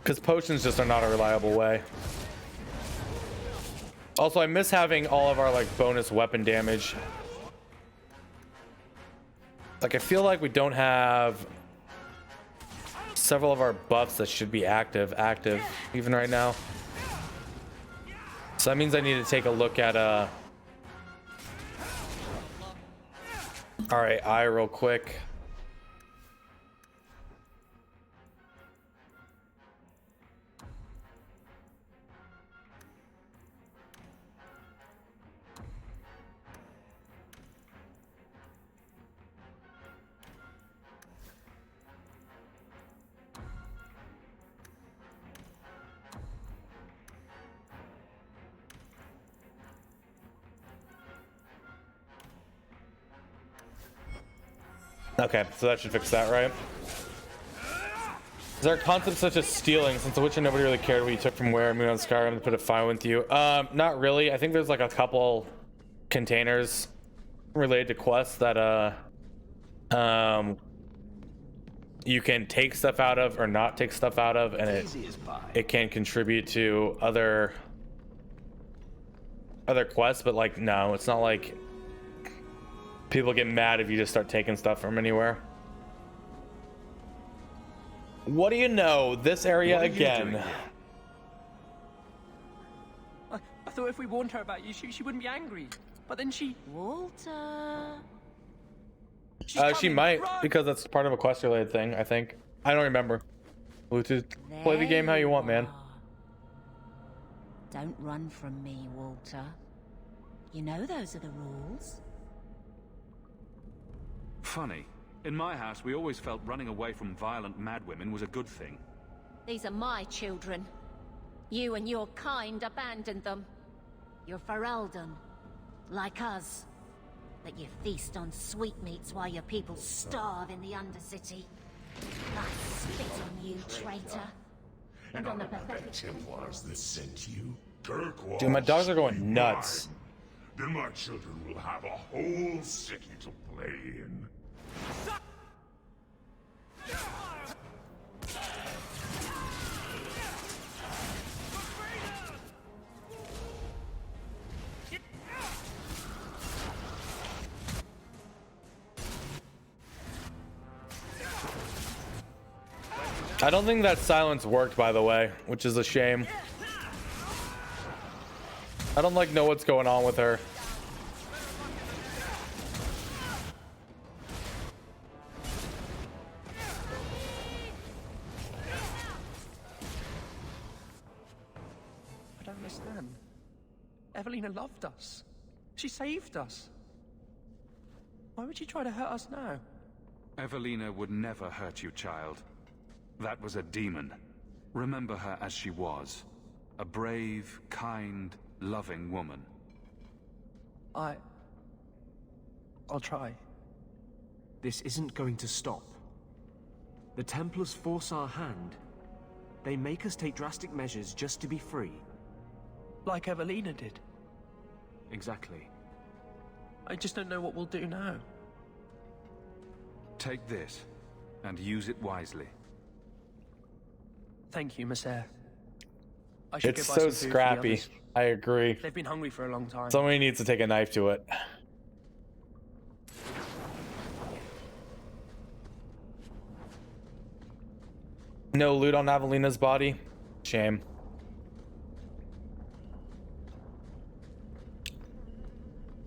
Because potions just are not a reliable way. Also, I miss having all of our like bonus weapon damage. Like, I feel like we don't have several of our buffs that should be active even right now. So that means I need to take a look at RAI real quick. Okay, so that should fix that, right? Is there a concept such as stealing, since The Witcher nobody really cared what you took from where, Moon on Skyrim to put a fine with you? Not really. I think there's like a couple containers related to quests that you can take stuff out of or not take stuff out of, and it can contribute to other quests, but like no, it's not like people get mad if you just start taking stuff from anywhere. What do you know? This area again. I thought if we warned her about you, she wouldn't be angry. But then she... Walter... She might, because that's part of a quest-related thing, I think. I don't remember. Bluetooth. Play the game how you want, man. Don't run from me, Walter. You know those are the rules. Funny. In my house, we always felt running away from violent madwomen was a good thing. These are my children. You and your kind abandoned them. You're Ferelden, like us. that you feast on sweetmeats while your people starve in the Undercity. I spit on you, traitor. And on the pathetic Templars that sent you. Kirkwall. Dude, my dogs are going nuts. Then my children will have a whole city to play in. I don't think that silence worked, by the way, which is a shame. I don't know what's going on with her. I don't understand. Evelina loved us. She saved us. Why would she try to hurt us now? Evelina would never hurt you, child. That was a demon. Remember her as she was. A brave, kind, loving woman. I'll try. This isn't going to stop. The Templars force our hand. They make us take drastic measures just to be free. Like Evelina did. Exactly. I just don't know what we'll do now. Take this, and use it wisely. Thank you, Miss Eyre. I should It's go buy so some food for the scrappy. others. I agree. They've been hungry for a long time. Somebody needs to take a knife to it. No loot on Avelina's body. Shame.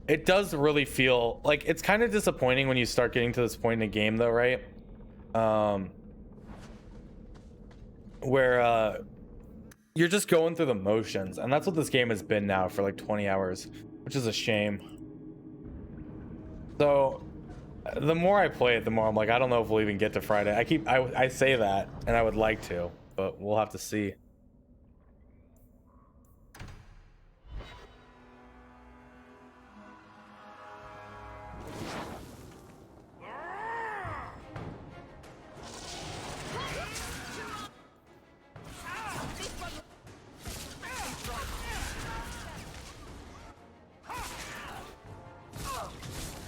It does really feel like it's kind of disappointing when you start getting to this point in the game, though, right? Where you're just going through the motions, and that's what this game has been now for like 20 hours, which is a shame. So the more I play it, the more I'm like, I don't know if we'll even get to Friday. I say that, and I would like to, but we'll have to see.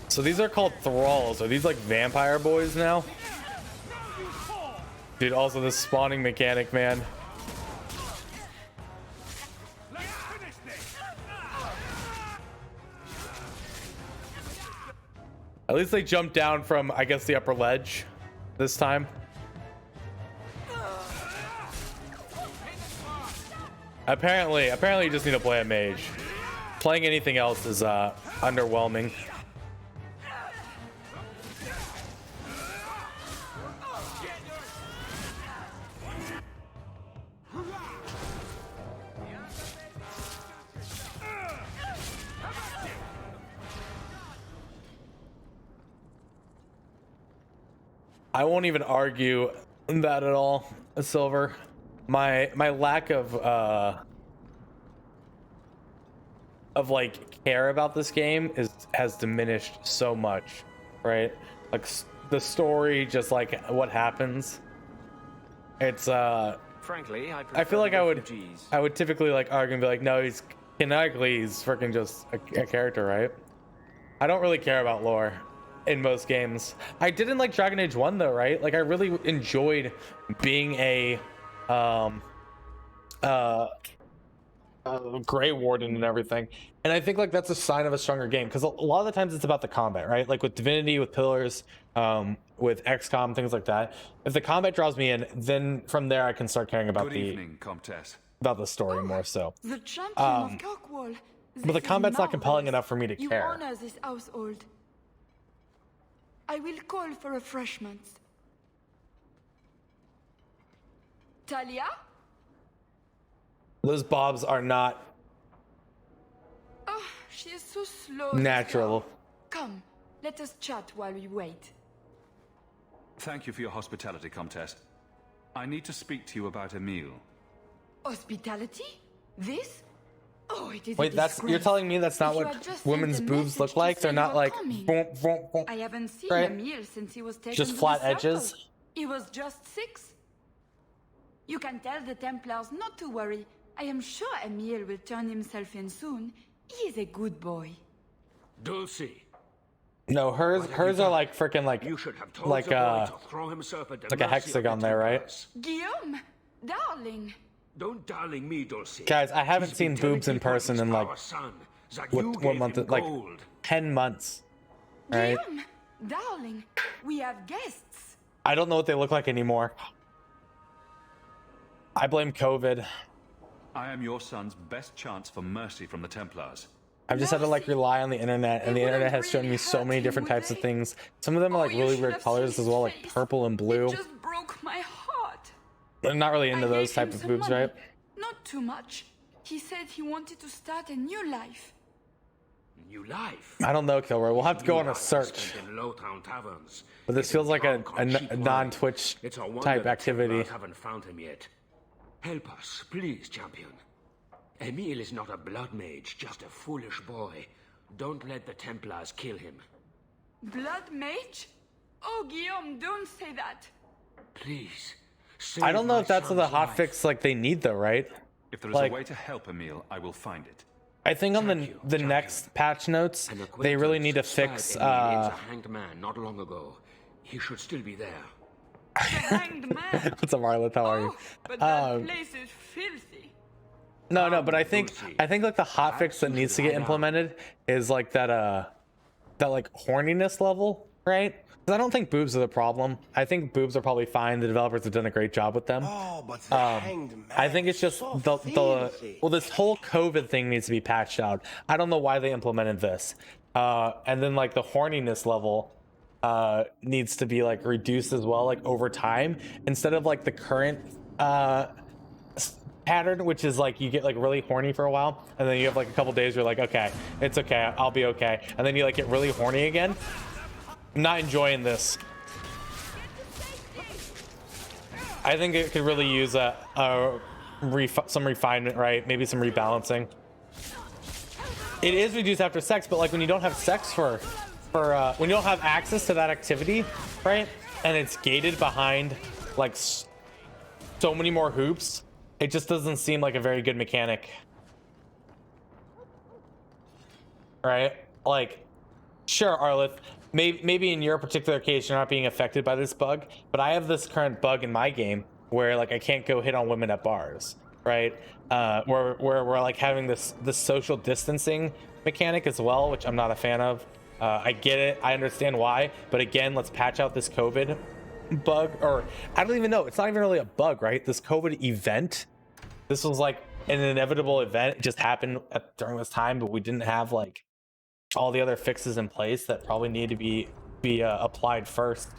So these are called thralls. Are these like vampire boys now? Dude, also this spawning mechanic, man. At least they jumped down from, I guess, the upper ledge this time. Apparently you just need to play a mage. Playing anything else is underwhelming. I won't even argue that at all, Silver. My lack of like care about this game has diminished so much, right? Like the story, just like what happens. It's Frankly, I feel like I would typically like argue and be like, no, he's canonically he's freaking just a character, right? I don't really care about lore in most games. I didn't like Dragon Age 1 though, right? Like I really enjoyed being a Grey Warden and everything, and I think like that's a sign of a stronger game, because a lot of the times it's about the combat, right? Like with Divinity, with Pillars, with XCOM, things like that. If the combat draws me in, then from there I can start caring about about the story more so. The champion of Kirkwall. But the combat's not compelling enough for me to You care. honor this household. I will call for refreshments. Talia? Those bobs are not Oh, she is so slow. natural. Come, let us chat while we wait. Thank you for your hospitality, Comtesse. I need to speak to you about Emile. Hospitality? This? Oh, it is Wait, you're telling me that's not what women's boobs look like? They're not like boom, boom, boom, I haven't seen right? Emil since he was taken Just to flat the circle. edges? He was just 6. You can tell the Templars not to worry. I am sure Emil will turn himself in soon. He is a good boy. Dulcie. No, hers are like freaking like You should have told like the boy to throw himself at the like a mercy of hexagon the there, right? Templars. Guillaume, darling. Don't darling me, Dulcie. Guys, I haven't She's seen been telling boobs in people person it's in like our son, that you what gave month? him Like gold. 10 months, right? Guillaume, darling, we have guests. I don't know what they look like anymore. I blame COVID. I am your son's best chance for mercy from the Templars. I've just had to like rely on the internet, and the internet has shown me so many different types of things. Some of them are like really weird colors as well, like purple and blue. Just broke my heart. I'm not really into I those gave type him of some boobs, money. right? Not too much. He said he wanted to start a new life. New life. I don't know, Kilroy. We'll have to go on a search. Spent in Lowtown taverns. But this feels like a non-Twitch It's a wonder type the activity. Templars haven't found him yet. Help us, please, champion. Emil is not a blood mage, just a foolish boy. Don't let the Templars kill him. Blood mage? Oh, Guillaume, don't say that. Please. I don't know if that's the hotfix like they need though, right? If there is Like, a way to help Emil, I will find it. I think on the next patch notes, they really need to fix. Emil is a hanged man not long ago. He should still be there. What's up, Marlon? How are you? But that place is filthy. No, but I think like the hotfix that needs to get implemented is like that like horniness level, right? Because I don't think boobs are the problem. I think boobs are probably fine. The developers have done a great job with them. Oh, but the hanged man. I think it's just well, this whole COVID thing needs to be patched out. I don't know why they implemented this. And then like the horniness level needs to be like reduced as well, like over time, instead of like the current pattern, which is like you get like really horny for a while, and then you have like a couple days where you're like, okay, it's okay, I'll be okay, and then you like get really horny again. I'm not enjoying this. I think it could really use some refinement, right? Maybe some rebalancing. It is reduced after sex, but like when you don't have sex when you don't have access to that activity, right? And it's gated behind like so many more hoops, it just doesn't seem like a very good mechanic. Right? Like, sure, Arlith, maybe in your particular case you're not being affected by this bug, but I have this current bug in my game where like I can't go hit on women at bars, right? Where we're like having this social distancing mechanic as well, which I'm not a fan of. I get it, I understand why, but again, let's patch out this COVID bug, or I don't even know, it's not even really a bug, right? This COVID event, this was like an inevitable event. It just happened during this time, but we didn't have like all the other fixes in place that probably need to be applied first.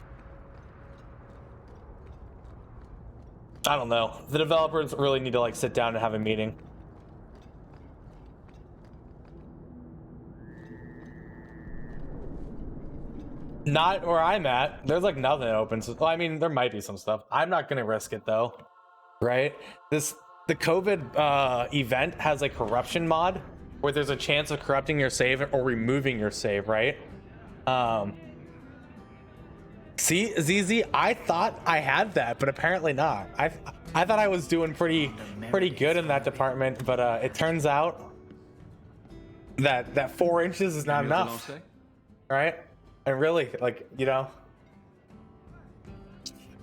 I don't know, the developers really need to like sit down and have a meeting. Not where I'm at. There's like nothing open. So, well, I mean, there might be some stuff. I'm not gonna risk it though, right? The COVID event has a corruption mod where there's a chance of corrupting your save or removing your save, right? See, ZZ, I thought I had that, but apparently not. I thought I was doing pretty good in that department, but it turns out that 4 inches is not enough, right? And really, like, you know,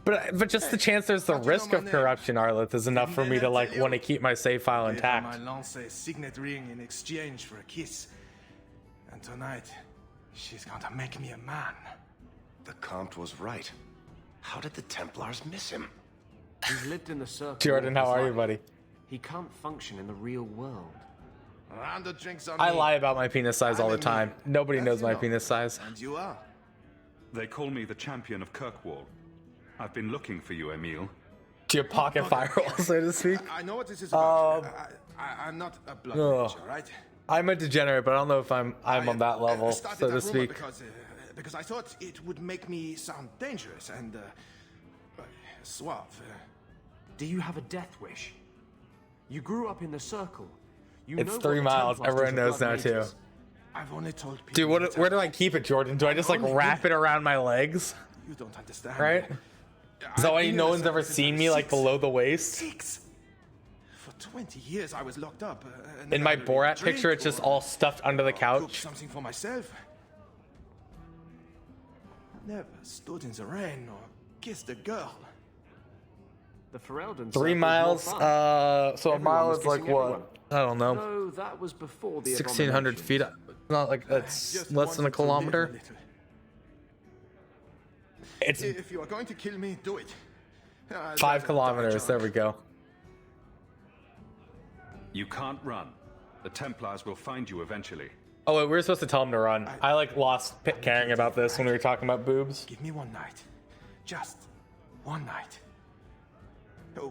but just the chance there's the risk of corruption, Arlith, is enough for me to like want to keep my save file intact. My Lance signet ring in exchange for a kiss, and tonight she's going to make me a man. The Comte was right. How did the Templars miss him? He's lived in the circle. Jordan, how are you, buddy? He can't function in the real world. Round of drinks on I me. lie about my penis size all the time. Nobody knows my know. penis size. And you are. They call me the champion of Kirkwall. I've been looking for you, Emil. To your pocket firewall, so to speak. I know what this is about. I'm not a blood mage, right? I'm a degenerate, but I don't know if I'm on that level, started so that to rumor speak. Because I thought it would make me sound dangerous and suave. Do you have a death wish? You grew up in the circle. You It's know 3 what miles. Templars do Everyone to knows Blood now too. Mages. I've only told people. Dude, where do I keep it, Jordan? Do I just like wrap it around my legs? You don't understand. Right? Is that why no one's ever seen me like below the waist? 6. For 20 years I was locked up. In my Borat picture, it's just all stuffed under the Cook couch. something for myself. Never stood in the rain or kissed a girl. The Ferelden 3 miles. So a Everyone mile was is like kissing everyone. what? I don't know. No, that was before the 1,600 feet. Not like that's Just less than a wanted to live kilometer. little. It's If you are going to kill me, do it. 5 kilometers. There we go. You can't run. The Templars will find you eventually. Oh wait, we were supposed to tell him to run. I like lost caring about this when we were talking about boobs. Give me one night. Just one night.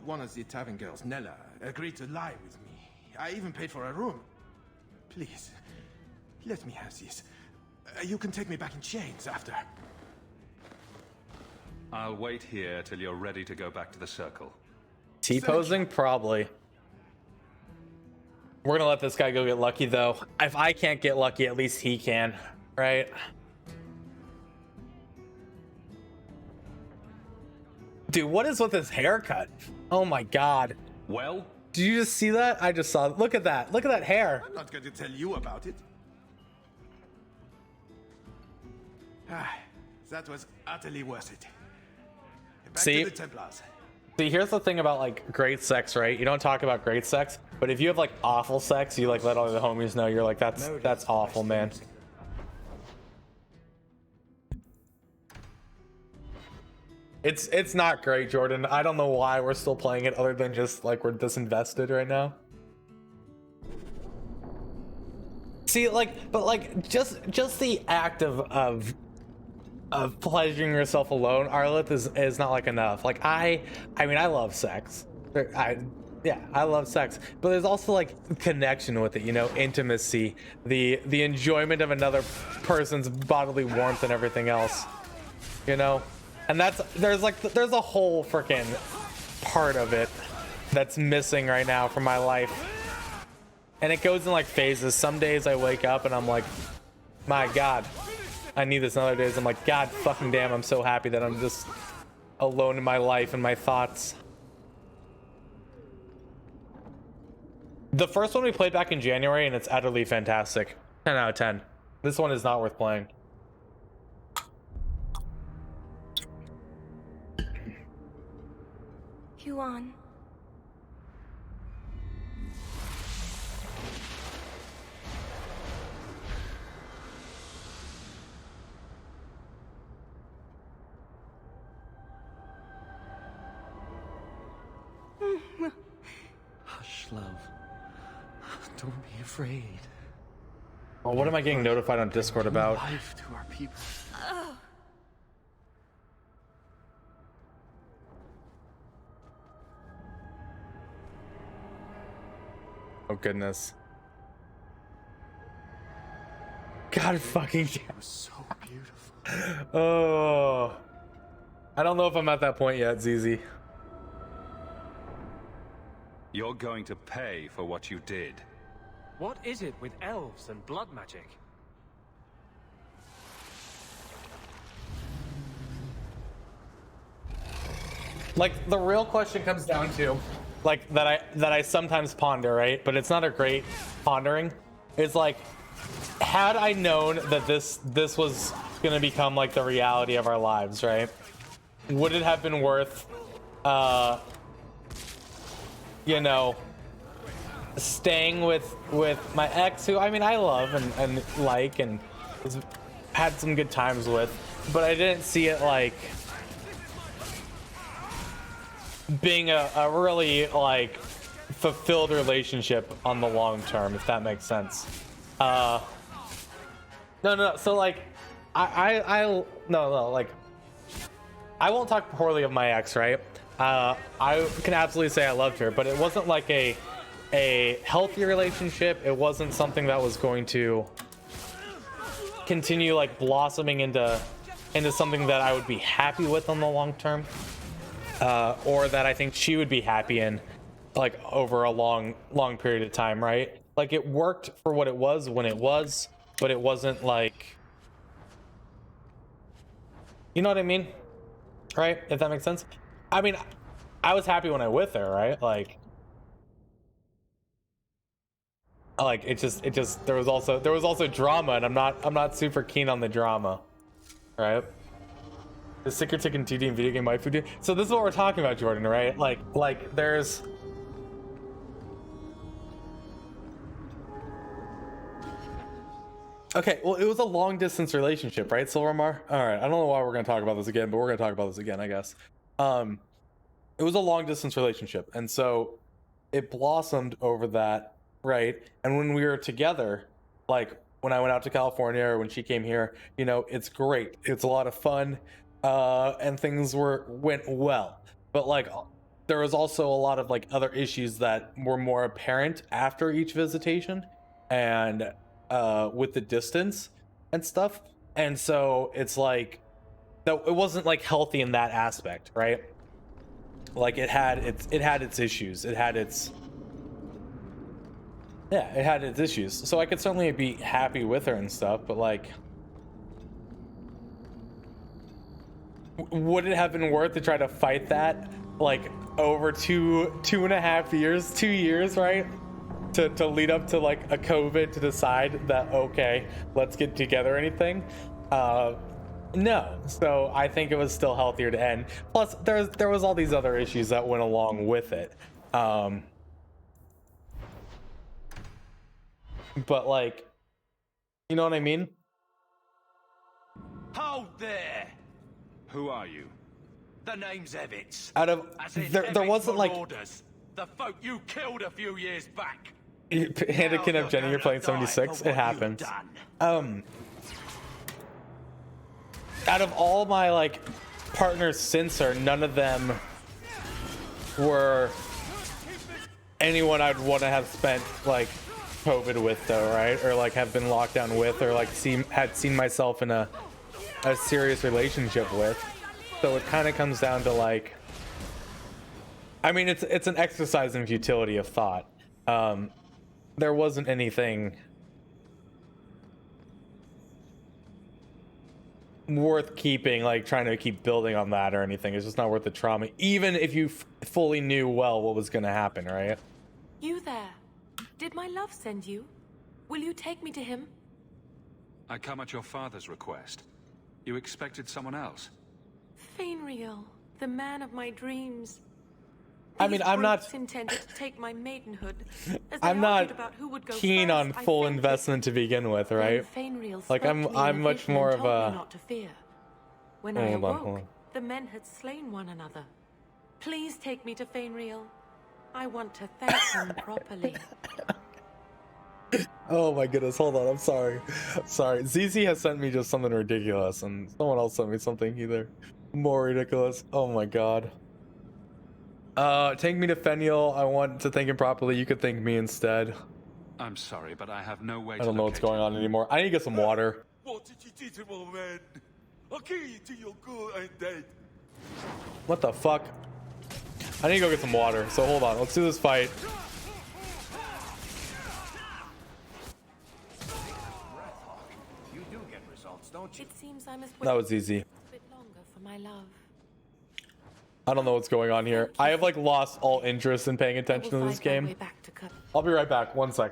One of the tavern girls, Nella, agreed to lie with me. I even paid for a room. Please, let me have this. You can take me back in chains after. I'll wait here till you're ready to go back to the circle. T-posing? Probably. We're gonna let this guy go get lucky though. If I can't get lucky, at least he can, right? Dude, what is with his haircut? Oh my god. Well? Did you just see that? I just saw it. Look at that. Look at that hair. I'm not going to tell you about it. That was utterly worth it. Back See? to the Templars. See, here's the thing about like great sex, right? You don't talk about great sex, but if you have like awful sex, you like let all the homies know. You're like, that's awful, man. It's not great, Jordan. I don't know why we're still playing it other than just like we're disinvested right now. See, like, but like just the act of pleasuring yourself alone, Arleth, is not like enough. Like I mean, I love sex. I love sex, but there's also like connection with it, you know, intimacy, the enjoyment of another person's bodily warmth and everything else, you know. And there's a whole freaking part of it that's missing right now from my life. And it goes in like phases. Some days I wake up and I'm like, my God, I need this. And other days I'm like, God fucking damn, I'm so happy that I'm just alone in my life and my thoughts. The first one we played back in January and it's utterly fantastic. 10 out of 10. This one is not worth playing. Huan. Hush, love. Don't be afraid. Oh, what am I getting notified on Discord about? Life to our people. Oh goodness. God fucking damn. So beautiful. Oh. I don't know if I'm at that point yet, ZZ. You're going to pay for what you did. What is it with elves and blood magic? Like the real question comes down to, like that I sometimes ponder, right? But it's not a great pondering. It's like, had I known that this was gonna become like the reality of our lives, right? Would it have been worth, you know, staying with my ex, who I mean I love and like and had some good times with, but I didn't see it like being a really like fulfilled relationship on the long term, if that makes sense. No. So like, like, I won't talk poorly of my ex, right? I can absolutely say I loved her, but it wasn't like a healthy relationship. It wasn't something that was going to continue like blossoming into something that I would be happy with on the long term. Or that I think she would be happy in, like over a long period of time, right? Like, it worked for what it was when it was, but it wasn't like, you know what I mean? Right? If that makes sense. I mean, I was happy when I with her, right? Like it just there was also drama, and I'm not super keen on the drama, right? The sticker tick and 2D and video game waifu. So this is what we're talking about, Jordan, right? Like there's okay, well, it was a long distance relationship, right, Silvermar? All right, I don't know why we're gonna talk about this again, but we're gonna talk about this again, I guess. It was a long distance relationship, and so it blossomed over that, right? And when we were together, like when I went out to California or when she came here, you know, it's great. It's a lot of fun, and things went well. But like, there was also a lot of like other issues that were more apparent after each visitation, and with the distance and stuff. And so it's like that it wasn't like healthy in that aspect, right? Like it had its issues. It had its issues. So I could certainly be happy with her and stuff, but like, would it have been worth to try to fight that like over 2.5 years, right? To lead up to like a COVID, to decide that, okay, let's get together or anything? No. So I think it was still healthier to end. Plus there was all these other issues that went along with it. But like, you know what I mean? Hold there! Who are you? The name's Evitz. Out of there wasn't like Marauders, the folk you killed a few years back. Anakin of Jenny, you're playing 76. It happens. Out of all my like partners since her, none of them were anyone I'd want to have spent like COVID with, though, right? Or like have been locked down with, or like had seen myself in a serious relationship with. So it kind of comes down to like, I mean, it's an exercise in futility of thought. There wasn't anything worth keeping, like trying to keep building on that or anything. It's just not worth the trauma, even if you fully knew well what was going to happen, right? You there? Did my love send you? Will you take me to him? I come at your father's request. You expected someone else? Fainriel, the man of my dreams. I mean, I'm not intended to take my maidenhood. I'm not keen on full investment to begin with, right? Like I'm much more of a not to fear. When I awoke, the men had slain one another. Please take me to Fainriel. I want to thank him properly. Oh my goodness, hold on, I'm sorry. ZZ has sent me just something ridiculous, and someone else sent me something either more ridiculous. Oh my god. Take me to Feniel. I want to thank him properly. You could thank me instead. I'm sorry, but I have no way I don't know what's going on anymore. I need to get some water. What did you do to my man? I'll kill you till you're good and dead. What the fuck? I need to go get some water, so hold on. Let's do this fight. You do get results, don't you? It seems I must wait That was easy. a bit longer for my love. I don't know what's going on here. I have like lost all interest in paying attention to this game. I'll be right back. 1 sec.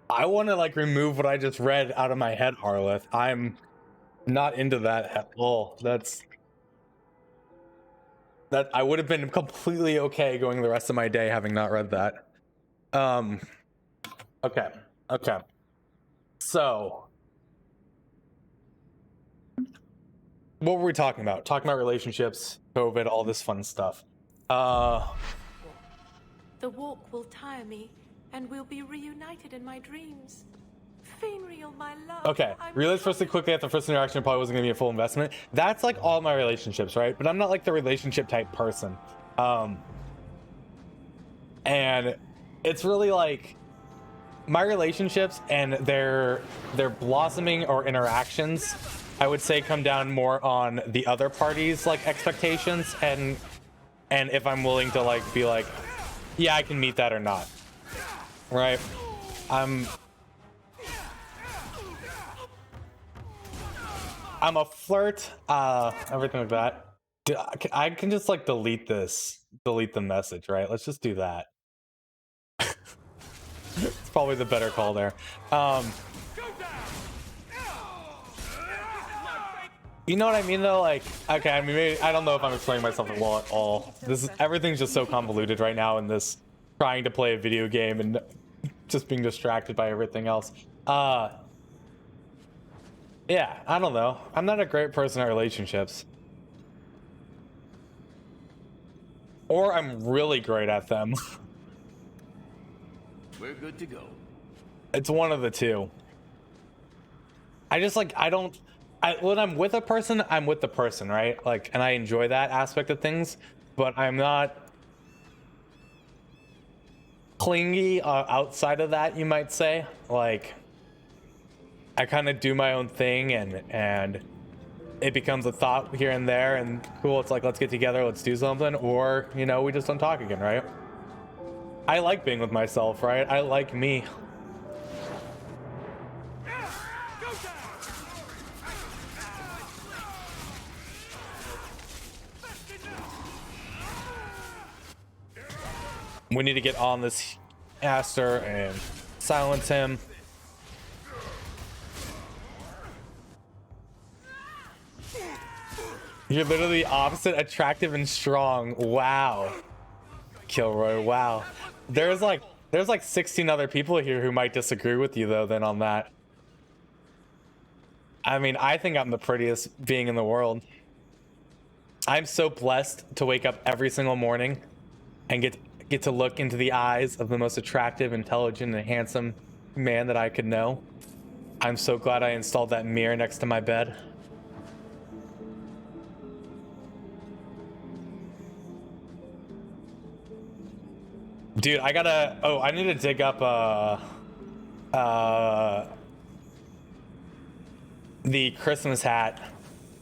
I want to like remove what I just read out of my head, Harleth. I'm not into that at all. That I would have been completely okay going the rest of my day having not read that. Okay. So, what were we talking about? Talking about relationships, COVID, all this fun stuff. The walk will tire me, and we'll be reunited in my dreams. Fainriel, my love. Okay, realize first quickly at the first interaction probably wasn't gonna be a full investment. That's like all my relationships, right? But I'm not like the relationship type person. And it's really like my relationships and their blossoming or interactions, I would say, come down more on the other party's like expectations and if I'm willing to like be like, yeah, I can meet that or not. Right? I'm a flirt, everything like that. Dude, I can just like delete the message, right? Let's just do that. It's probably the better call there. You know what I mean though? Like, okay, I mean, maybe, I don't know if I'm explaining myself well at all. Everything's just so convoluted right now in this trying to play a video game and just being distracted by everything else. Yeah, I don't know. I'm not a great person at relationships. Or I'm really great at them. We're good to go. It's one of the two. I just like, when I'm with a person, I'm with the person, right? Like, and I enjoy that aspect of things, but I'm not clingy outside of that, you might say. Like, I kind of do my own thing and it becomes a thought here and there and cool, it's like, let's get together, let's do something, or, you know, we just don't talk again, right? I like being with myself, right? I like me. We need to get on this Aster and silence him. You're literally the opposite, attractive and strong. Wow. Kilroy, wow. There's like 16 other people here who might disagree with you though then on that. I mean, I think I'm the prettiest being in the world. I'm so blessed to wake up every single morning and get to look into the eyes of the most attractive, intelligent, and handsome man that I could know. I'm so glad I installed that mirror next to my bed. Dude, I need to dig up the Christmas hat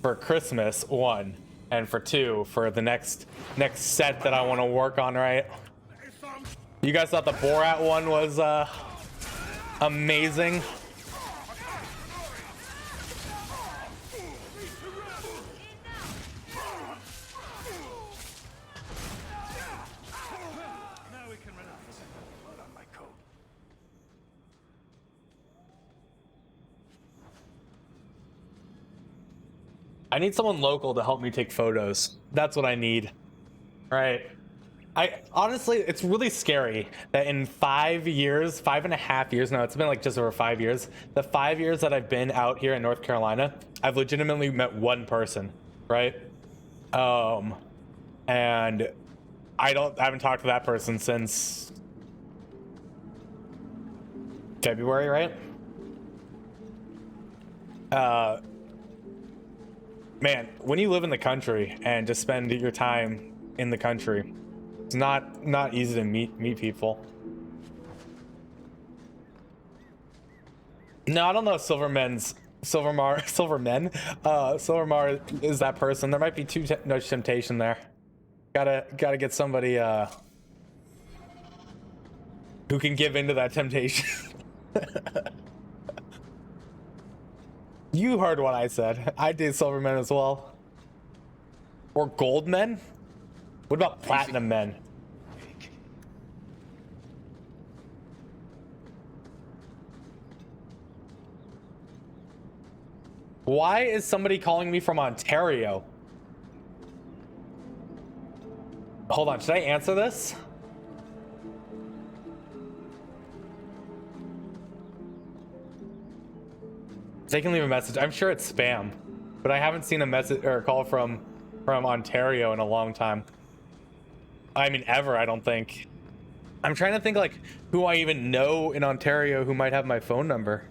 for Christmas 1 and for 2 for the next set that I want to work on, right? You guys thought the Borat one was amazing. I need someone local to help me take photos. That's what I need. Right. I honestly, it's really scary that in 5 years, 5.5 years now, it's been like just over 5 years. The 5 years that I've been out here in North Carolina, I've legitimately met one person, right? And I haven't talked to that person since February, right? Man, when you live in the country and just spend your time in the country, it's not easy to meet people. No, I don't know if Silvermar is that person. There might be too much temptation there. Gotta get somebody who can give into that temptation. You heard what I said. I did Silvermen as well. Or gold men? What about platinum men? Why is somebody calling me from Ontario? Hold on, should I answer this? They can leave a message. I'm sure it's spam, but I haven't seen a message or a call from Ontario in a long time. I mean, ever, I don't think. I'm trying to think like who I even know in Ontario who might have my phone number.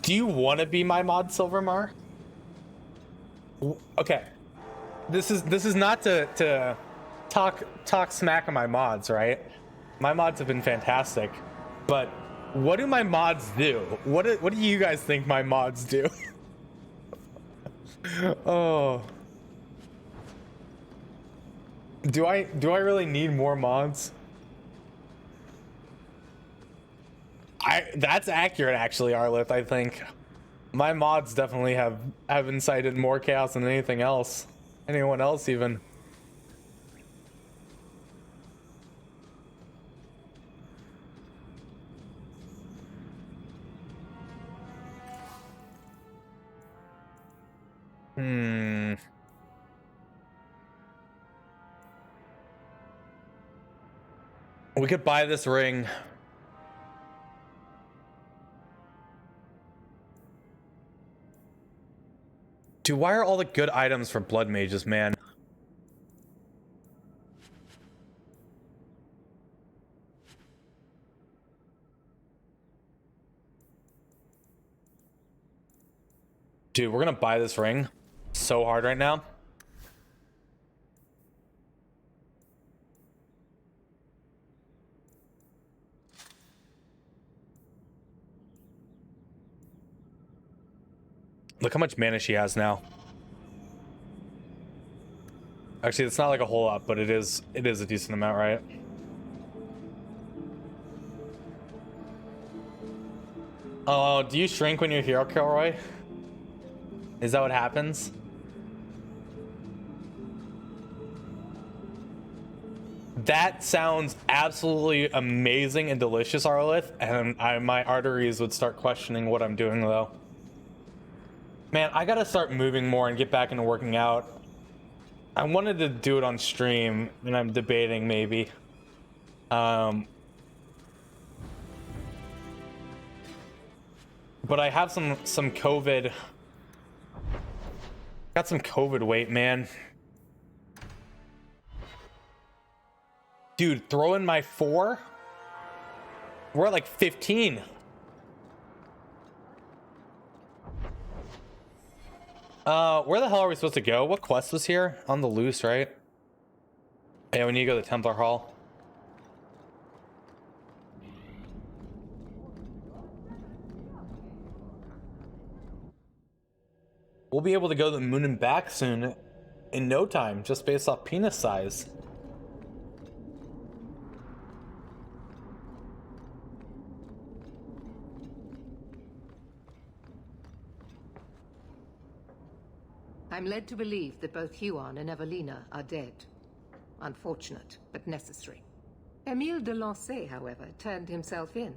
Do you want to be my mod, Silvermar? Okay. This is not to talk smack on my mods, right? My mods have been fantastic, but what do my mods do? What do you guys think my mods do? Oh. Do I really need more mods? That's accurate, actually, Arlith. I think my mods definitely have incited more chaos than anything else. Anyone else even. We could buy this ring. Dude, why are all the good items for blood mages, man? Dude, we're gonna buy this ring so hard right now. Look how much mana she has now. Actually, it's not like a whole lot, but it is a decent amount, right? Oh, do you shrink when you hero kill, Roy? Is that what happens? That sounds absolutely amazing and delicious, Arlith, and my arteries would start questioning what I'm doing, though. Man, I gotta start moving more and get back into working out. I wanted to do it on stream, and I'm debating maybe. But I have some COVID. Got some COVID weight, man. Dude, throw in my 4. We're at like 15. Where the hell are we supposed to go? What quest was here? On the loose, right? Yeah, we need to go to the Templar Hall. We'll be able to go to the moon and back soon in no time, just based off penis size. I'm led to believe that both Huon and Evelina are dead. Unfortunate, but necessary. Emile de Lancey, however, turned himself in.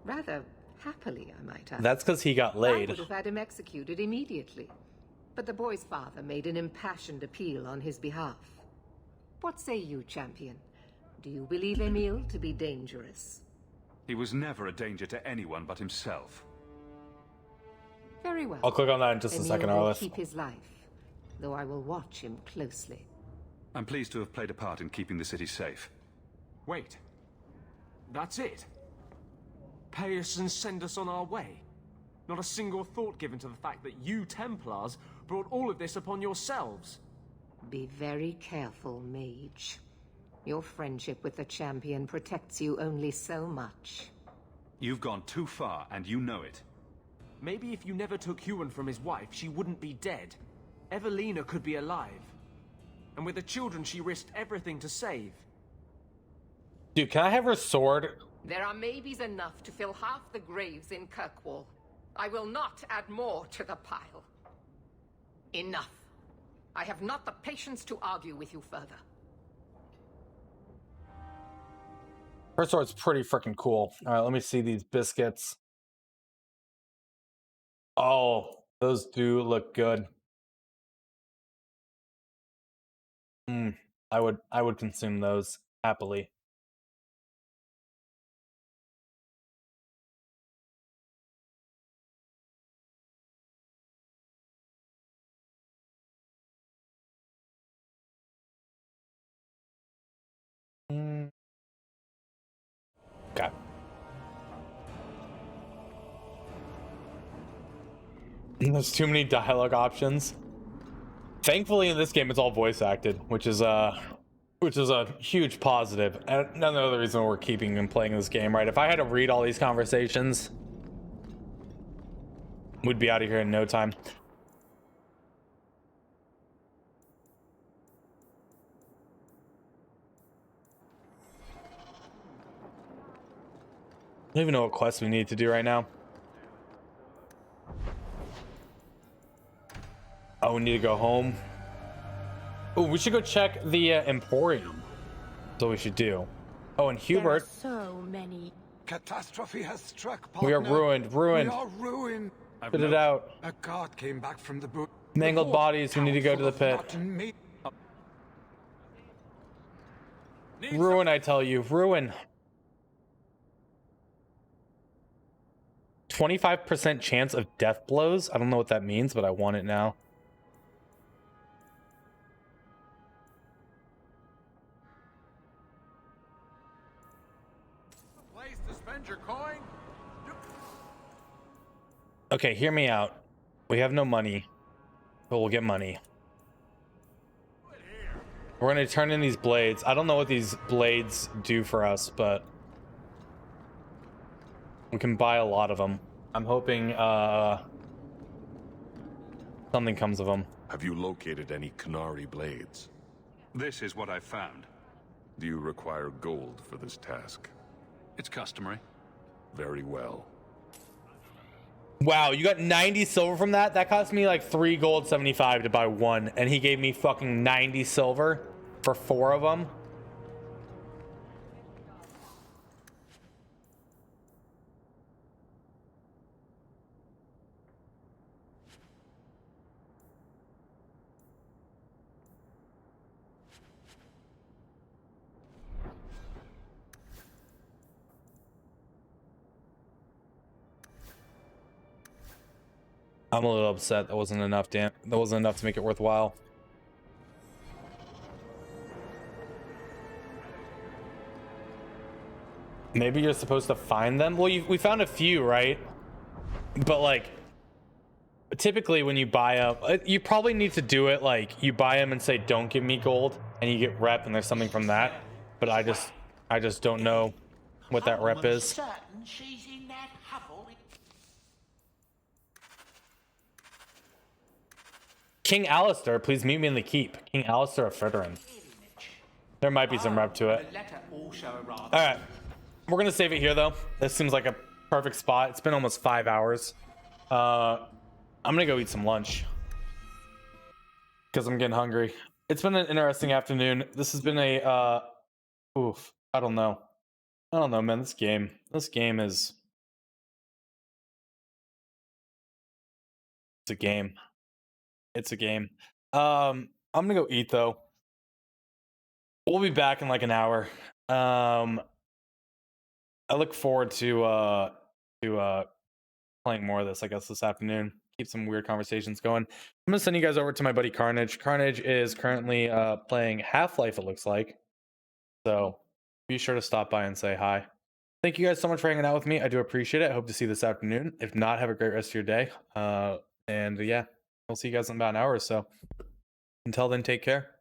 Rather happily, I might add. That's because he got laid. I would have had him executed immediately. But the boy's father made an impassioned appeal on his behalf. What say you, champion? Do you believe Emile to be dangerous? He was never a danger to anyone but himself. Very well. I'll click on that in just a second, Emile will Arlith. keep his life, though I will watch him closely. I'm pleased to have played a part in keeping the city safe. Wait. That's it? Pay us and send us on our way? Not a single thought given to the fact that you Templars brought all of this upon yourselves? Be very careful, mage. Your friendship with the champion protects you only so much. You've gone too far, and you know it. Maybe if you never took Huon from his wife, she wouldn't be dead. Evelina could be alive. And with the children she risked everything to save. Dude, can I have her sword? There are maybes enough to fill half the graves in Kirkwall. I will not add more to the pile. Enough. I have not the patience to argue with you further. Her sword's pretty freaking cool. All right, let me see these biscuits. Oh, those do look good. I would consume those happily. Okay. There's too many dialogue options. Thankfully, in this game, it's all voice acted, which is a huge positive. And another other reason we're keeping and playing this game, right? If I had to read all these conversations, we'd be out of here in no time. I don't even know what quest we need to do right now. Oh, we need to go home. Oh, we should go check the Emporium. That's what we should do. Oh, and Hubert. So many. Catastrophe has struck, We are partner. ruined. Ruined. We are ruined. Spit it out. A guard came back from the boot. Mangled bodies. We need to go to the pit. Ruin, I tell you. Ruin. 25% chance of death blows. I don't know what that means, but I want it now. Place to spend your coin. Okay, hear me out. We have no money, but we'll get money. We're gonna turn in these blades. I don't know what these blades do for us, but we can buy a lot of them. I'm hoping something comes of them. Have you located any Qunari blades? This is what I found. Do you require gold for this task? It's customary. Very well. Wow, you got 90 silver from that? That cost me like 3 gold 75 to buy one, and he gave me fucking 90 silver for 4 of them. I'm a little upset that wasn't enough, damn. That wasn't enough to make it worthwhile. Maybe you're supposed to find them? Well, we found a few, right? But like, typically when you buy up, you probably need to do it like you buy them and say, don't give me gold, and you get rep and there's something from that. But I just don't know what that rep is. King Alistair, please meet me in the keep. King Alistair of Fredrin. There might be some rep to it. Alright. We're gonna save it here though. This seems like a perfect spot. It's been almost 5 hours. I'm gonna go eat some lunch. Because I'm getting hungry. It's been an interesting afternoon. This has been a oof. I don't know. I don't know, man. This game is it's a game. It's a game. I'm gonna go eat though. We'll be back in like an hour. I look forward to playing more of this, I guess, this afternoon. Keep some weird conversations going. I'm gonna send you guys over to my buddy Carnage. Carnage is currently playing Half-Life, it looks like. So be sure to stop by and say hi. Thank you guys so much for hanging out with me. I do appreciate it. I hope to see you this afternoon. If not, have a great rest of your day. And yeah. I'll see you guys in about an hour or so. Until then, take care.